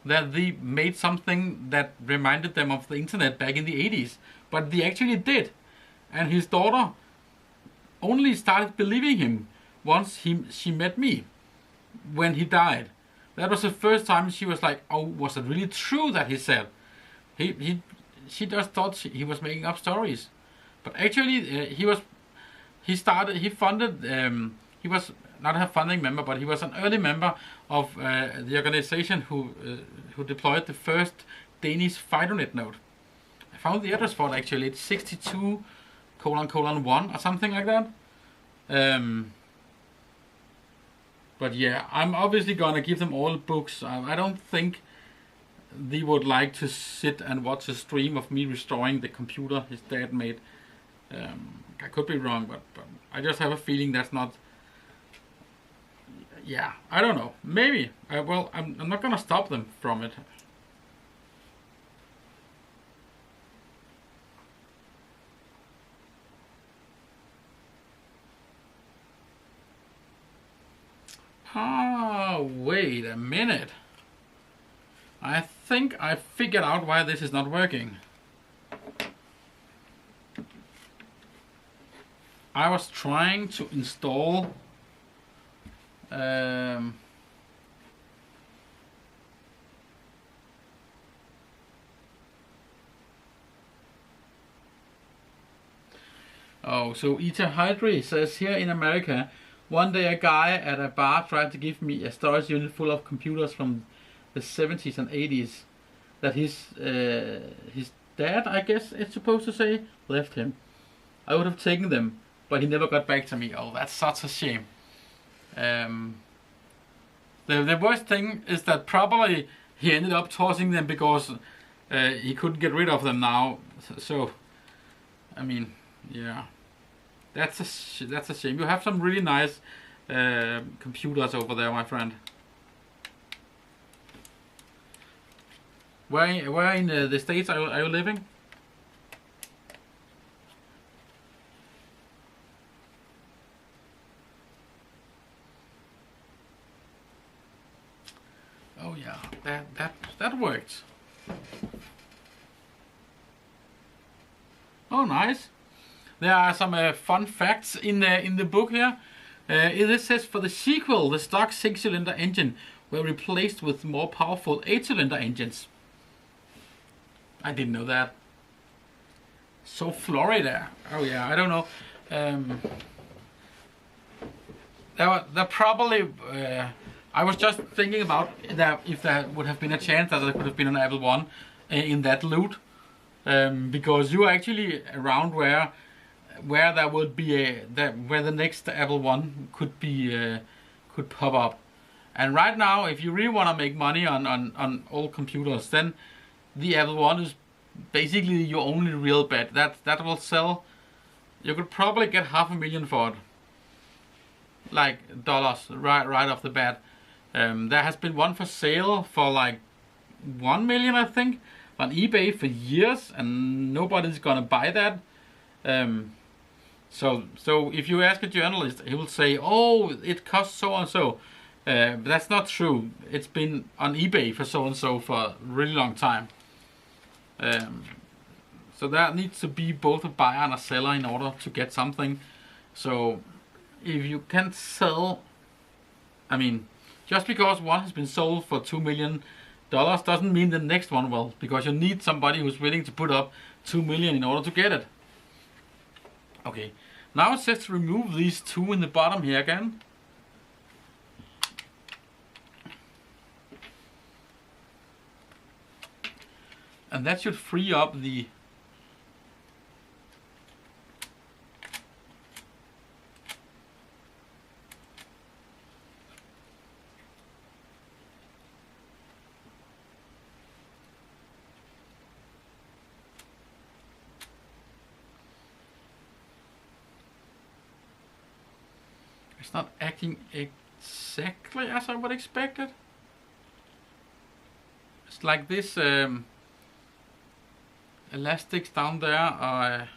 that they made something that reminded them of the internet back in the 80s. But they actually did. And his daughter only started believing him once she met me when he died. That was the first time she was like, "Oh, was it really true that he said?" She just thought he was making up stories. But actually, he was not a funding member, but he was an early member of the organization who deployed the first Danish FidoNet node. I found the address for it actually. It's 62::1 or something like that. But yeah, I'm obviously gonna give them all books. I don't think they would like to sit and watch a stream of me restoring the computer his dad made. I could be wrong, but I just have a feeling that's not. Yeah, I don't know. Maybe. I'm not gonna stop them from it. Oh, wait a minute. I think I figured out why this is not working. I was trying to install so Ita Hydri says, here in America, one day a guy at a bar tried to give me a storage unit full of computers from the 70s and 80s that his dad, I guess it's supposed to say, left him. I would have taken them, but he never got back to me. Oh, that's such a shame. The worst thing is that probably he ended up tossing them because he couldn't get rid of them now. So, I mean, yeah, that's a shame. You have some really nice computers over there, my friend. Where in the States are you living? Oh yeah, that worked. Oh, nice. There are some fun facts in the book here. It says for the sequel, the stock 6-cylinder engine were replaced with more powerful 8-cylinder engines. I didn't know that. So Florida. Oh yeah, I don't know. There probably. I was just thinking about that if there would have been a chance that there could have been an Apple One in that loot. because you're actually around where there would be where the next Apple One could be could pop up. And right now, if you really want to make money on old computers, then the Apple One is basically your only real bet. That will sell. You could probably get $500,000 for it, like dollars, right off the bat. There has been one for sale for like 1 million, I think, on eBay for years, and nobody's gonna buy that. So if you ask a journalist, he will say, "Oh, it costs so and so." But that's not true. It's been on eBay for so and so for a really long time. So there needs to be both a buyer and a seller in order to get something. So if you can't sell, I mean, just because one has been sold for $2 million doesn't mean the next one will, because you need somebody who's willing to put up $2 million in order to get it. Okay, now it says to remove these two in the bottom here again. And that should free up the it's not acting exactly as I would expect it. It's like this elastics down there are a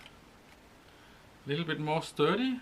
little bit more sturdy.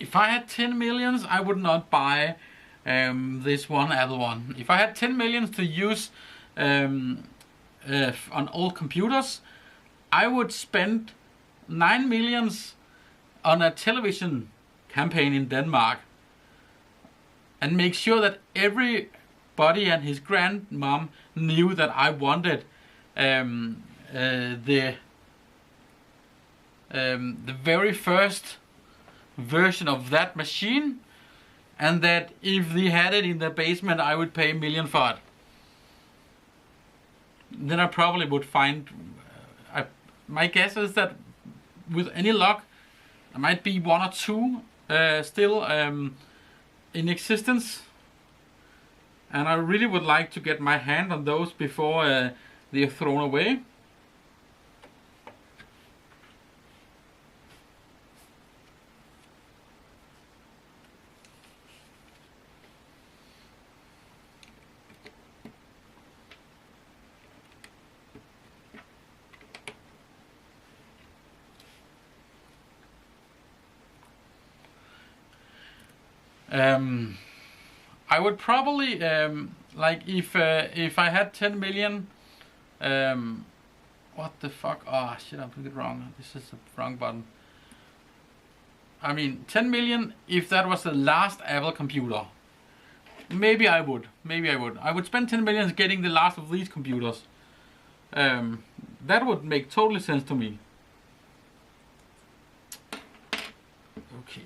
If I had 10 millions, I would not buy this one Apple One. If I had 10 millions to use on old computers, I would spend 9 millions on a television campaign in Denmark and make sure that everybody and his grandmom knew that I wanted the very first version of that machine, and that if they had it in the basement, I would pay $1 million for it. Then I probably would find. My guess is that with any luck, there might be one or two still in existence, and I really would like to get my hand on those before they are thrown away. I would probably like if I had 10 million. What the fuck? Oh shit! I put it wrong. This is the wrong button. I mean, 10 million. If that was the last Apple computer, maybe I would. I would spend 10 million getting the last of these computers. That would make totally sense to me. Okay.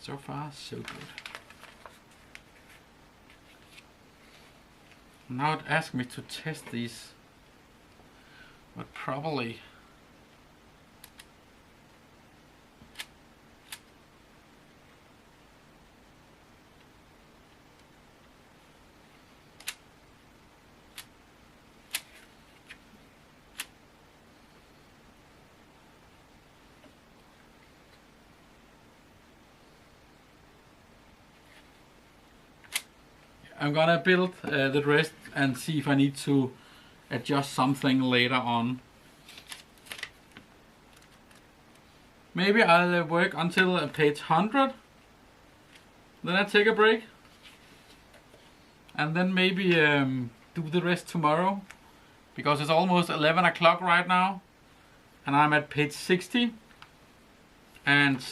So far, so good. Now it asks me to test these, but probably I'm gonna build the rest and see if I need to adjust something later on. Maybe I'll work until page 100. Then I take a break. And then maybe do the rest tomorrow. Because it's almost 11 o'clock right now. And I'm at page 60. And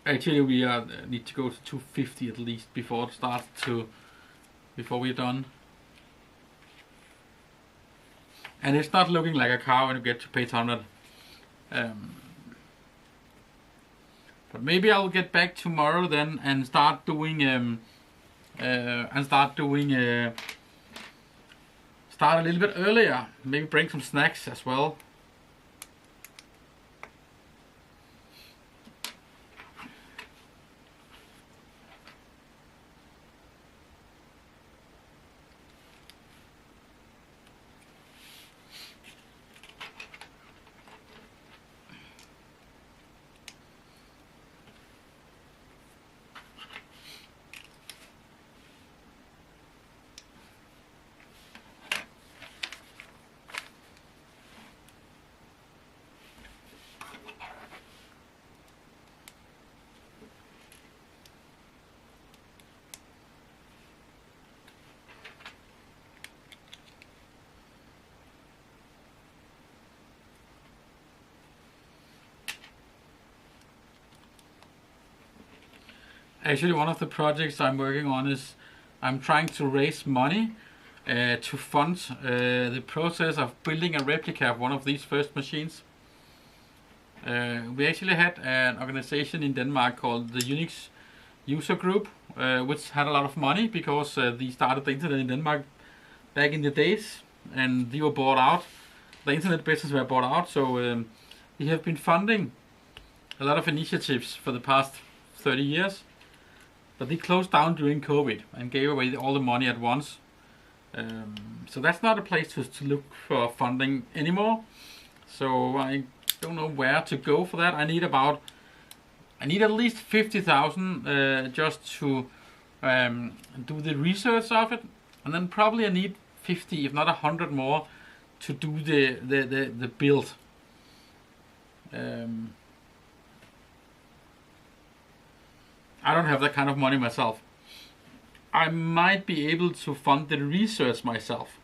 actually we need to go to 250 at least before it starts to, before we're done. And it's not looking like a car when you get to page 100. But maybe I'll get back tomorrow then and start doing start a little bit earlier. Maybe bring some snacks as well. Actually, one of the projects I'm working on is I'm trying to raise money to fund the process of building a replica of one of these first machines. We actually had an organization in Denmark called the Unix User Group, which had a lot of money because they started the internet in Denmark back in the days, and they were bought out. The internet business were bought out, so we have been funding a lot of initiatives for the past 30 years. But they closed down during COVID and gave away all the money at once. So that's not a place to look for funding anymore. So I don't know where to go for that. I need at least 50,000 just to do the research of it, and then probably I need 50, if not 100 more, to do the build. I don't have that kind of money myself. I might be able to fund the research myself.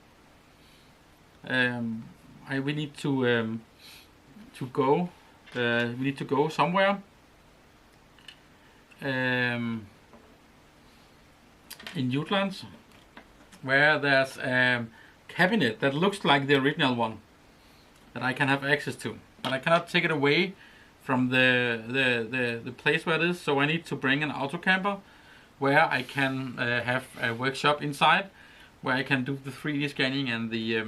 We need to go. We need to go somewhere. In Jutland, where there's a cabinet that looks like the original one that I can have access to, but I cannot take it away from the place where it is. So I need to bring an auto camper where I can have a workshop inside, where I can do the 3D scanning and the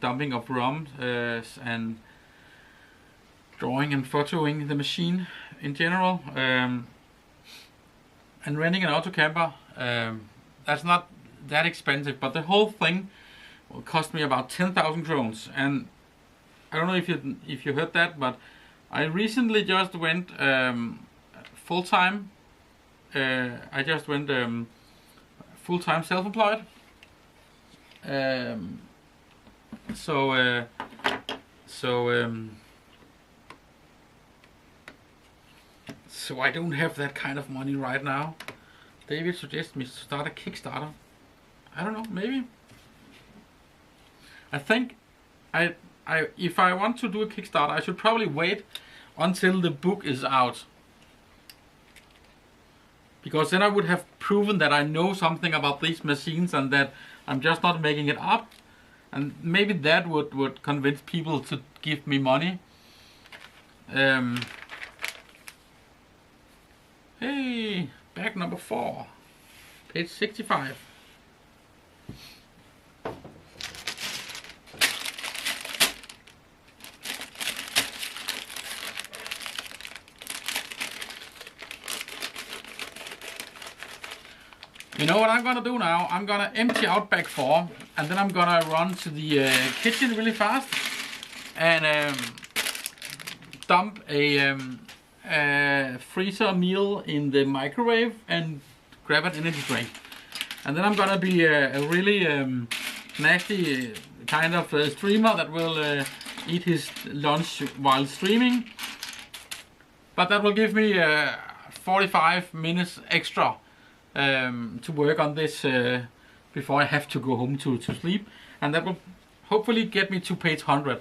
dumping of ROM and drawing and photoing the machine in general. And renting an auto camper, that's not that expensive, but the whole thing will cost me about 10,000 krones. And I don't know if you heard that, but I recently just went full-time. I just went full-time self-employed. So I don't have that kind of money right now. David suggests me to start a Kickstarter. I don't know, maybe. I think if I want to do a Kickstarter, I should probably wait until the book is out. Because then I would have proven that I know something about these machines and that I'm just not making it up. And maybe that would convince people to give me money. Hey, bag number 4, page 65. You know what I'm gonna do now? I'm gonna empty out bag 4, and then I'm gonna run to the kitchen really fast and dump a freezer meal in the microwave and grab an energy drink. And then I'm gonna be a really nasty kind of streamer that will eat his lunch while streaming. But that will give me 45 minutes extra to work on this before I have to go home to sleep. And that will hopefully get me to page 100.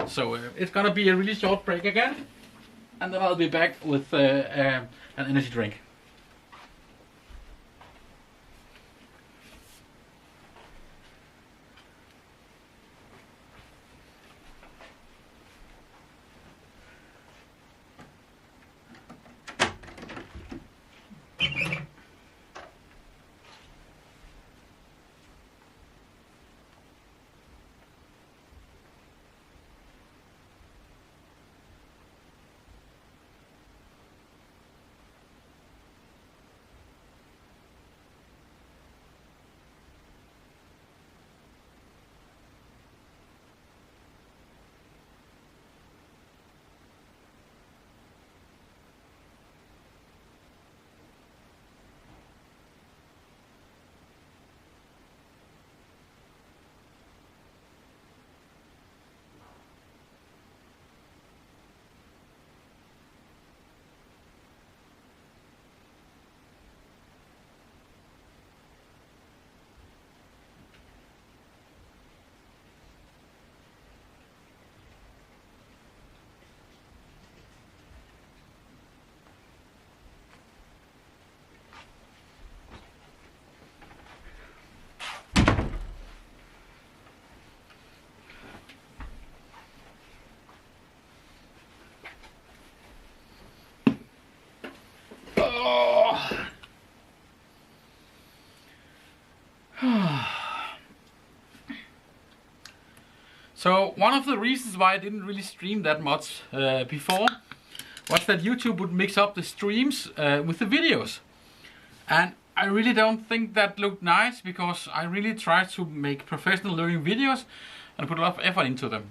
So it's gonna be a really short break again. And then I'll be back with an energy drink. So one of the reasons why I didn't really stream that much before was that YouTube would mix up the streams with the videos. And I really don't think that looked nice, because I really try to make professional learning videos and put a lot of effort into them.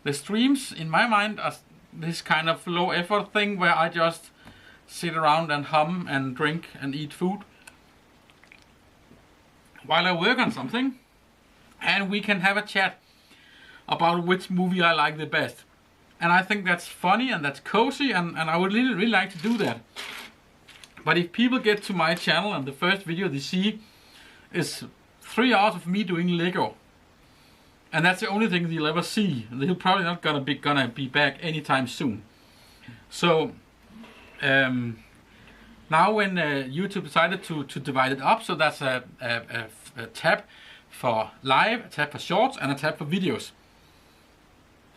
The streams, in my mind, are this kind of low effort thing where I just sit around and hum and drink and eat food while I work on something, and we can have a chat about which movie I like the best. And I think that's funny and that's cozy, and I would really like to do that. But if people get to my channel and the first video they see is 3 hours of me doing Lego, and that's the only thing they'll ever see, they're probably not gonna be back anytime soon. So now when YouTube decided to divide it up, so that's a tab for live, a tab for shorts, and a tab for videos.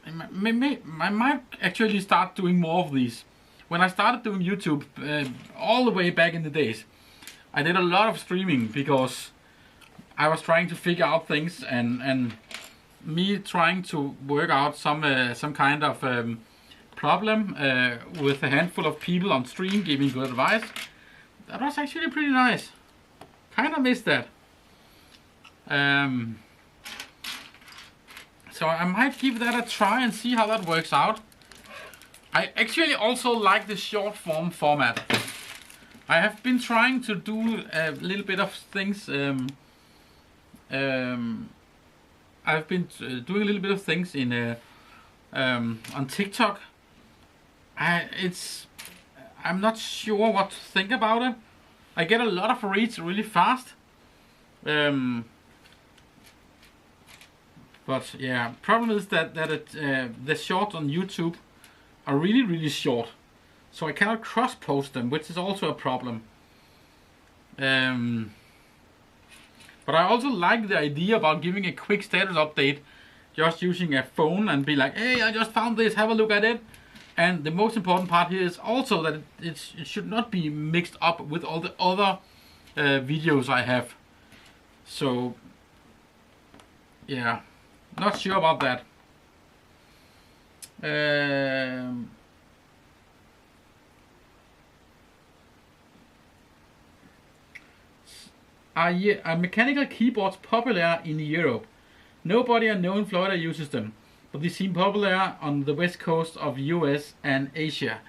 I might actually start doing more of these. When I started doing YouTube all the way back in the days, I did a lot of streaming because I was trying to figure out things, and me trying to work out some kind of problem with a handful of people on stream giving good advice. That was actually pretty nice. Kind of missed that. So I might give that a try and see how that works out. I actually also like the short form format. I have been trying to do a little bit of things. I've been doing a little bit of things in on TikTok. I'm not sure what to think about it. I get a lot of reads really fast. But yeah, problem is that the shorts on YouTube are really short, so I cannot cross post them, which is also a problem. But I also like the idea about giving a quick status update, just using a phone and be like, hey, I just found this, have a look at it. And the most important part here is also that it should not be mixed up with all the other videos I have. So yeah, not sure about that. Are mechanical keyboards popular in Europe? Nobody I know in Florida uses them. but they seem popular on the west coast of US and Asia.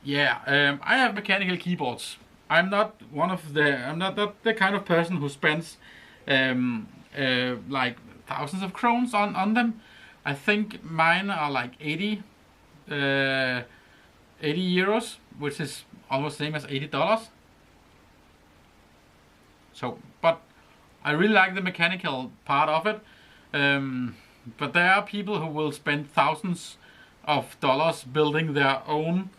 Yeah, I have mechanical keyboards. I'm not the kind of person who spends like thousands of crowns on them. I think mine are like 80 euros, which is almost the same as $80. So, but I really like the mechanical part of it. But there are people who will spend thousands of dollars building their own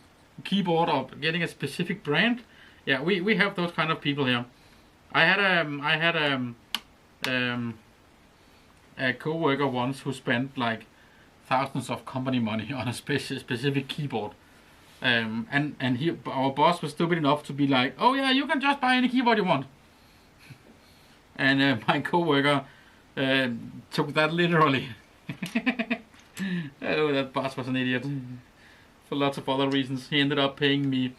keyboard or getting a specific brand. Yeah, we have those kind of people here. I had a co-worker once who spent like thousands of company money on a specific keyboard. And our boss was stupid enough to be like, oh yeah, you can just buy any keyboard you want. And my co-worker took that literally. Oh, that boss was an idiot. For lots of other reasons. He ended up paying me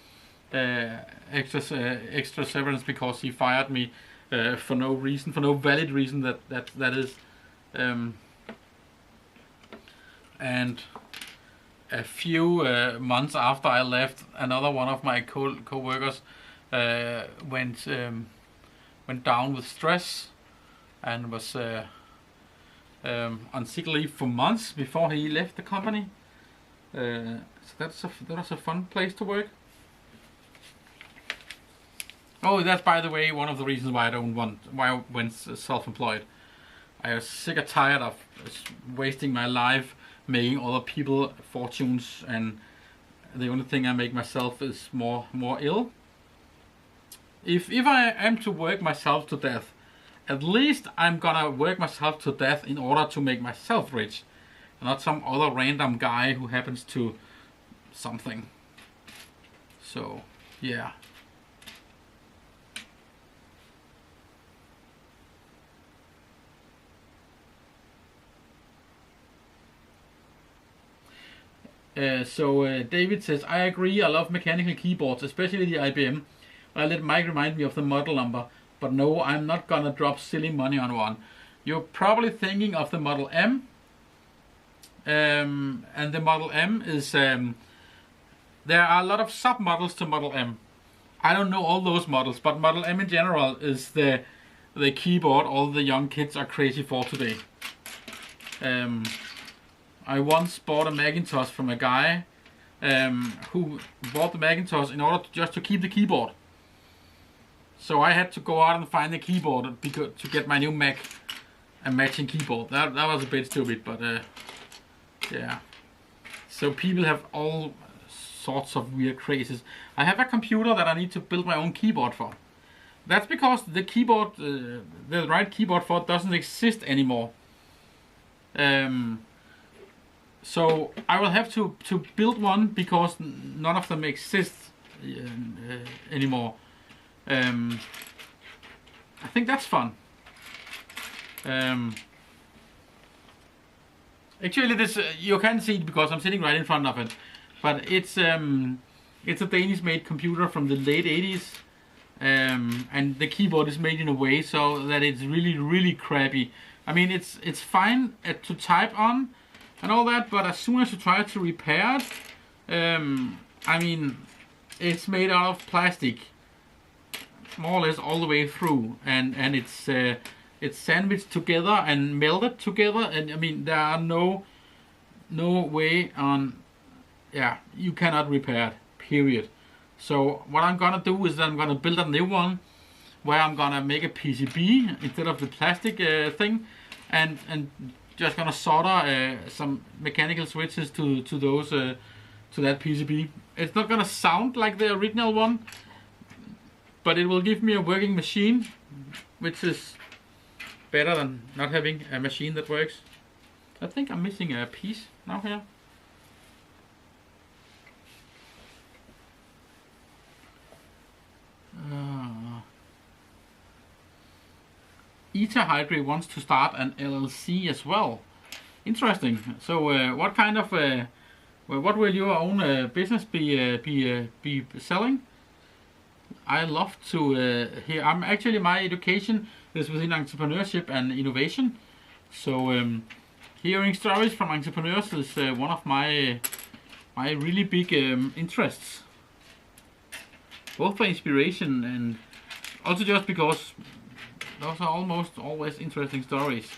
extra severance because he fired me for no reason, for no valid reason that is. And a few months after I left, another one of my co-workers went down with stress and was on sick leave for months before he left the company. So that was a fun place to work. Oh, that's by the way one of the reasons why I went self-employed. I was sick and tired of wasting my life making other people fortunes, and the only thing I make myself is more ill. If I am to work myself to death, at least I'm gonna work myself to death in order to make myself rich, not some other random guy who happens to something. So, yeah. David says, I agree, I love mechanical keyboards, especially the IBM. I let Mike remind me of the model number, but no, I'm not gonna drop silly money on one. You're probably thinking of the Model M. And the Model M is, there are a lot of sub-models to Model M. I don't know all those models, but Model M in general is the keyboard all the young kids are crazy for today. I once bought a Macintosh from a guy who bought the Macintosh in order just to keep the keyboard. So I had to go out and find the keyboard to get my new Mac a matching keyboard. That was a bit stupid, but yeah. So people have all sorts of weird crazes. I have a computer that I need to build my own keyboard for. That's because the keyboard, the right keyboard for it doesn't exist anymore. So I will have to build one because none of them exist anymore. I think that's fun. Actually, this you can't see it because I'm sitting right in front of it, but it's a Danish-made computer from the late 80s, and the keyboard is made in a way so that it's really crappy. I mean, it's fine to type on and all that, but as soon as you try to repair it, I mean, it's made out of plastic, more or less all the way through, and it's sandwiched together and melded together, and I mean there are no way on, yeah, you cannot repair it, period. So what I'm gonna do is I'm gonna build a new one where I'm gonna make a PCB instead of the plastic thing, and just gonna solder some mechanical switches to those to that PCB. It's not gonna sound like the original one, but it will give me a working machine, which is better than not having a machine that works. I think I'm missing a piece now here. Eta Hydri wants to start an LLC as well. Interesting. So, what kind of what will your own business be selling? I love to hear. My education is within entrepreneurship and innovation. So hearing stories from entrepreneurs is one of my really big interests, both for inspiration and also just because those are almost always interesting stories.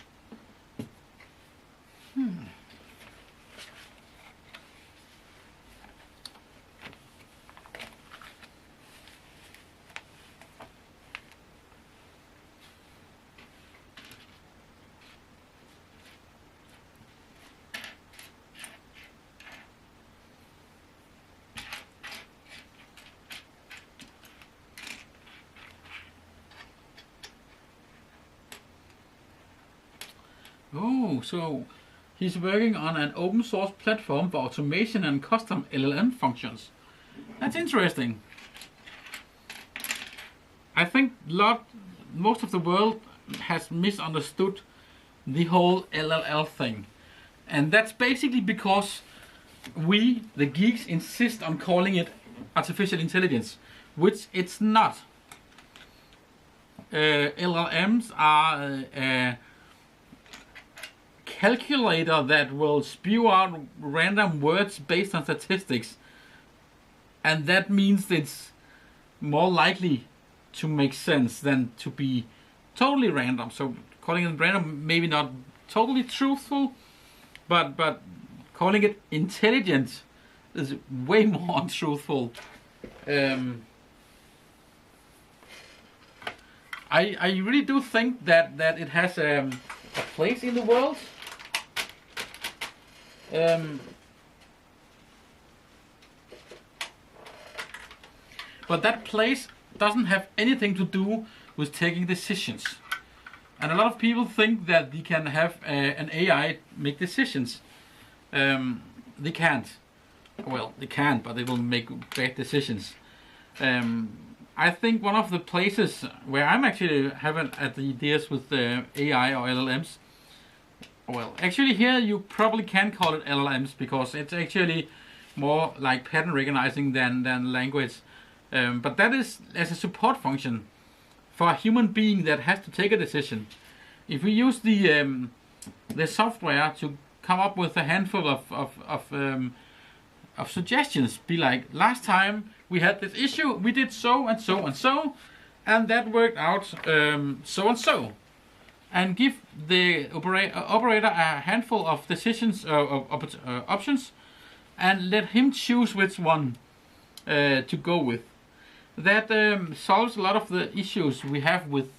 Oh, so he's working on an open source platform for automation and custom LLM functions. That's interesting. I think most of the world has misunderstood the whole LLL thing. And that's basically because we, the geeks, insist on calling it artificial intelligence, which it's not. LLMs are a calculator that will spew out random words based on statistics, and that means it's more likely to make sense than to be totally random. So calling it random, maybe not totally truthful, but calling it intelligent is way more untruthful. I really do think that it has a place in the world. But that place doesn't have anything to do with taking decisions. And a lot of people think that they can have an AI make decisions. They can't. Well, they can, but they will make bad decisions. I think one of the places where I'm actually having ideas with AI or LLMs, well, actually here you probably can call it LLMs because it's actually more like pattern recognizing than language. But that is as a support function for a human being that has to take a decision. If we use the software to come up with a handful of suggestions, be like, last time we had this issue, we did so and so and so, and that worked out so and so. And give the operator a handful of decisions, options, and let him choose which one to go with. That solves a lot of the issues we have with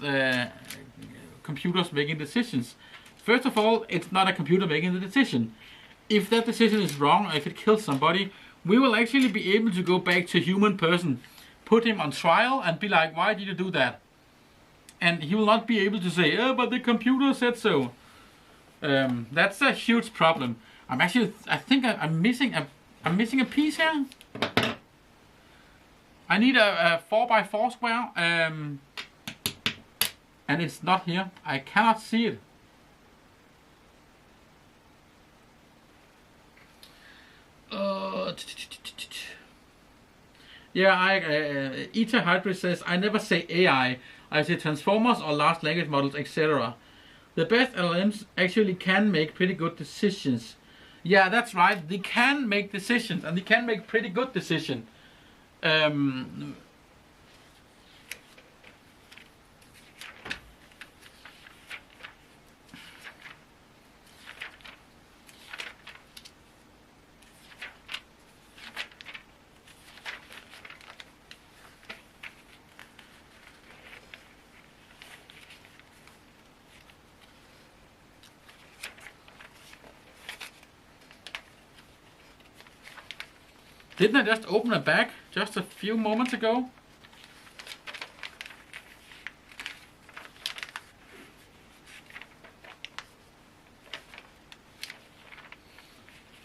computers making decisions. First of all, it's not a computer making the decision. If that decision is wrong, or if it kills somebody, we will actually be able to go back to a human person, put him on trial, and be like, why did you do that? And he will not be able to say, oh, but the computer said so. That's a huge problem. I think I'm missing a piece here. I need a 4x4 square, and it's not here. I cannot see it. Yeah, Eta Hydra says, I never say AI. I say transformers or large language models, etc. The best LLMs actually can make pretty good decisions. Yeah, that's right. They can make decisions, and they can make pretty good decisions. Didn't I just open a bag just a few moments ago?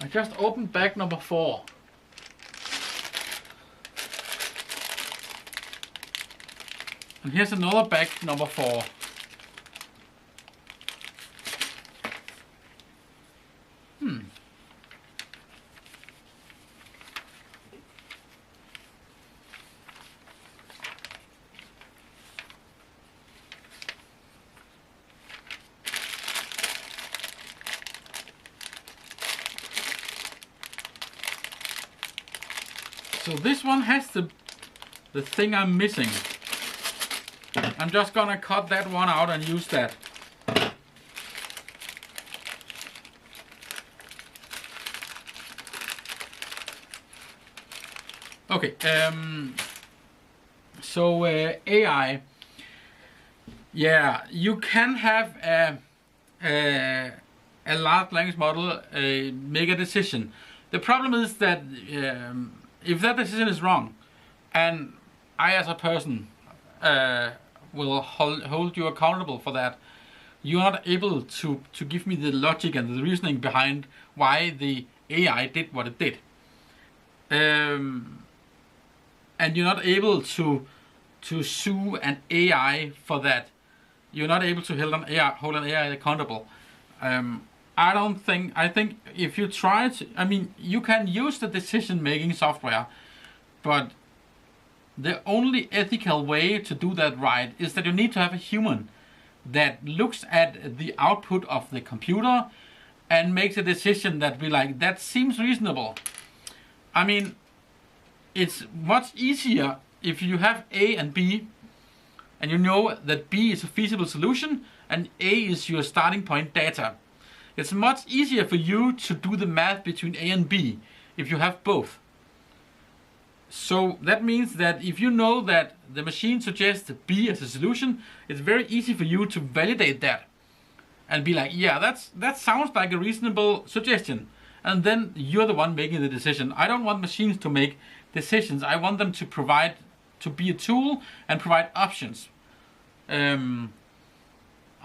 I just opened bag number 4. And here's another bag number 4. So this one has the thing I'm missing. I'm just gonna cut that one out and use that. Okay, so AI, yeah, you can have a large language model make a decision. The problem is that if that decision is wrong, and I as a person will hold you accountable for that, you're not able to give me the logic and the reasoning behind why the AI did what it did. And you're not able to sue an AI for that. You're not able to hold an AI accountable. I think if you try to, I mean, you can use the decision-making software, but the only ethical way to do that right is that you need to have a human that looks at the output of the computer and makes a decision that be like, that seems reasonable. I mean, it's much easier if you have A and B, and you know that B is a feasible solution and A is your starting point data. It's much easier for you to do the math between A and B if you have both. So that means that if you know that the machine suggests B as a solution, it's very easy for you to validate that and be like, yeah, that sounds like a reasonable suggestion. And then you're the one making the decision. I don't want machines to make decisions. I want them to be a tool and provide options.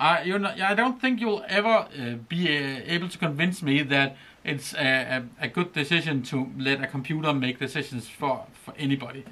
I don't think you'll ever be able to convince me that it's a good decision to let a computer make decisions for anybody.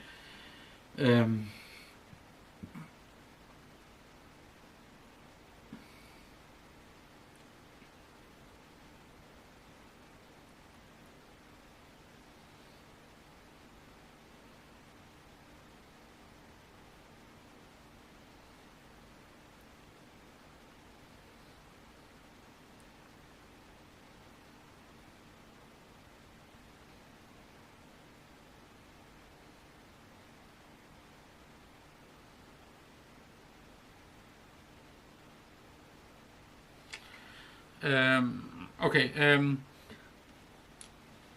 Okay,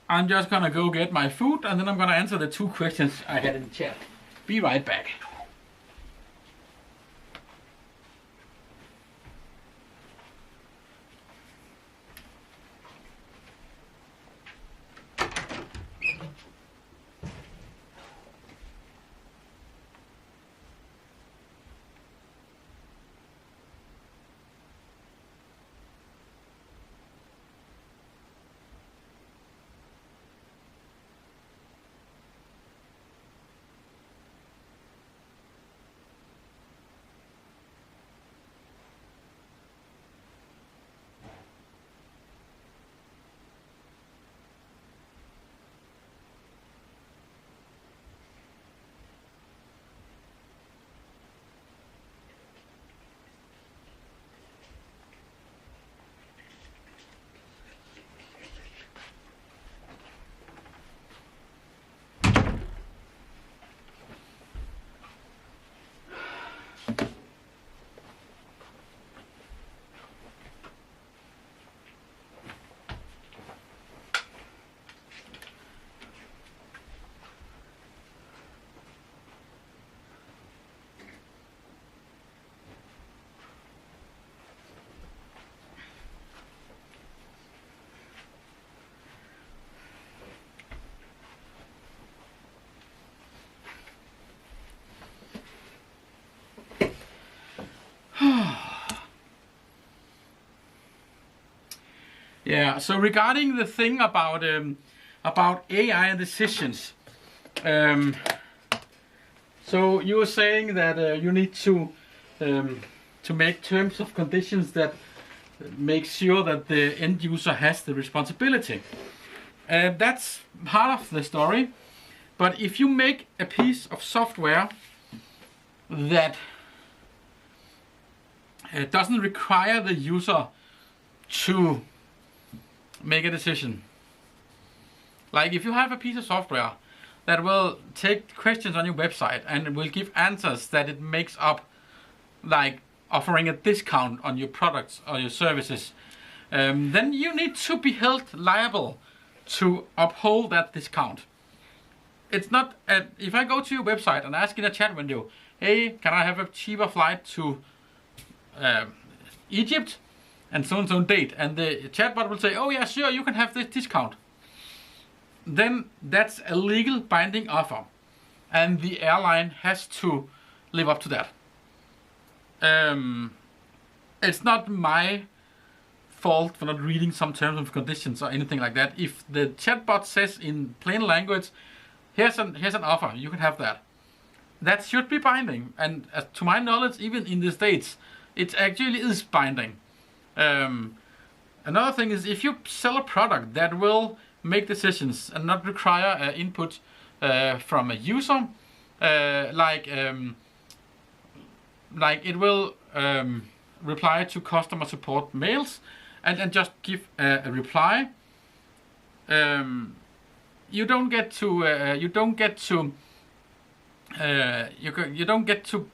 I'm just gonna go get my food and then I'm gonna answer the 2 questions I had in the chat. Be right back. Yeah, so regarding the thing about AI and decisions, so you were saying that you need to make terms of conditions that make sure that the end user has the responsibility. That's part of the story, but if you make a piece of software that doesn't require the user to make a decision. Like if you have a piece of software that will take questions on your website and it will give answers that it makes up, like offering a discount on your products or your services, then you need to be held liable to uphold that discount. It's not, if I go to your website and ask in a chat window, hey, can I have a cheaper flight to Egypt and so date, and the chatbot will say, oh yeah, sure, you can have this discount, then that's a legal binding offer, and the airline has to live up to that. It's not my fault for not reading some terms and conditions or anything like that. If the chatbot says in plain language, here's an offer, you can have that, that should be binding. And to my knowledge, even in the States, it actually is binding. Another thing is, if you sell a product that will make decisions and not require input from a user, like it will reply to customer support mails and just give a reply, you don't get to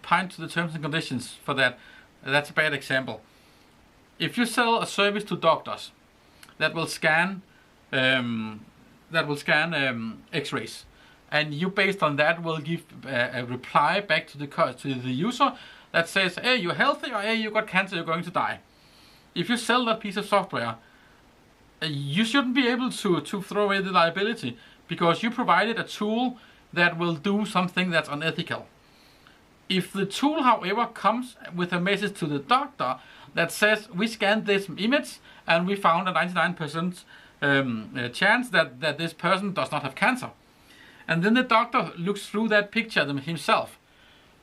pine to the terms and conditions for that. That's a bad example. If you sell a service to doctors that will scan X-rays, and you based on that will give a reply back to the user that says, hey, you're healthy, or hey, you got cancer, you're going to die. If you sell that piece of software, you shouldn't be able to throw away the liability, because you provided a tool that will do something that's unethical. If the tool, however, comes with a message to the doctor that says, we scanned this image and we found a 99% chance that this person does not have cancer, and then the doctor looks through that picture himself,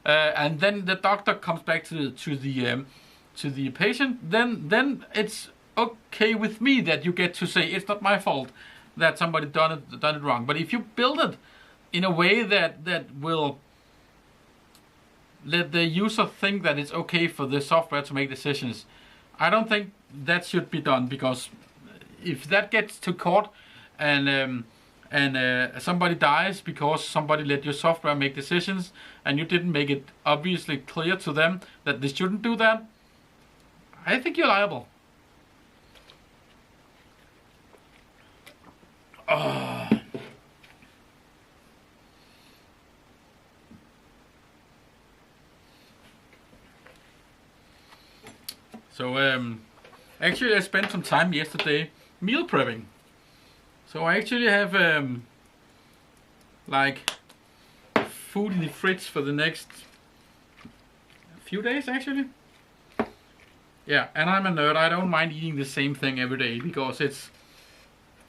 and then the doctor comes back to the patient, then it's okay with me that you get to say it's not my fault that somebody done it wrong. But if you build it in a way that will let the user think that it's okay for the software to make decisions, I don't think that should be done, because if that gets to court and somebody dies because somebody let your software make decisions and you didn't make it obviously clear to them that they shouldn't do that, I think you're liable. So actually I spent some time yesterday meal prepping. So I actually have like food in the fridge for the next few days actually. Yeah, and I'm a nerd. I don't mind eating the same thing every day, because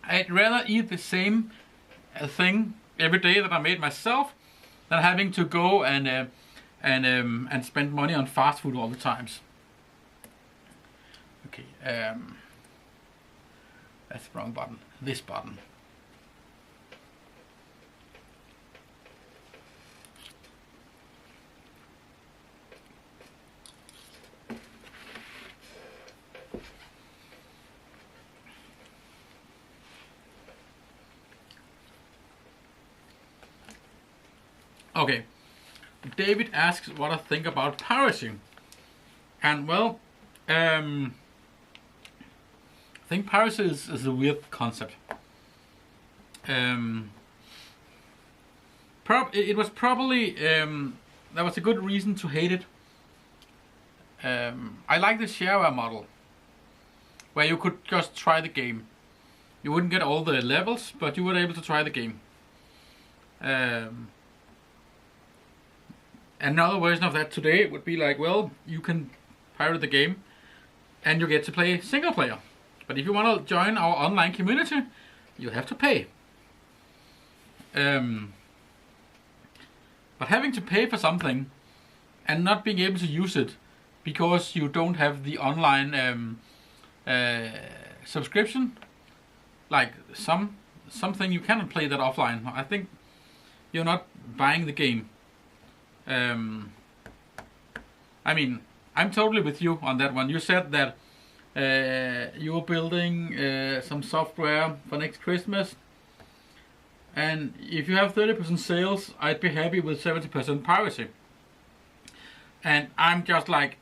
I'd rather eat the same thing every day that I made myself than having to go and spend money on fast food all the times. Okay, that's the wrong button. This button. Okay, David asks what I think about piracy, and well, I think piracy is a weird concept. It was probably there was a good reason to hate it. I like the shareware model, where you could just try the game. You wouldn't get all the levels, but you were able to try the game. Another version of that today would be like, well, you can pirate the game and you get to play single player. But if you want to join our online community, you have to pay. But having to pay for something and not being able to use it because you don't have the online subscription, like something you cannot play that offline. I think you're not buying the game. I mean, I'm totally with you on that one. You said that you were building some software for next Christmas. And if you have 30% sales, I'd be happy with 70% piracy. And I'm just like,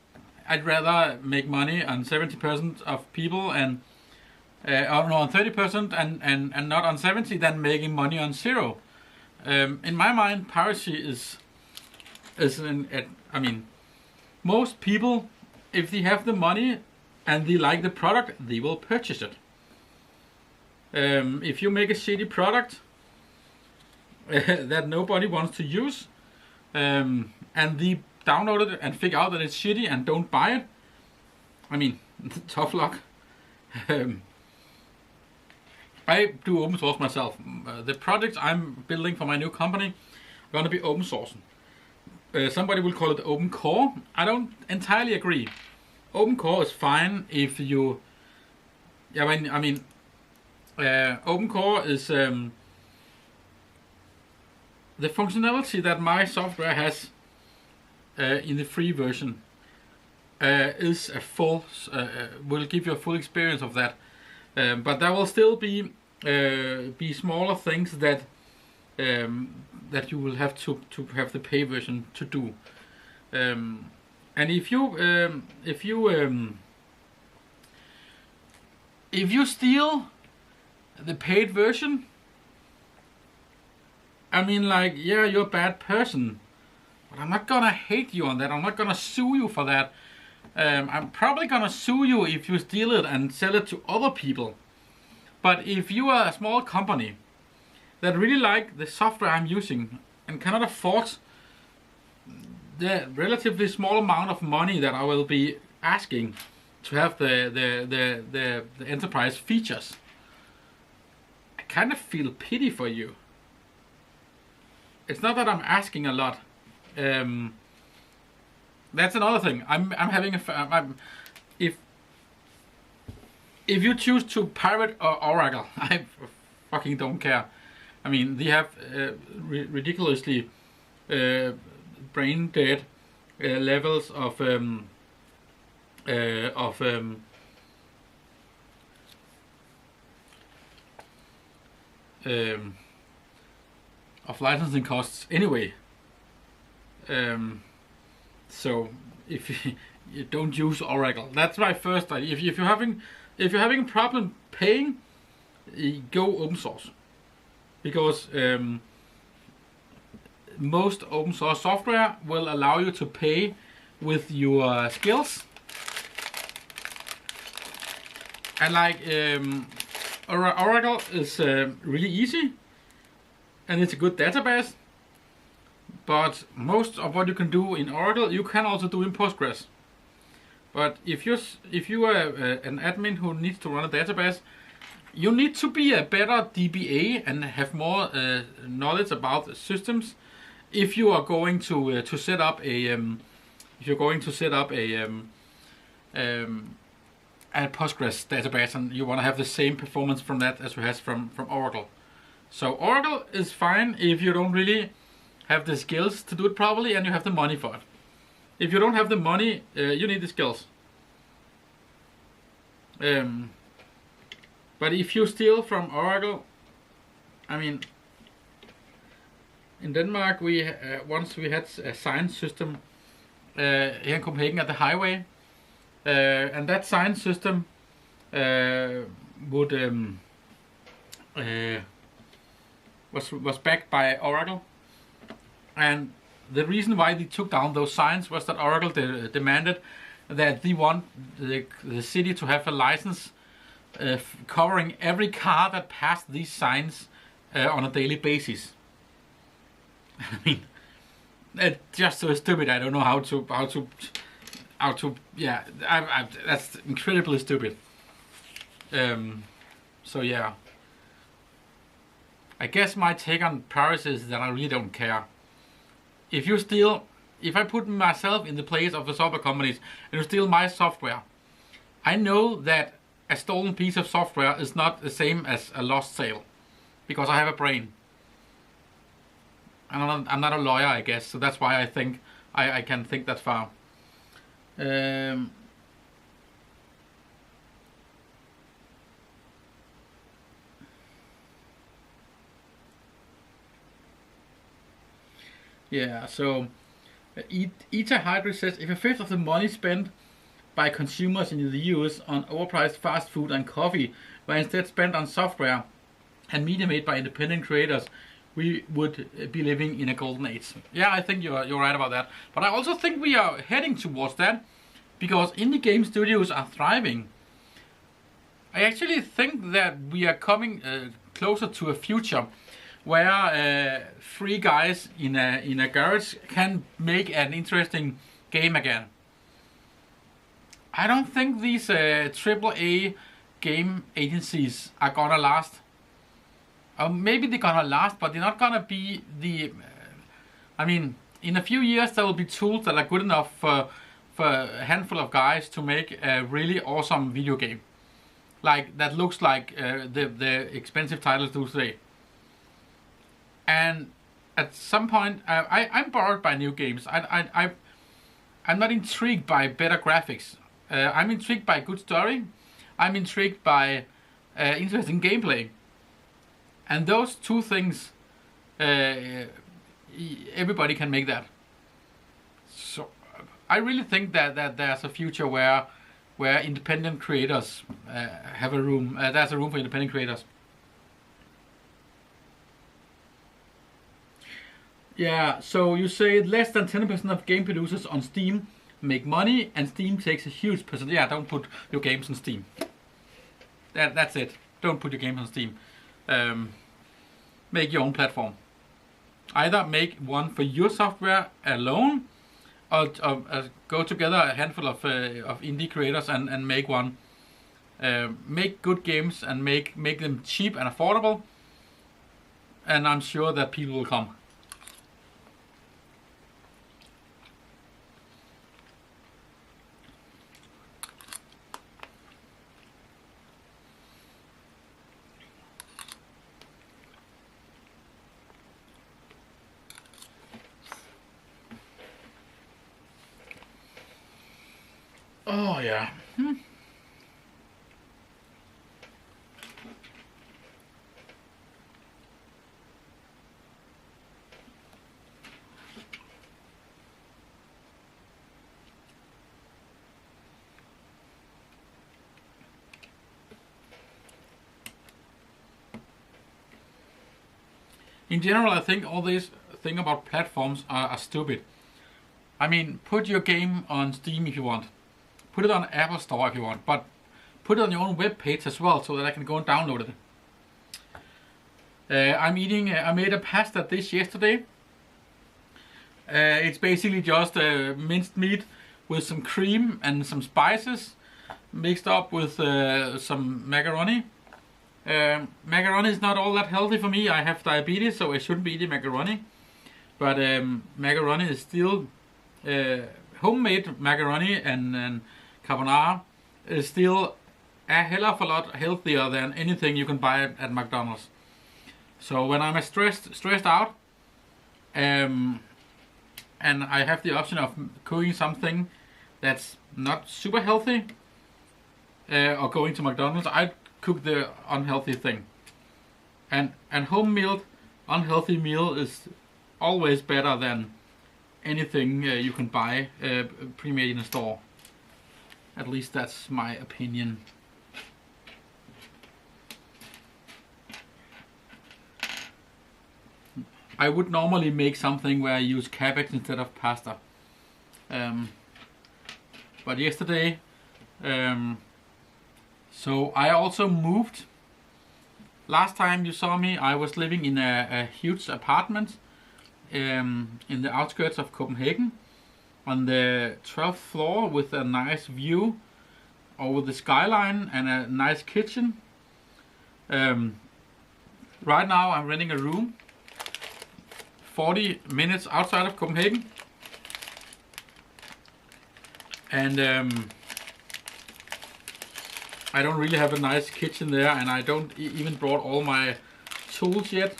I'd rather make money on 70% of people and on 30% and not on 70 than making money on 0. In my mind, piracy is I mean, most people, if they have the money and they like the product, they will purchase it. If you make a shitty product that nobody wants to use, and they download it and figure out that it's shitty and don't buy it, I mean, tough luck. I do open source myself. The projects I'm building for my new company are going to be open source. Somebody will call it open core. I don't entirely agree. Open core is fine if you. Yeah, I mean, open core is the functionality that my software has in the free version is a full. Will give you a full experience of that. But there will still be smaller things that that you will have to have the pay version to do. And if you steal the paid version, I mean, like, yeah, you're a bad person, but I'm not gonna hate you on that. I'm not gonna sue you for that. I'm probably gonna sue you if you steal it and sell it to other people. But if you are a small company that really like the software I'm using and cannot afford the relatively small amount of money that I will be asking to have the enterprise features, I kind of feel pity for you. It's not that I'm asking a lot. That's another thing. I'm having if you choose to pirate Oracle, I fucking don't care. I mean, they have ridiculously brain dead levels of licensing costs anyway. So if you don't use Oracle, that's my first idea. If you're having a problem paying, go open source, because most open source software will allow you to pay with your skills. And like Oracle is really easy, and it's a good database. But most of what you can do in Oracle, you can also do in Postgres. But if you are an admin who needs to run a database, you need to be a better DBA and have more knowledge about systems. If you are going to set up a Postgres database and you want to have the same performance from that as you have from Oracle. So Oracle is fine if you don't really have the skills to do it properly and you have the money for it. If you don't have the money, you need the skills. But if you steal from Oracle, I mean, in Denmark we once we had a sign system here in Copenhagen at the highway, and that sign system was backed by Oracle. And the reason why they took down those signs was that Oracle demanded that they want the city to have a license covering every car that passed these signs on a daily basis. I mean, it's just so stupid. I don't know how to. Yeah, that's incredibly stupid. So yeah, I guess my take on piracy is that I really don't care. If I put myself in the place of the software companies and you steal my software, I know that a stolen piece of software is not the same as a lost sale, because I have a brain. I'm not a lawyer, I guess, so that's why I think I can think that far. Yeah, so Eta Hydra says if a fifth of the money spent by consumers in the US on overpriced fast food and coffee were instead spent on software and media made by independent creators, we would be living in a golden age. Yeah, I think you're right about that. But I also think we are heading towards that because indie game studios are thriving. I actually think that we are coming closer to a future where three guys in a garage can make an interesting game again. I don't think these AAA game agencies are gonna last. Maybe they're gonna last, but they're not gonna be the. I mean, in a few years there will be tools that are good enough for a handful of guys to make a really awesome video game, like that looks like the expensive titles do today. And at some point, I'm bored by new games. I'm not intrigued by better graphics. I'm intrigued by good story. I'm intrigued by interesting gameplay. And those two things, everybody can make that. So I really think that there's a future where independent creators have a room. There's a room for independent creators. Yeah, so you say less than 10% of game producers on Steam make money, and Steam takes a huge percentage. Yeah, don't put your games on Steam. That's it. Don't put your games on Steam. Make your own platform. Either make one for your software alone, or go together a handful of indie creators and make one. Make good games and make them cheap and affordable. And I'm sure that people will come. Oh yeah. In general, I think all these thing about platforms are stupid. I mean, put your game on Steam if you want. Put it on Apple Store if you want, but put it on your own web page as well so that I can go and download it. I made a pasta dish yesterday. It's basically just minced meat with some cream and some spices mixed up with some macaroni. Macaroni is not all that healthy for me. I have diabetes, so I shouldn't be eating macaroni. But macaroni is still homemade macaroni and carbonara is still a hell of a lot healthier than anything you can buy at McDonald's. So when I'm stressed out, and I have the option of cooking something that's not super healthy, or going to McDonald's, I cook the unhealthy thing. And home-mealed unhealthy meal is always better than anything you can buy pre-made in a store. At least that's my opinion. I would normally make something where I use cabbage instead of pasta. But yesterday, so I also moved. Last time you saw me, I was living in a huge apartment in the outskirts of Copenhagen on the 12th floor with a nice view over the skyline and a nice kitchen. Right now I'm renting a room 40 minutes outside of Copenhagen, and I don't really have a nice kitchen there, and I don't even brought all my tools yet.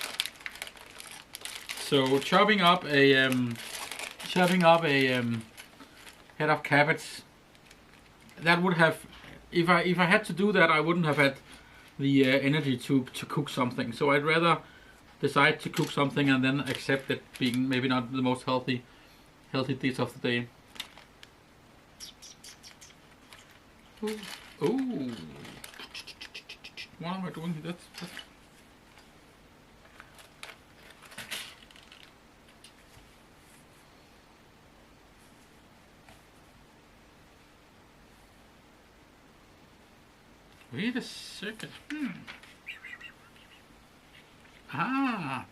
So chopping up a head of cabbage, that would have, if I had to do that, I wouldn't have had the energy to cook something. So I'd rather decide to cook something and then accept it being maybe not the most healthy dish of the day. Ooh. Ooh. What am I doing? That's wait a second. Ah.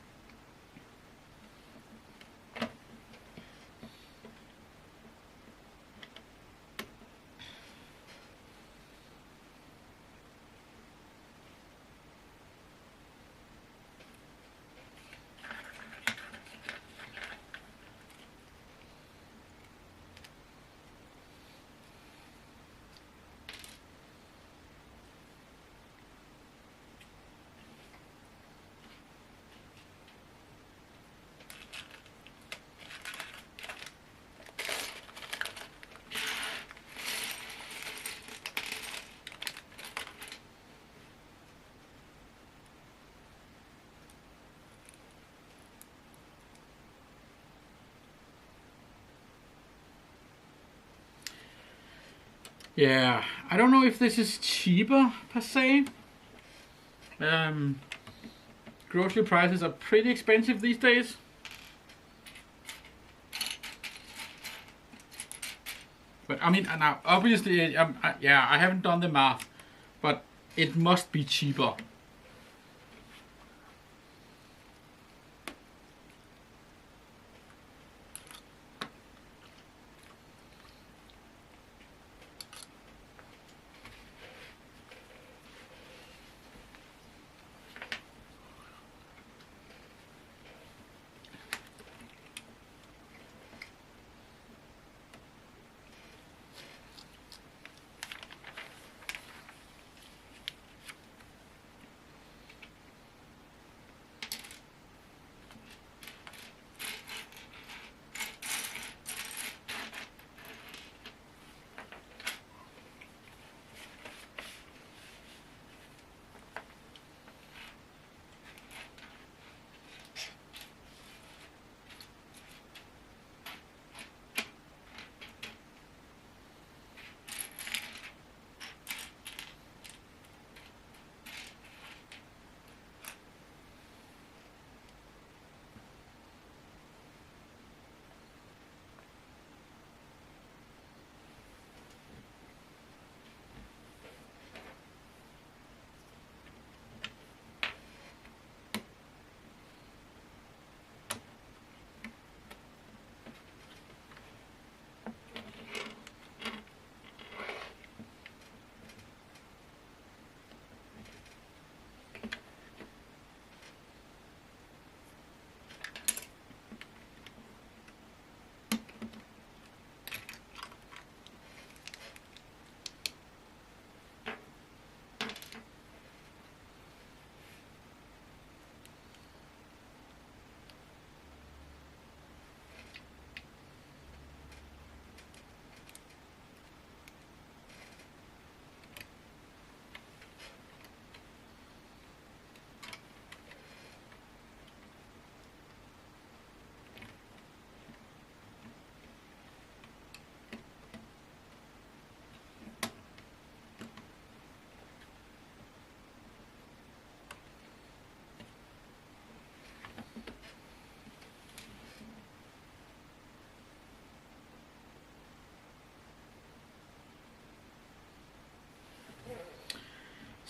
Yeah, I don't know if this is cheaper per se. Grocery prices are pretty expensive these days. But I mean, now obviously, yeah, I haven't done the math, but it must be cheaper.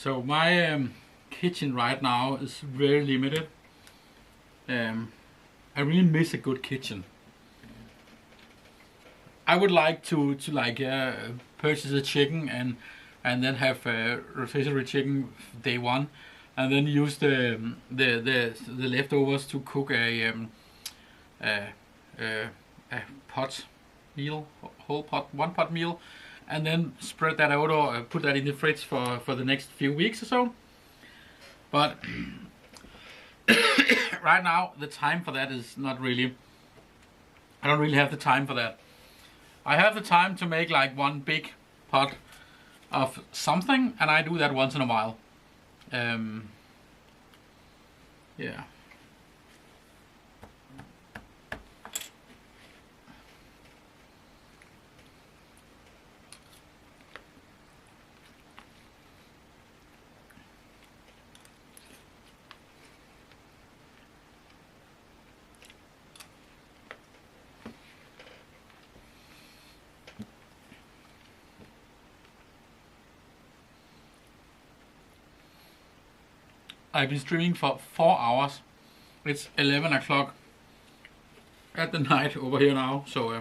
So my kitchen right now is very limited. I really miss a good kitchen. I would like to purchase a chicken and then have rotisserie chicken day one, and then use the leftovers to cook a pot meal, one pot meal, and then spread that out or put that in the fridge for the next few weeks or so. But right now the time for that is not really. I don't really have the time for that. I have the time to make like one big pot of something, and I do that once in a while. Yeah. I've been streaming for 4 hours. It's 11 o'clock at the night over here now, so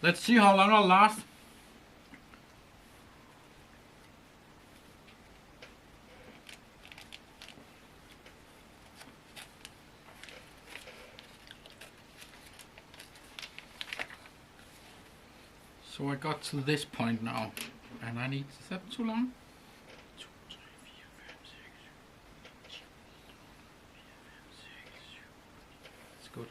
let's see how long I'll last. So I got to this point now, and I need, is that too long? 2, 3, 4, 5, 6. That's good.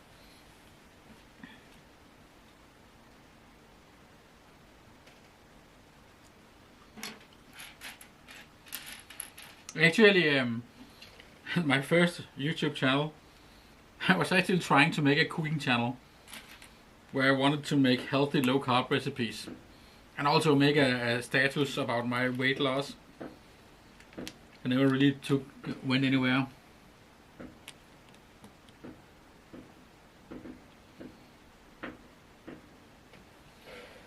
Actually, my first YouTube channel, I was actually trying to make a cooking channel where I wanted to make healthy low-carb recipes and also make a status about my weight loss. I never really went anywhere.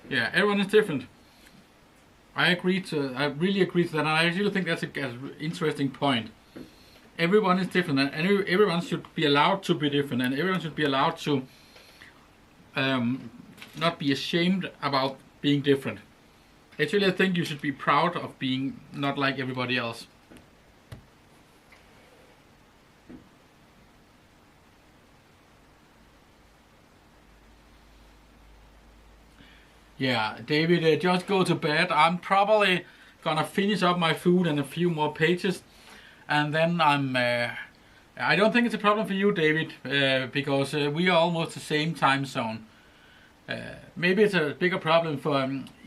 Yeah, everyone is different. I really agree to that, and I actually think that's an interesting point. Everyone is different, and everyone should be allowed to be different, and everyone should be allowed to not be ashamed about being different. Actually, I think you should be proud of being not like everybody else. Yeah, David, just go to bed. I'm probably gonna finish up my food and a few more pages, and then I don't think it's a problem for you, David, because we are almost the same time zone. Maybe it's a bigger problem for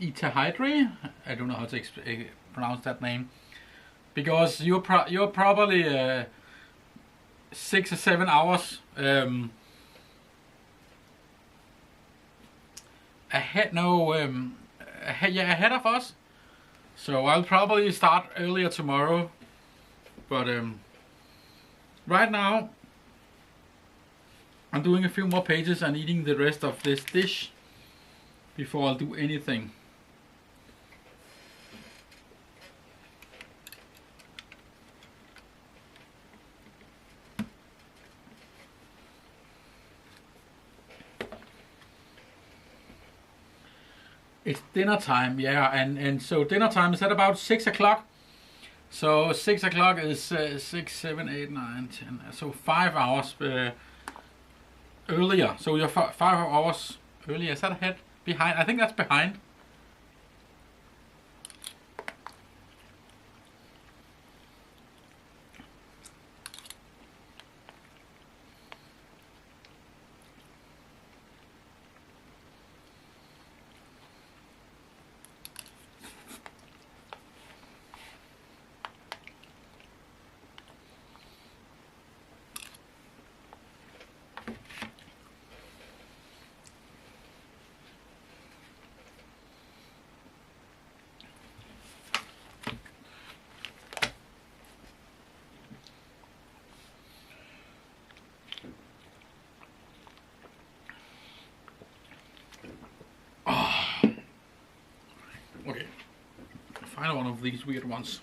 Itahydri. I don't know how to pronounce that name, because you're probably 6 or 7 hours ahead. Ahead of us. So I'll probably start earlier tomorrow, but right now I'm doing a few more pages and eating the rest of this dish before I'll do anything. It's dinner time, yeah, and so dinner time is at about 6 o'clock. So 6 o'clock is 6, 7, 8, 9, 10. So 5 hours earlier. So you're 5 hours earlier. Is that ahead? Behind? I think that's behind. Okay, find one of these weird ones.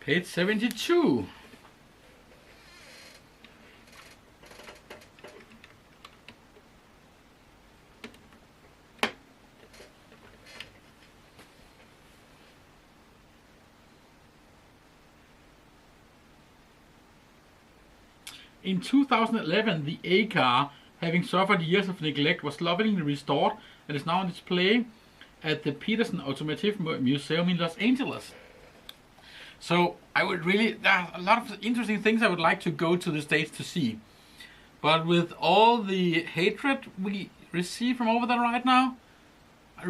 Page 72. In 2011, the A car having suffered years of neglect, was lovingly restored and is now on display at the Peterson Automotive Museum in Los Angeles. So I would really, there are a lot of interesting things I would like to go to the States to see. But with all the hatred we receive from over there right now, I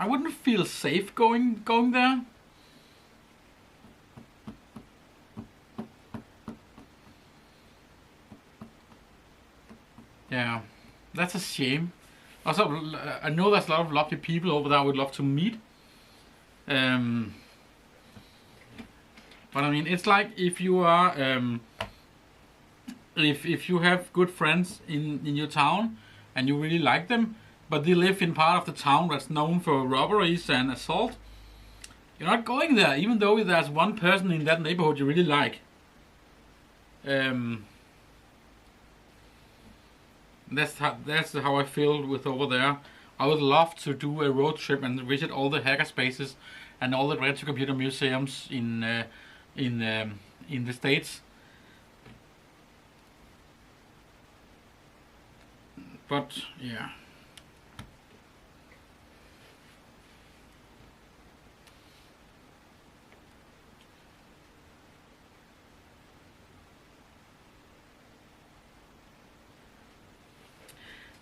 wouldn't feel safe going there. Yeah, that's a shame. Also, I know there's a lot of lovely people over there I would love to meet. But I mean, it's like if you are, if you have good friends in your town and you really like them, but they live in part of the town that's known for robberies and assault, you're not going there, even though there's one person in that neighborhood you really like. That's how I feel with over there. I would love to do a road trip and visit all the hacker spaces and all the retro computer museums in the States. But yeah.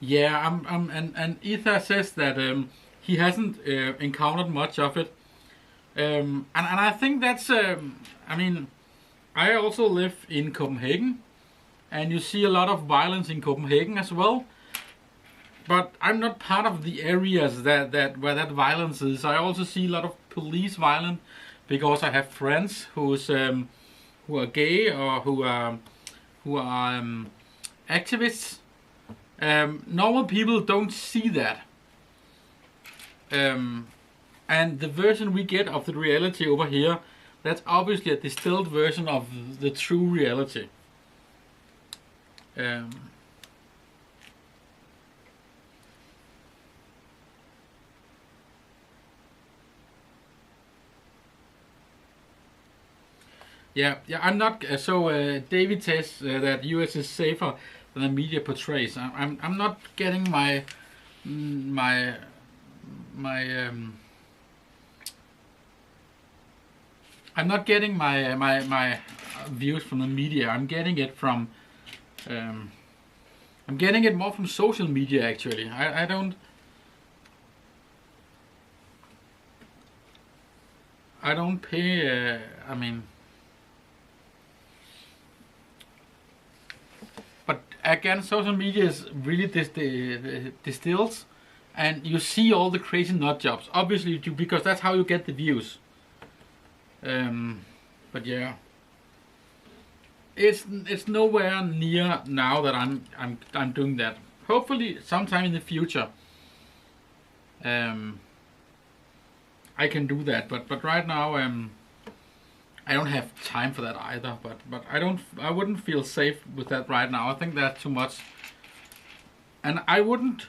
Yeah, and Ether says that he hasn't encountered much of it, and I think that's I mean, I also live in Copenhagen, and you see a lot of violence in Copenhagen as well. But I'm not part of the areas that where that violence is. I also see a lot of police violence because I have friends who are gay or who are activists. Normal people don't see that. And the version we get of the reality over here, that's obviously a distilled version of the true reality. Yeah, I'm not. David says that US is safer than the media portrays. I'm not getting my I'm not getting my views from the media. I'm getting it from I'm getting it more from social media actually. I don't pay. I mean. But again, social media is really distills, and you see all the crazy nut jobs. Obviously, because that's how you get the views. But yeah, it's nowhere near now that I'm doing that. Hopefully, sometime in the future, I can do that. But right now, I don't have time for that either, but I wouldn't feel safe with that right now. I think that's too much. And I wouldn't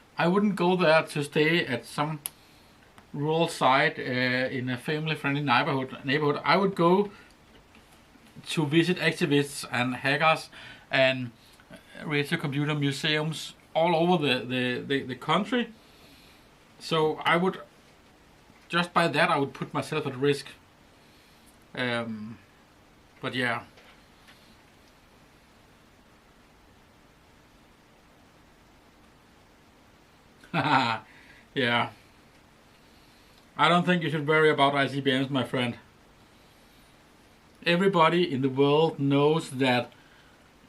go there to stay at some rural site in a family-friendly neighborhood. I would go to visit activists and hackers and retro computer museums all over the country. So I would, just by that, I would put myself at risk. But yeah. Yeah. I don't think you should worry about ICBMs, my friend. Everybody in the world knows that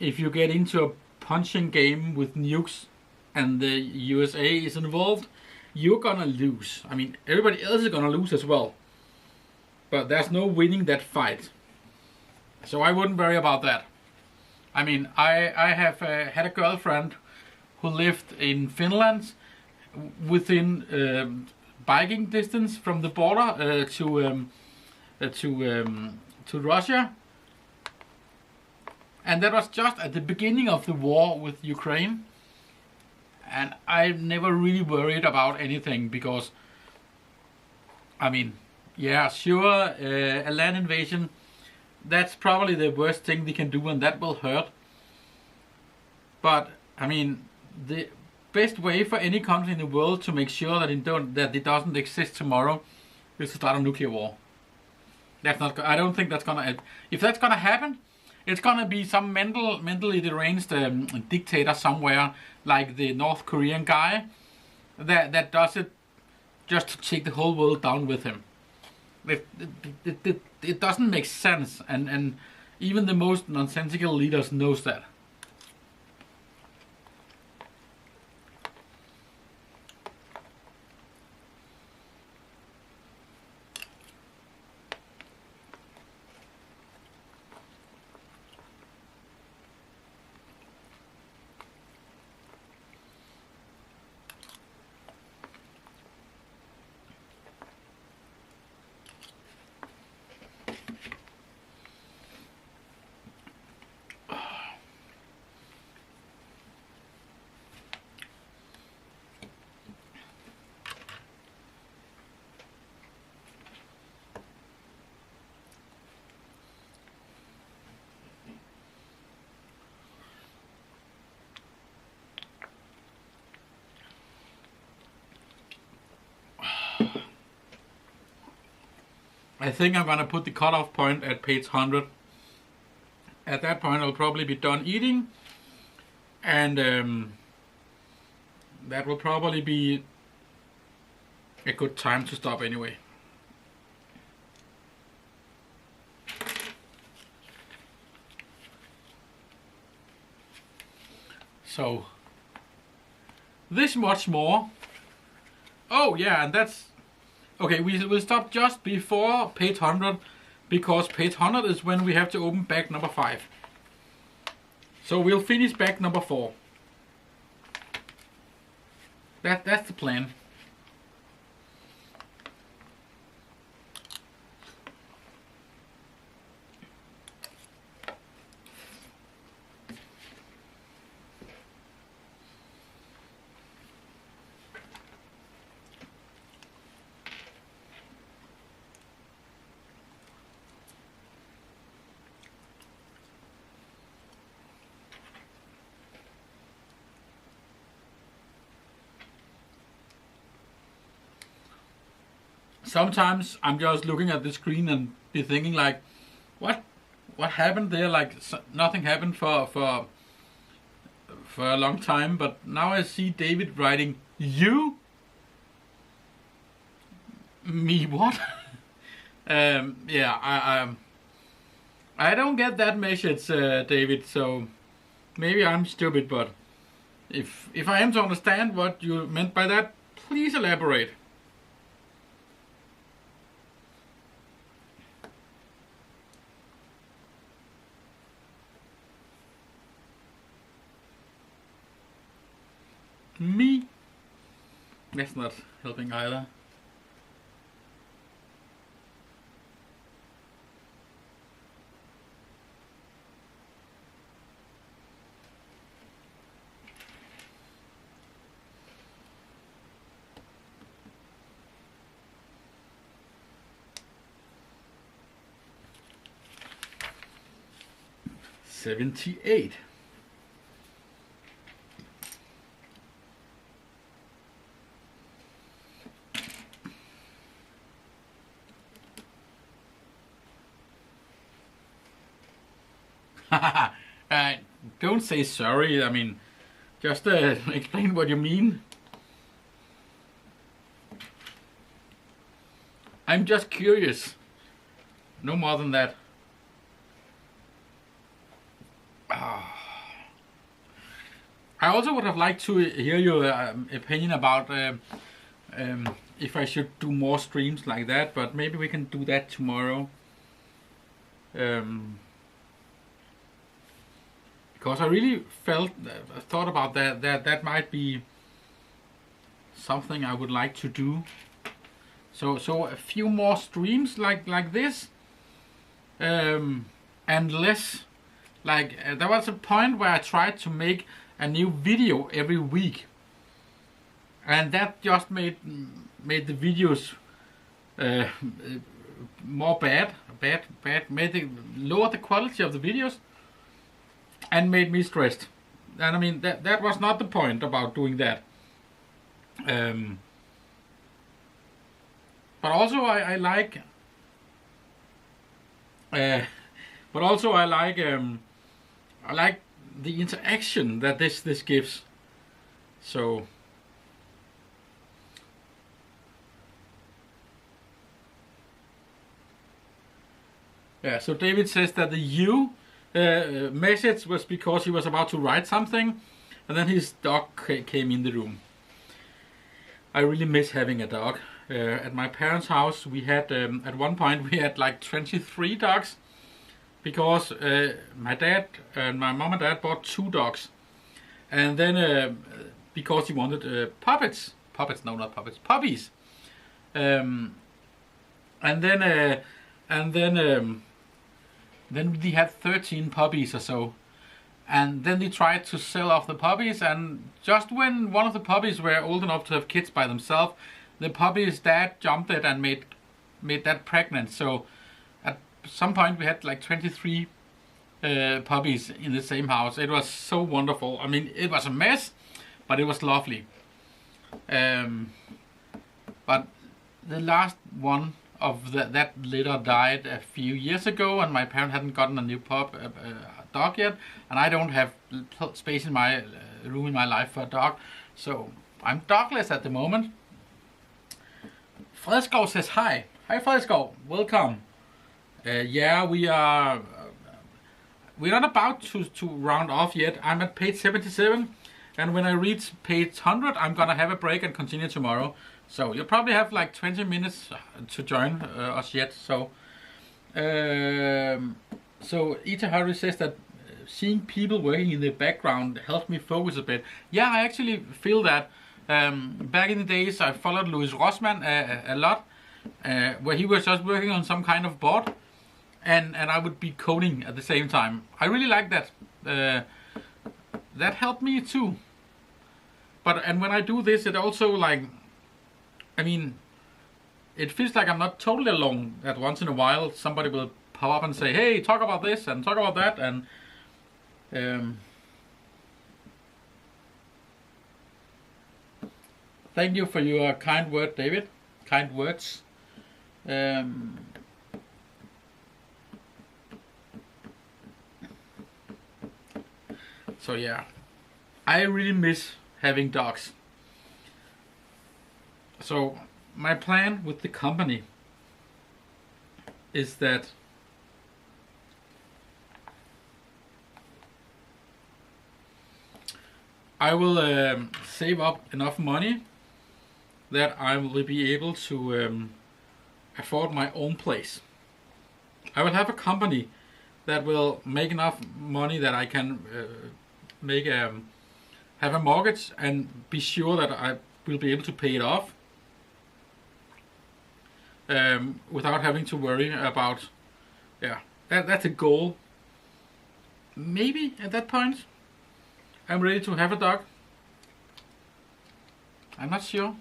if you get into a punching game with nukes and the USA is involved, you're gonna lose. I mean, everybody else is gonna lose as well. But there's no winning that fight. So I wouldn't worry about that. I mean, I have had a girlfriend who lived in Finland within biking distance from the border to Russia. And that was just at the beginning of the war with Ukraine. And I never really worried about anything because, I mean, yeah, sure, a land invasion, that's probably the worst thing they can do and that will hurt. But, I mean, the best way for any country in the world to make sure that it doesn't exist tomorrow is to start a nuclear war. That's not. I don't think that's gonna. If that's gonna happen, it's gonna be some mentally deranged dictator somewhere, like the North Korean guy, that does it just to take the whole world down with him. It doesn't make sense, and even the most nonsensical leaders knows that. I think I'm gonna put the cutoff point at page 100. At that point I'll probably be done eating, and that will probably be a good time to stop anyway. So this much more. Oh yeah, and that's okay. We will stop just before page 100, because page 100 is when we have to open bag number 5. So we'll finish bag number 4. That's the plan. Sometimes I'm just looking at the screen and be thinking like, what happened there? Like nothing happened for a long time, but now I see David writing you. Me what? Yeah, I don't get that message, David. So maybe I'm stupid, but if I am to understand what you meant by that, please elaborate. Me? That's not helping either. $78. Don't say sorry. I mean, just explain what you mean. I'm just curious. No more than that. I also would have liked to hear your opinion about if I should do more streams like that, but maybe we can do that tomorrow. Because I really thought about that might be something I would like to do. So a few more streams like this, and less like there was a point where I tried to make a new video every week, and that just made the videos more bad, made it lower the quality of the videos, and made me stressed. and I mean that was not the point about doing that. But also I like. But also I like the interaction that this gives. So yeah. So David says that the U message was because he was about to write something, and then his dog came in the room. I really miss having a dog. At my parents' house, we had at one point we had like 23 dogs, because my dad and my mom and dad bought 2 dogs, and then because he wanted puppies, no, not puppets, puppies, and then we had 13 puppies or so. And then they tried to sell off the puppies, and just when one of the puppies were old enough to have kids by themselves, the puppy's dad jumped it and made that pregnant. So at some point we had like 23 puppies in the same house. It was so wonderful. I mean, it was a mess, but it was lovely. But the last one of that litter died a few years ago, and my parents hadn't gotten a new dog yet, and I don't have space in my room in my life for a dog, so I'm dogless at the moment. Fredskov says hi. Hi Fredskov, welcome. Yeah, we're not about to round off yet. I'm at page 77, and when I reach page 100 I'm gonna have a break and continue tomorrow. So you'll probably have like 20 minutes to join us yet. So Ita Harry says that seeing people working in the background helps me focus a bit. Yeah, I actually feel that. Back in the days, I followed Louis Rossmann a lot, where he was just working on some kind of board, and I would be coding at the same time. I really like that. That helped me too. And when I do this, it also like, I mean, it feels like I'm not totally alone. That once in a while somebody will pop up and say, "Hey, talk about this and talk about that," and thank you for your kind word, David. Kind words. So yeah, I really miss having dogs. So my plan with the company is that I will save up enough money that I will be able to afford my own place. I will have a company that will make enough money that I can have a mortgage and be sure that I will be able to pay it off without having to worry about, yeah, that's a goal. Maybe at that point I'm ready to have a dog. I'm not sure.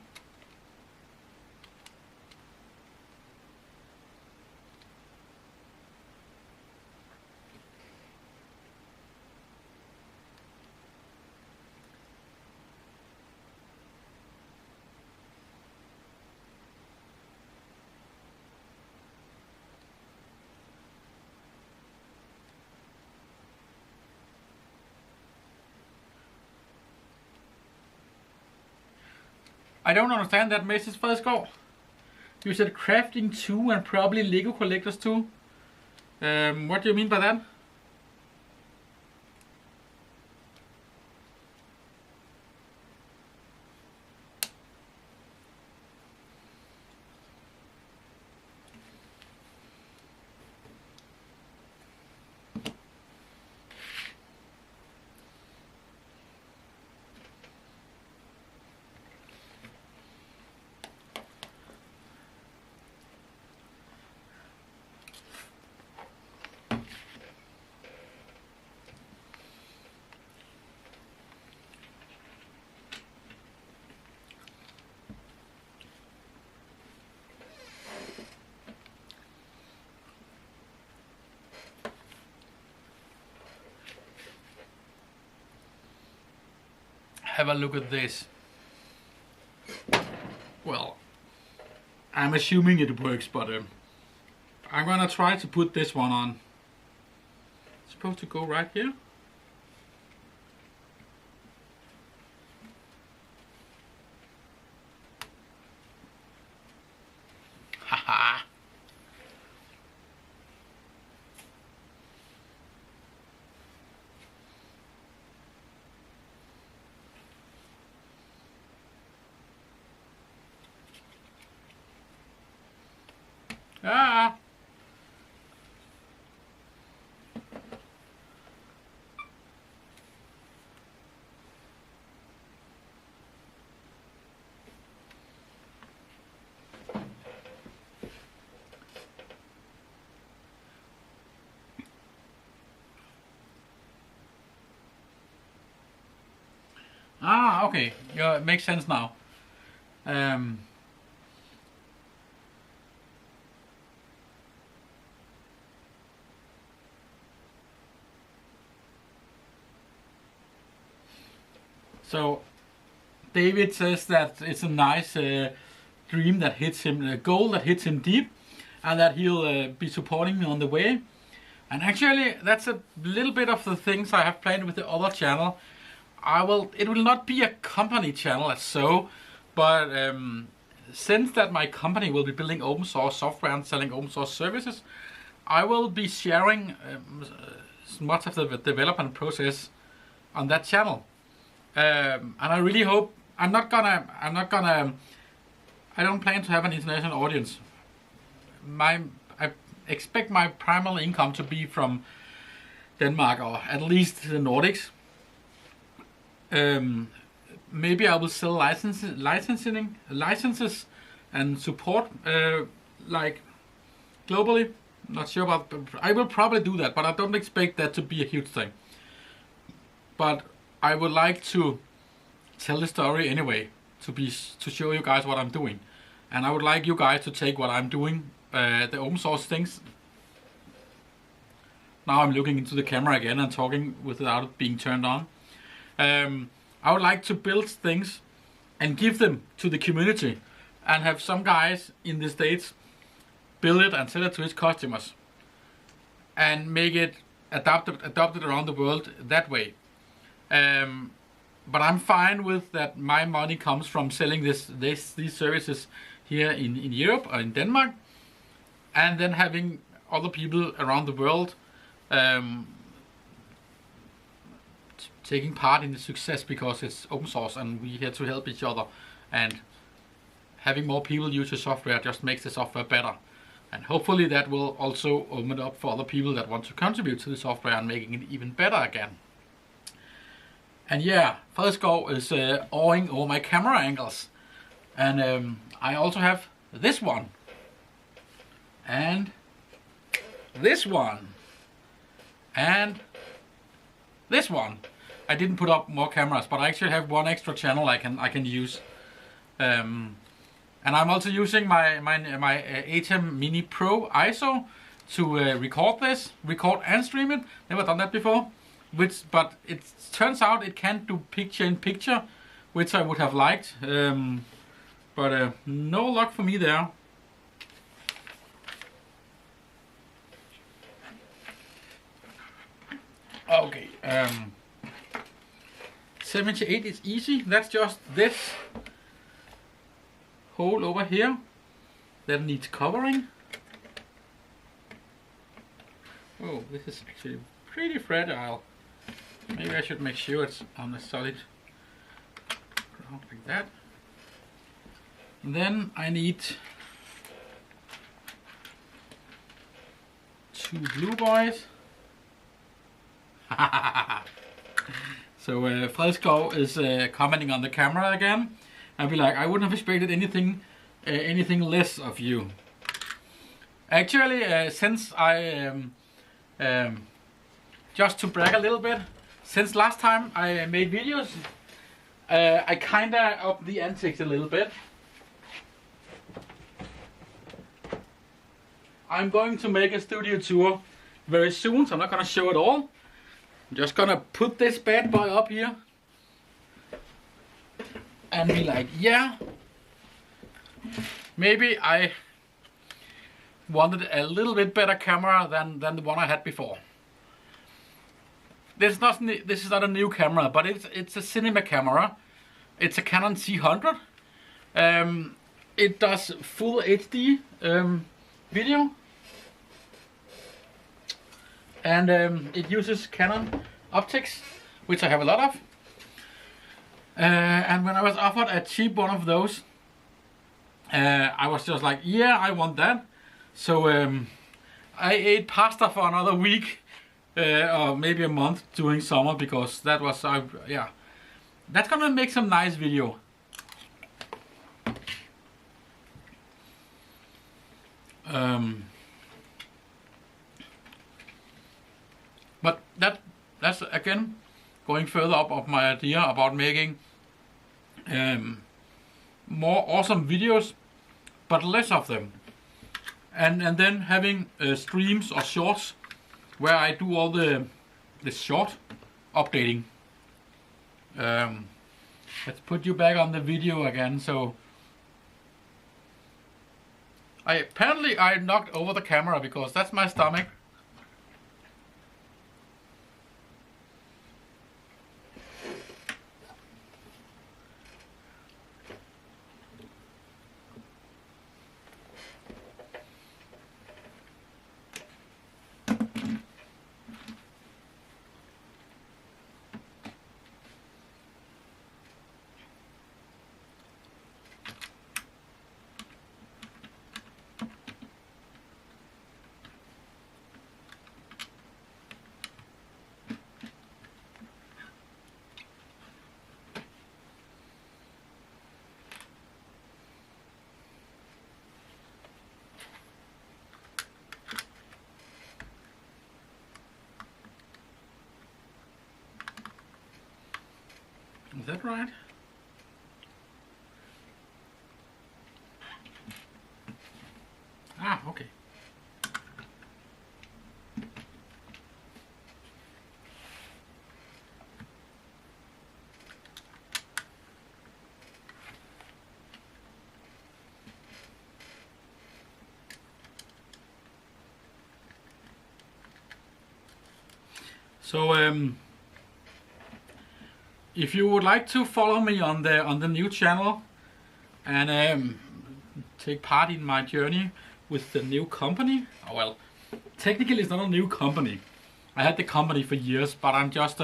I don't understand that message, Fredskov. You said crafting 2 and probably Lego collectors 2. What do you mean by that? have a look at this. Well, I'm assuming it works, but I'm gonna try to put this one on. It's supposed to go right here. Haha. Ah. Ah, okay. Yeah, it makes sense now. So David says that it's a nice dream that hits him, a goal that hits him deep, and that he'll be supporting me on the way. And actually, that's a little bit of the things I have planned with the other channel. It will not be a company channel as so, but since that my company will be building open source software and selling open source services, I will be sharing much of the development process on that channel. And I really hope I don't plan to have an international audience. I expect my primary income to be from Denmark, or at least the Nordics. Maybe I will sell licenses and support like globally. Not sure about. I will probably do that, but I don't expect that to be a huge thing. But I would like to tell the story anyway, to show you guys what I'm doing, and I would like you guys to take what I'm doing, the open source things. Now I'm looking into the camera again and talking without it being turned on. I would like to build things and give them to the community, and have some guys in the States build it and sell it to his customers, and make it adopted around the world that way. But I'm fine with that. My money comes from selling these services here in Europe or in Denmark, and then having other people around the world taking part in the success, because it's open source and we're here to help each other, and having more people use the software just makes the software better. And hopefully that will also open it up for other people that want to contribute to the software and making it even better again. And yeah, Fredskov is awing over my camera angles. And I also have this one. And this one. And this one. I didn't put up more cameras, but I actually have one extra channel I can use. And I'm also using my ATEM Mini Pro ISO to record and stream it. Never done that before. But it turns out it can't do picture-in-picture, which I would have liked. But no luck for me there. Okay. 78 is easy. That's just this hole over here that needs covering. Oh, this is actually pretty fragile. Maybe I should make sure it's on a solid ground like that. And then I need 2 blue boys. So Fredskov is commenting on the camera again. I'll be like, I wouldn't have expected anything less of you. Actually, since I just to brag a little bit, since last time I made videos, I kinda upped the antics a little bit. I'm going to make a studio tour very soon, so I'm not gonna show it all. I'm just gonna put this bad boy up here. and be like, yeah, maybe I wanted a little bit better camera than the one I had before. This is not a new camera, but it's a cinema camera. It's a Canon C100. It does full HD video, and it uses Canon optics, which I have a lot of. And when I was offered a cheap one of those, I was just like, yeah, I want that. So I ate pasta for another week, or maybe a month during summer, because that was, yeah, that's gonna make some nice video. But that's again going further up of my idea about making more awesome videos, but less of them, and then having streams or shorts where I do all the short updating. Let's put you back on the video again. So I knocked over the camera because that's my stomach. Is that right? Ah, okay. So if you would like to follow me on the new channel and take part in my journey with the new company, oh, well, technically it's not a new company. I had the company for years, but I'm just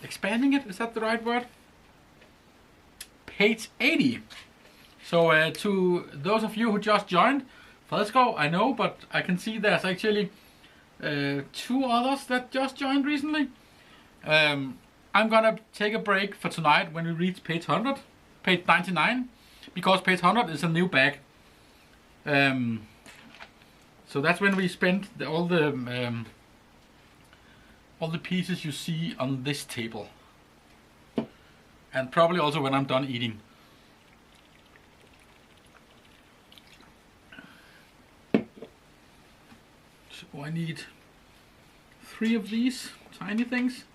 expanding it. Is that the right word? Page 80. So to those of you who just joined, let's go. I know, but I can see there's actually 2 others that just joined recently. I'm gonna take a break for tonight when we reach page 100, page 99, because page 100 is a new bag. So that's when we spend all the pieces you see on this table, and probably also when I'm done eating. So I need 3 of these tiny things,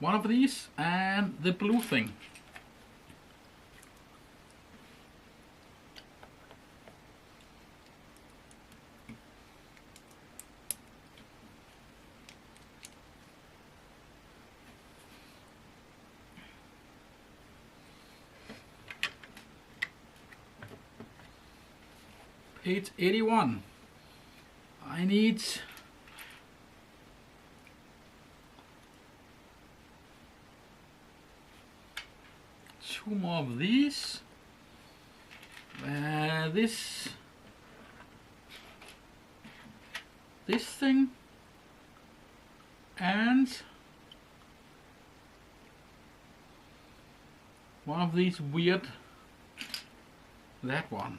1 of these, and the blue thing. Page 81. I need 2 more of these. This thing, and 1 of these weird, that one.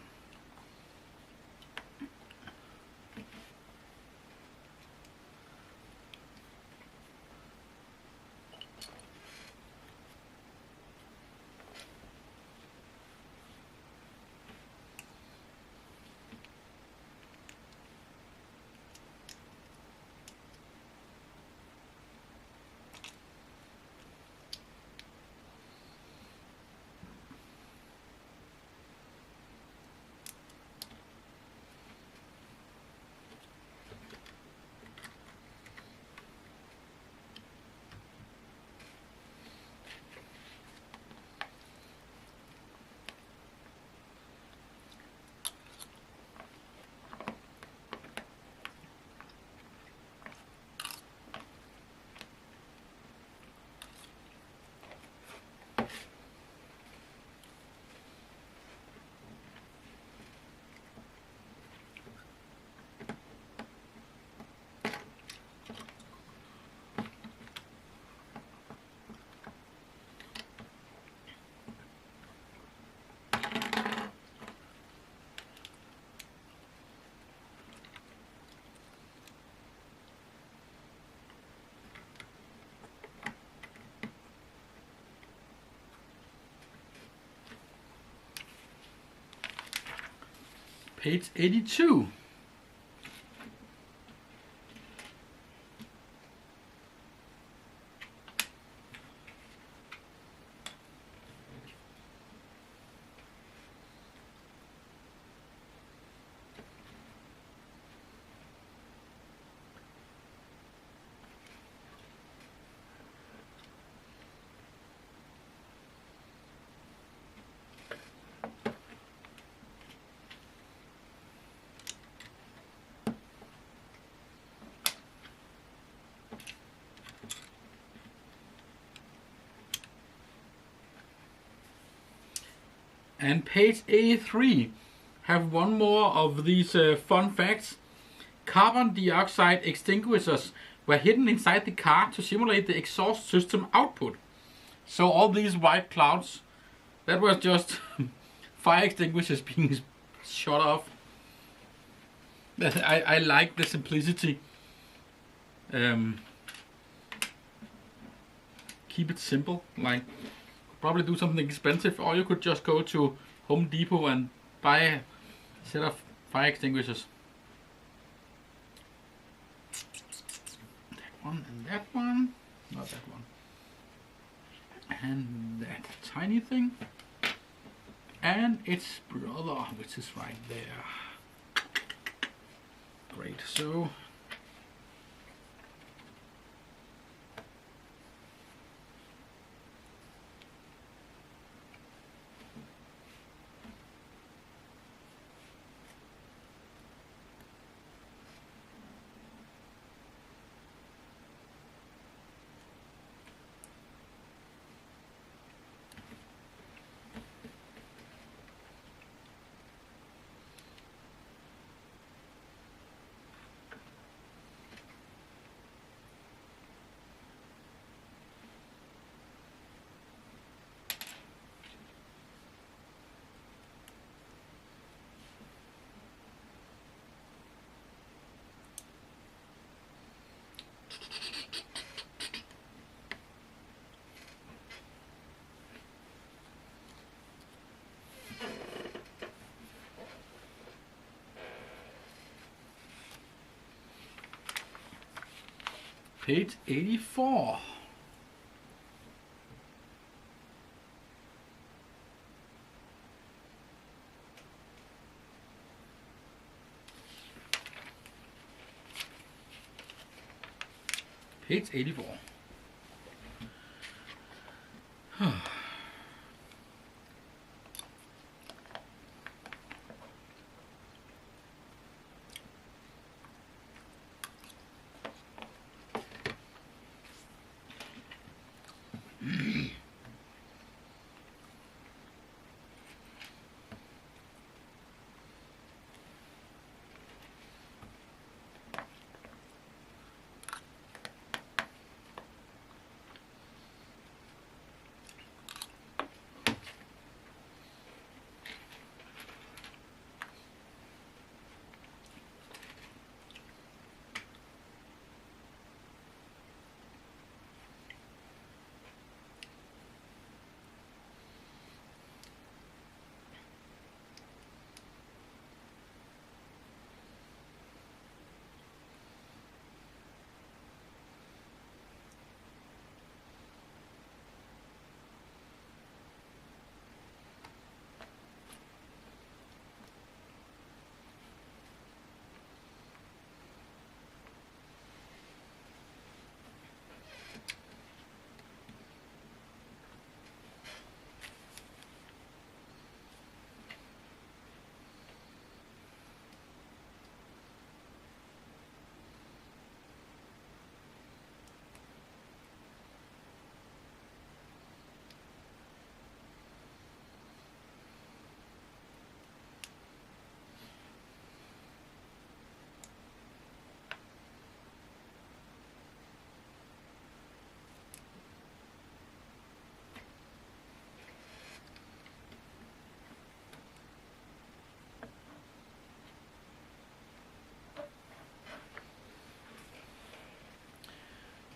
Page 82. And page 83 have one more of these fun facts. Carbon dioxide extinguishers were hidden inside the car to simulate the exhaust system output. So all these white clouds, that was just fire extinguishers being shut off. I like the simplicity. Keep it simple, like probably do something expensive, or you could just go to Home Depot and buy a set of fire extinguishers. That one and that one, not that one, and that tiny thing, and its brother, which is right there. Great, so page 84. Page 84.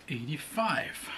'85.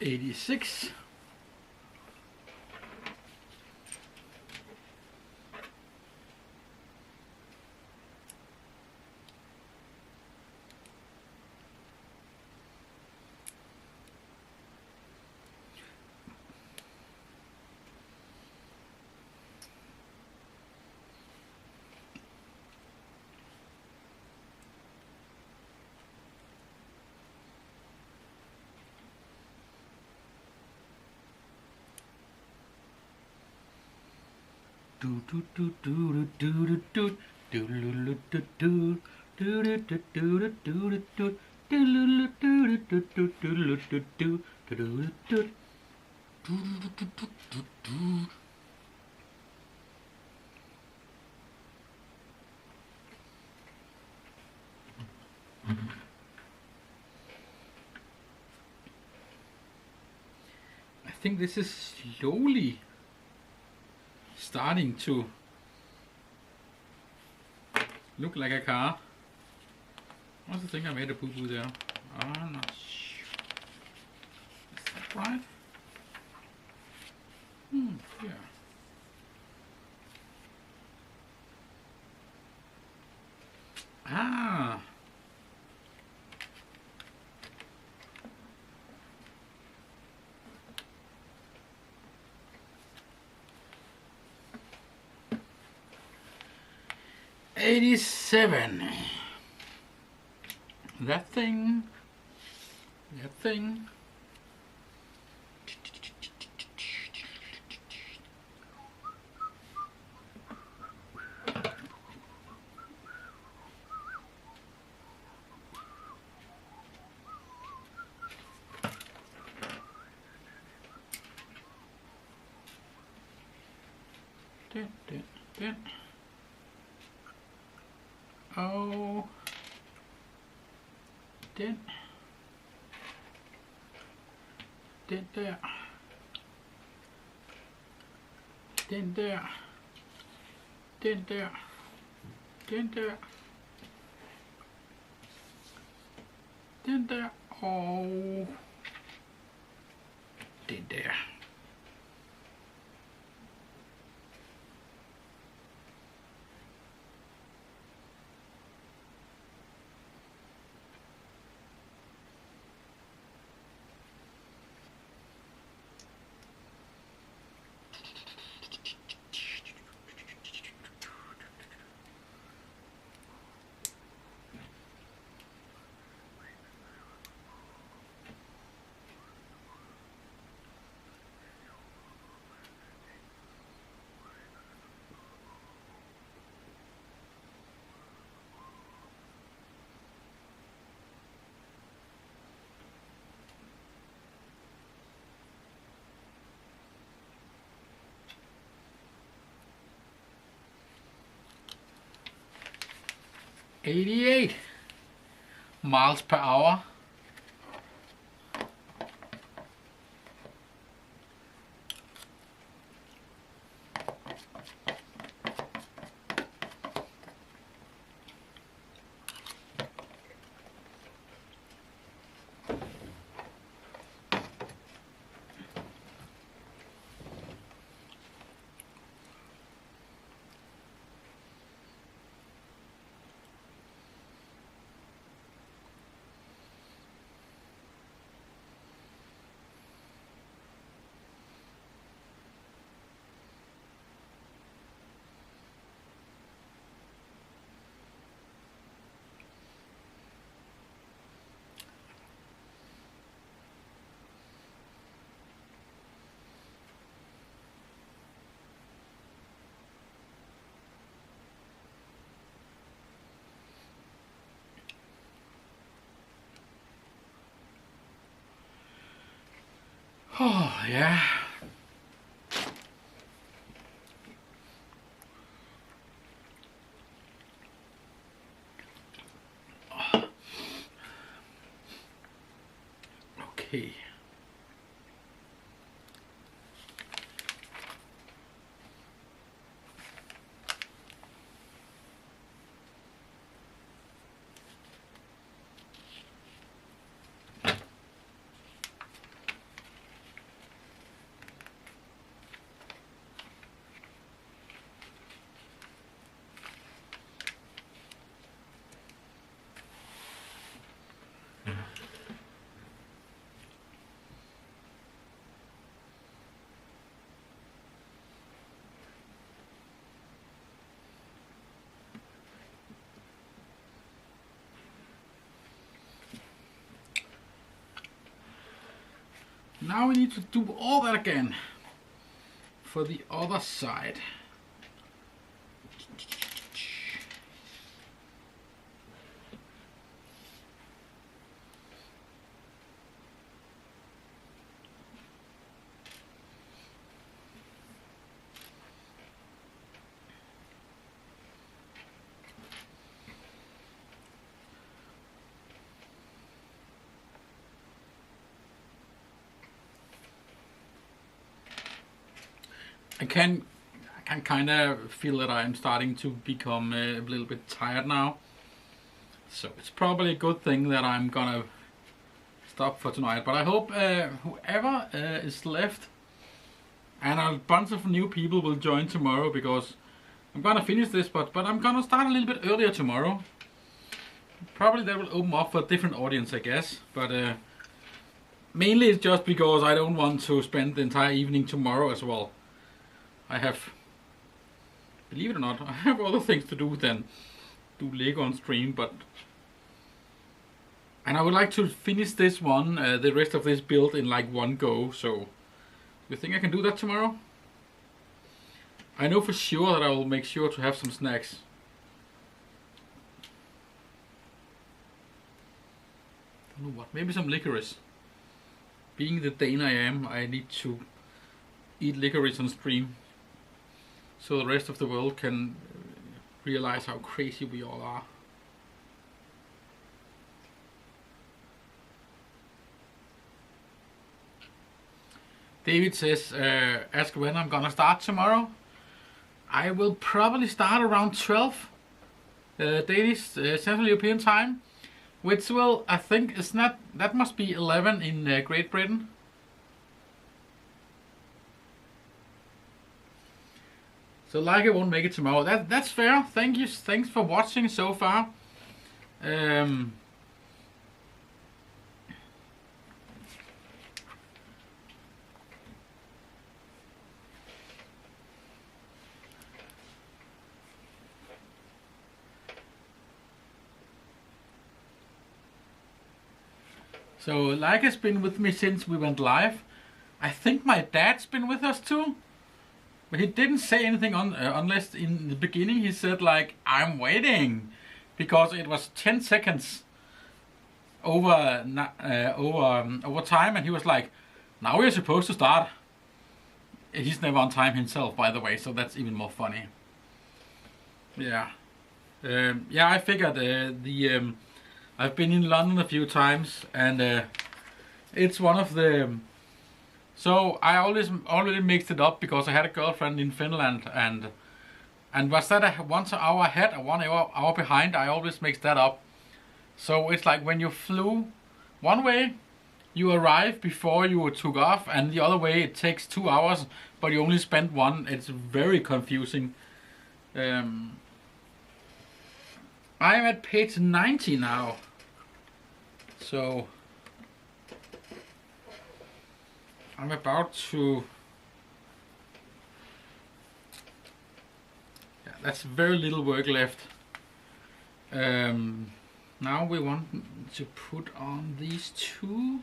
86. I think this is slowly starting to look like a car. I also think I made a poo-poo there. I'm not sure. Is that right? Yeah. Ah. $87. That thing. That thing. Dun. Oh. Den der. Den der. Den der. Den der. Den der. Og den der. $88 miles per hour. Oh, yeah. Okay. Now we need to do all that again for the other side. I can kind of feel that I'm starting to become a little bit tired now. So it's probably a good thing that I'm gonna stop for tonight. But I hope whoever is left and a bunch of new people will join tomorrow, because I'm gonna finish this, but I'm gonna start a little bit earlier tomorrow. Probably that will open up for a different audience, I guess. But mainly it's just because I don't want to spend the entire evening tomorrow as well. I have, believe it or not, I have other things to do than do Lego on stream, and I would like to finish this one, the rest of this build in like one go, so you think I can do that tomorrow? I know for sure that I will make sure to have some snacks. Don't know what, maybe some licorice. Being the Dane I am, I need to eat licorice on stream, so the rest of the world can realize how crazy we all are. David says, ask when I'm gonna start tomorrow. I will probably start around 12 Danish Central European time, which will, I think, is not, that must be 11 in Great Britain. So like I won't make it tomorrow. That's fair. Thank you. Thanks for watching so far. So like has been with me since we went live. I think my dad's been with us too. But he didn't say anything on unless in the beginning he said like, I'm waiting, because it was 10 seconds over time, and he was like, now we're supposed to start. He's never on time himself, by the way, so that's even more funny. Yeah, yeah. I figured I've been in London a few times, and it's one of the. So I already mixed it up because I had a girlfriend in Finland, and was that 1 hour ahead or 1 hour behind? I always mix that up. So it's like when you flew one way, you arrive before you took off, and the other way it takes 2 hours, but you only spent one. It's very confusing. I'm at page 90 now. So I'm about to. Yeah, that's very little work left. Now we want to put on these two.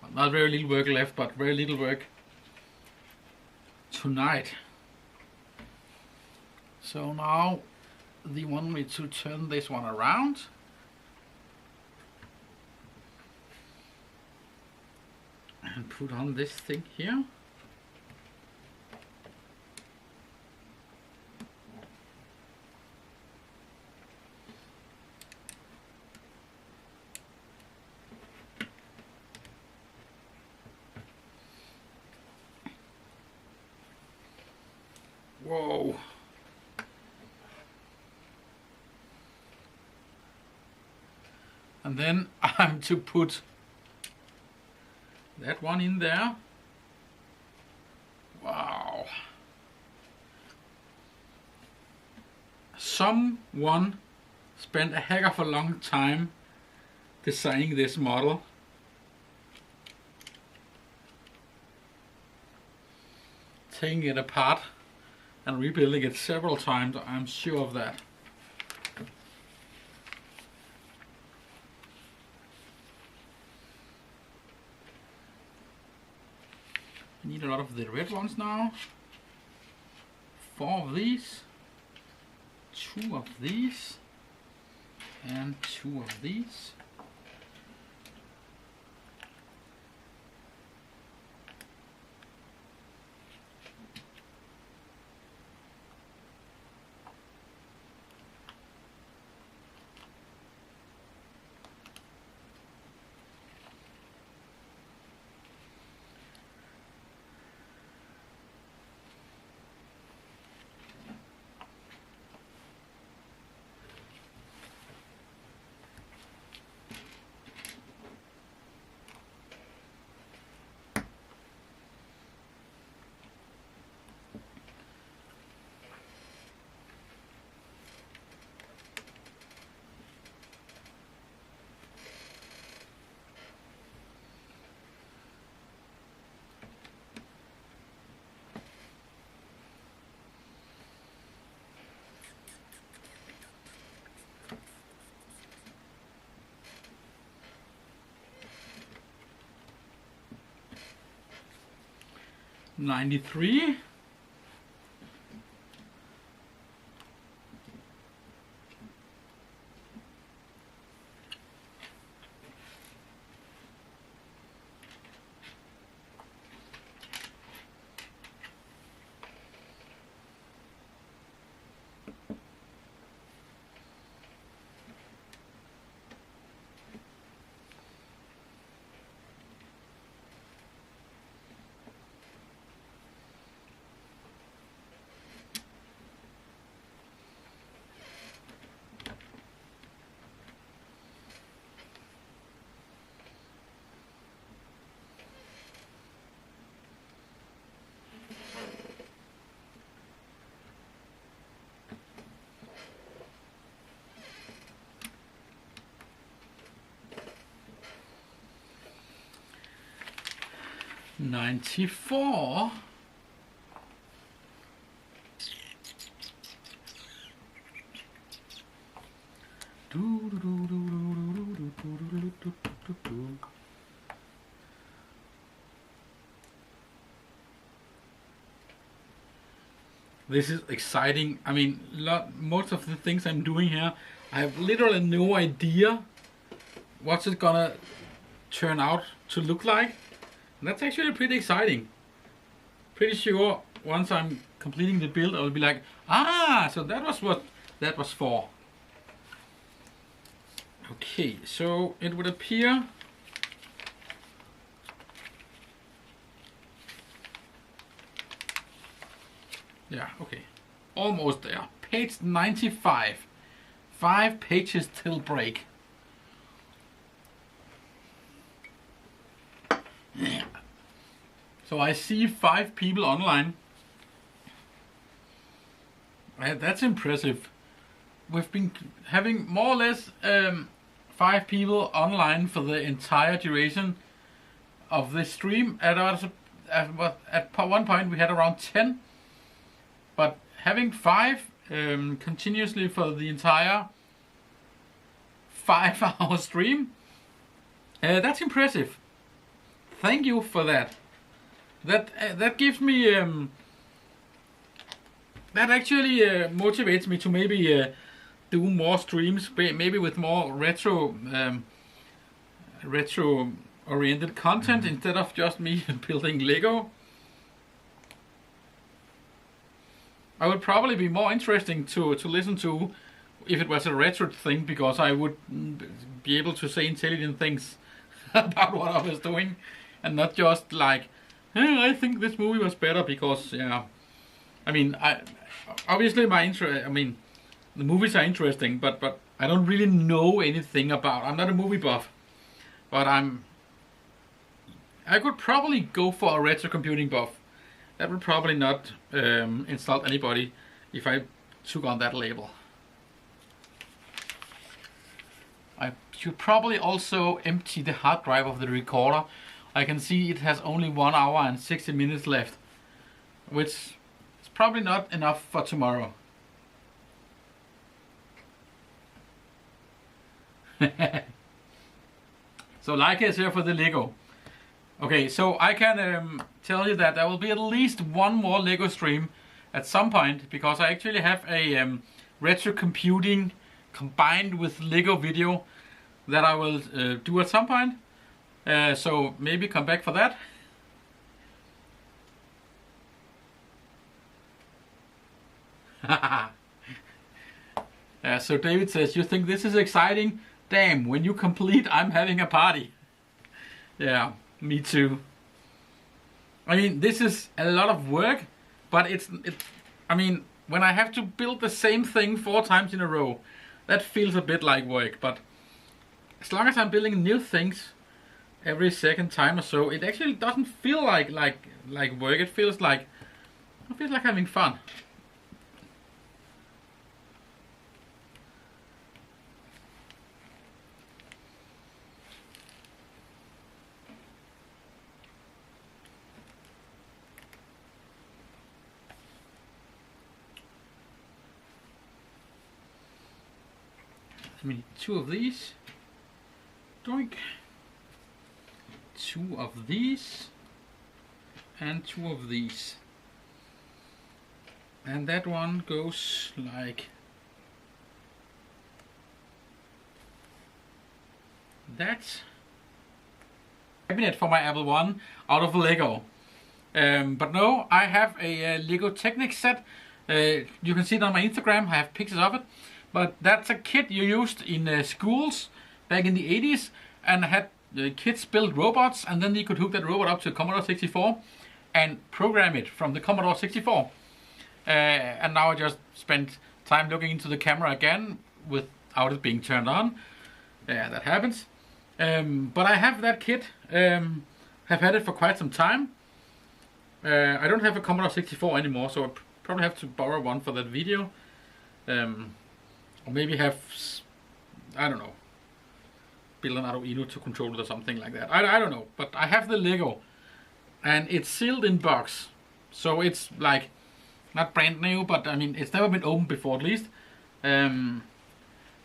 Well, not very little work left, but very little work tonight. So now they want me to turn this one around. And put on this thing here. Whoa. And then I'm to put that one in there. Wow. Someone spent a heck of a long time designing this model. Taking it apart and rebuilding it several times, I'm sure of that. need a lot of the red ones now. 4 of these, 2 of these, and 2 of these. $93. $94. This is exciting. I mean, most of the things I'm doing here, I have literally no idea what's it gonna turn out to look like. And that's actually pretty exciting. Pretty sure once I'm completing the build, I'll be like, ah, so that was what that was for. Okay, so it would appear yeah, okay, almost there. Page 95. 5 pages till break. Yeah. So I see 5 people online. That's impressive. We've been having more or less 5 people online for the entire duration of this stream. At one point we had around 10, but having 5 continuously for the entire 5-hour stream, that's impressive. Thank you for that. That gives me that actually motivates me to maybe do more streams, maybe with more retro oriented content instead of just me building Lego. I would probably be more interesting to listen to if it was a retro thing, because I would be able to say intelligent things about what I was doing, and not just like, hey, I think this movie was better because, yeah. I mean, obviously my interest. I mean, the movies are interesting, but I don't really know anything about. I'm not a movie buff, but I could probably go for a retro computing buff. That would probably not insult anybody if I took on that label. I should probably also empty the hard drive of the recorder. I can see it has only 1 hour and 60 minutes left, which is probably not enough for tomorrow. So like I said for the Lego, Okay, so I can tell you that there will be at least one more Lego stream at some point, because I actually have a retro computing combined with Lego video that I will do at some point. So maybe come back for that. So David says, you think this is exciting? Damn, when you complete, I'm having a party. Yeah, me too. I mean, this is a lot of work, but I mean, when I have to build the same thing 4 times in a row, that feels a bit like work. But as long as I'm building new things every second time or so, it actually doesn't feel like work. It feels like having fun. I mean, 2 of these. Doink. 2 of these. And 2 of these. And that one goes like that. Cabinet for my Apple One out of Lego. But no, I have a Lego Technic set. You can see it on my Instagram. I have pictures of it. But that's a kit you used in schools back in the 80s, and had kids build robots, and then you could hook that robot up to a Commodore 64 and program it from the Commodore 64. And now I just spent time looking into the camera again without it being turned on. That happens. But I have that kit. Have had it for quite some time. I don't have a Commodore 64 anymore, so I probably have to borrow one for that video. Or maybe have, I don't know, build an Arduino to control it or something like that. I don't know, but I have the Lego, and it's sealed in box, so it's like not brand new, but I mean it's never been opened before at least. And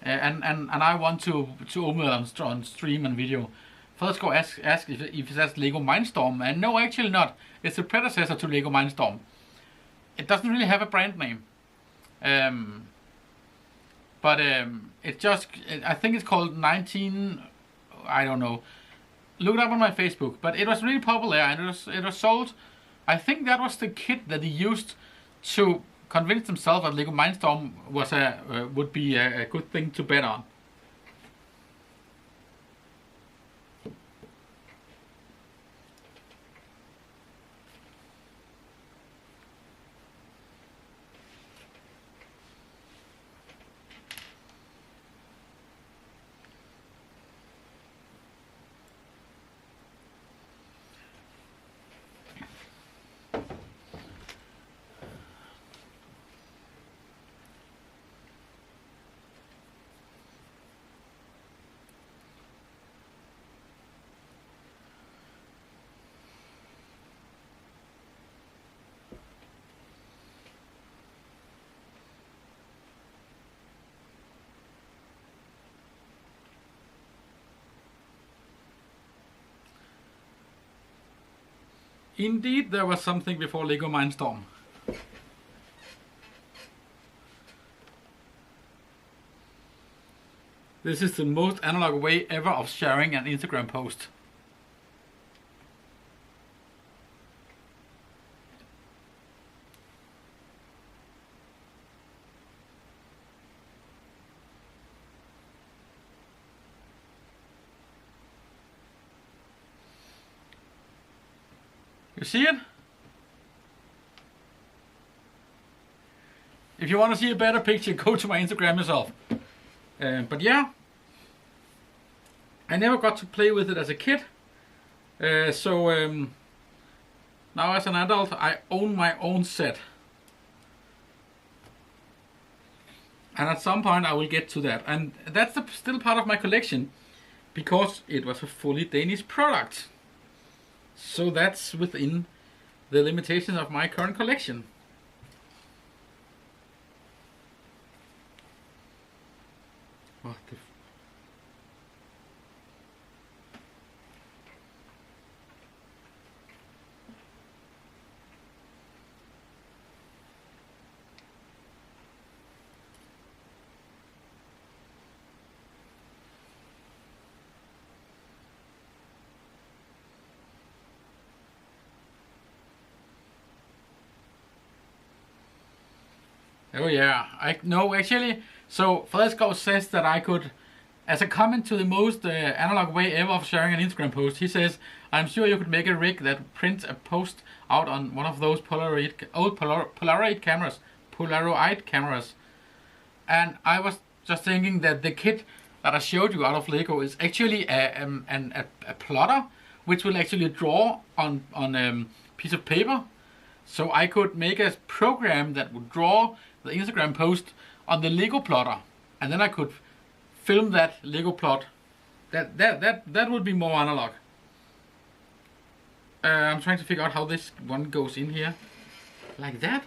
I want to open it on stream and video. First go ask if that's Lego Mindstorm, and no, actually not. It's a predecessor to Lego Mindstorm. It doesn't really have a brand name. But it's just, I think it's called 19, I don't know. Look it up on my Facebook. But it was really popular, and it was sold. I think that was the kit that he used to convince himself that Lego Mindstorm was would be a good thing to bet on. Indeed, there was something before Lego Mindstorm. This is the most analog way ever of sharing an Instagram post. You see it? If you want to see a better picture, go to my Instagram yourself. But yeah, I never got to play with it as a kid. So now as an adult, I own my own set. And at some point I will get to that. And that's still part of my collection, because it was a fully Danish product. So that's within the limitations of my current collection. What the Oh yeah, I no actually. So Fredskov says that I could, as a comment to the most analog way ever of sharing an Instagram post, he says, "I'm sure you could make a rig that prints a post out on one of those Polaroid cameras." And I was just thinking that the kit that I showed you out of Lego is actually a plotter, which will actually draw on piece of paper. So I could make a program that would draw the Instagram post on the Lego plotter, and then I could film that Lego plot. That would be more analog. I'm trying to figure out how this one goes in here, like that.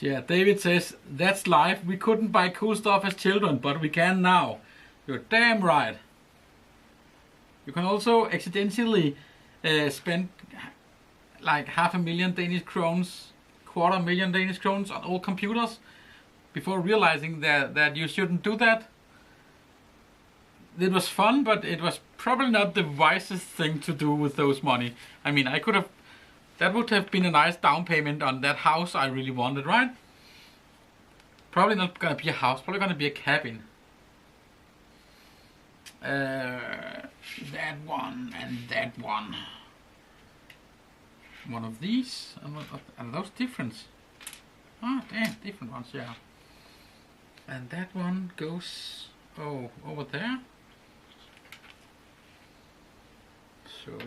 Yeah, David says, that's life. We couldn't buy cool stuff as children, but we can now. You're damn right. You can also accidentally spend like 500,000 Danish krones, 250,000 Danish krones on all computers before realizing that you shouldn't do that. It was fun, but it was probably not the wisest thing to do with those money. I mean, that would have been a nice down payment on that house I really wanted, right? Probably not gonna be a house, probably gonna be a cabin. That one and that one. One of these, and those different? Ah, damn, different ones, yeah. And that one goes, over there. So...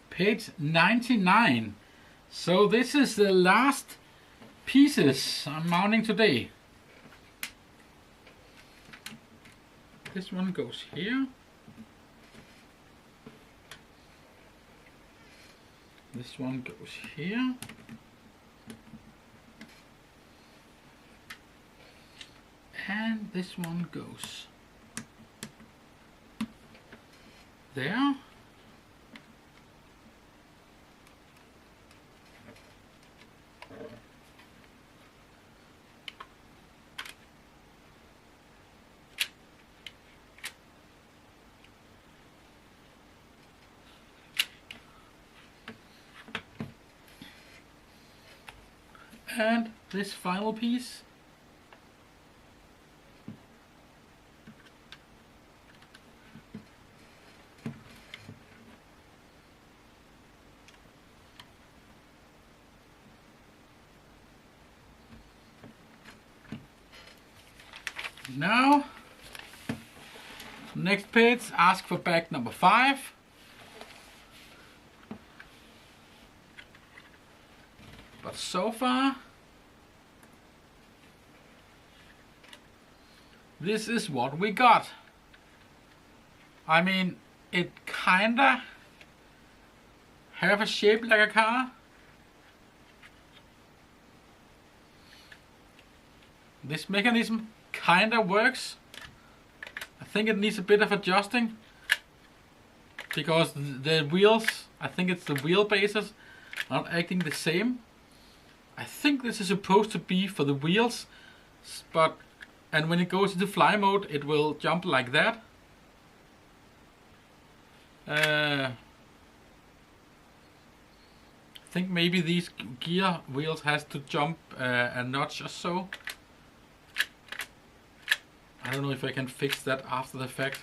Page 99. So this is the last pieces I'm mounting today. This one goes here. This one goes here. And this one goes there. And this final piece. Now, next page, ask for bag number 5. But so far, this is what we got. I mean, it kinda have a shape like a car. This mechanism kinda works. I think it needs a bit of adjusting because the wheels, I think it's the wheel bases, are not acting the same. I think this is supposed to be for the wheels, and when it goes into fly mode, it will jump like that. I think maybe these gear wheels has to jump a notch or so. I don't know if I can fix that after the fact.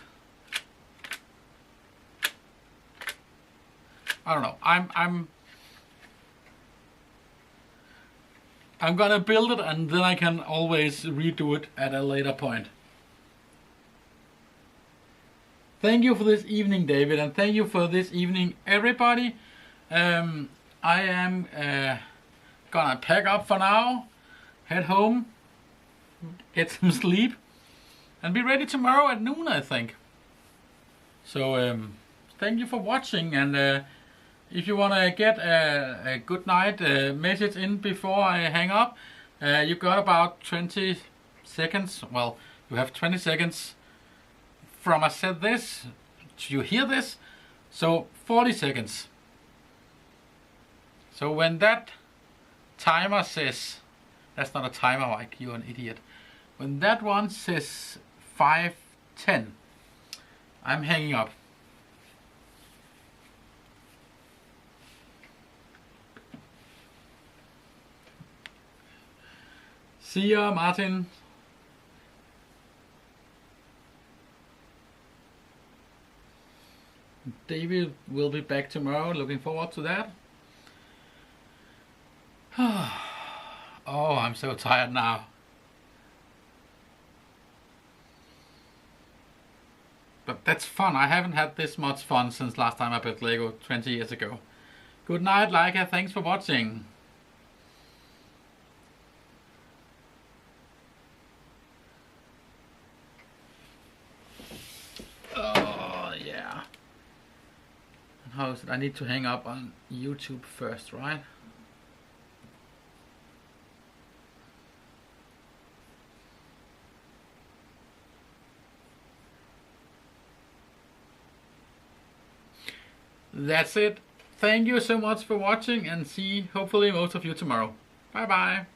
I don't know. I'm gonna build it and then I can always redo it at a later point. Thank you for this evening, David, and thank you for this evening, everybody. I am gonna pack up for now, head home, get some sleep, and be ready tomorrow at noon, I think. So thank you for watching, and if you want to get a good night message in before I hang up, you got about 20 seconds. Well, you have 20 seconds from I said this to you hear this, so 40 seconds. So when that timer says, that's not a timer, Mike, you're an idiot. When that one says 5:10, I'm hanging up. See ya, Martin. David will be back tomorrow. Looking forward to that. Oh, I'm so tired now. But that's fun. I haven't had this much fun since last time I built Lego 20 years ago. Good night, Leica. Thanks for watching. Oh, yeah. How is it? I need to hang up on YouTube first, right? That's it. Thank you so much for watching, and see hopefully most of you tomorrow. Bye bye.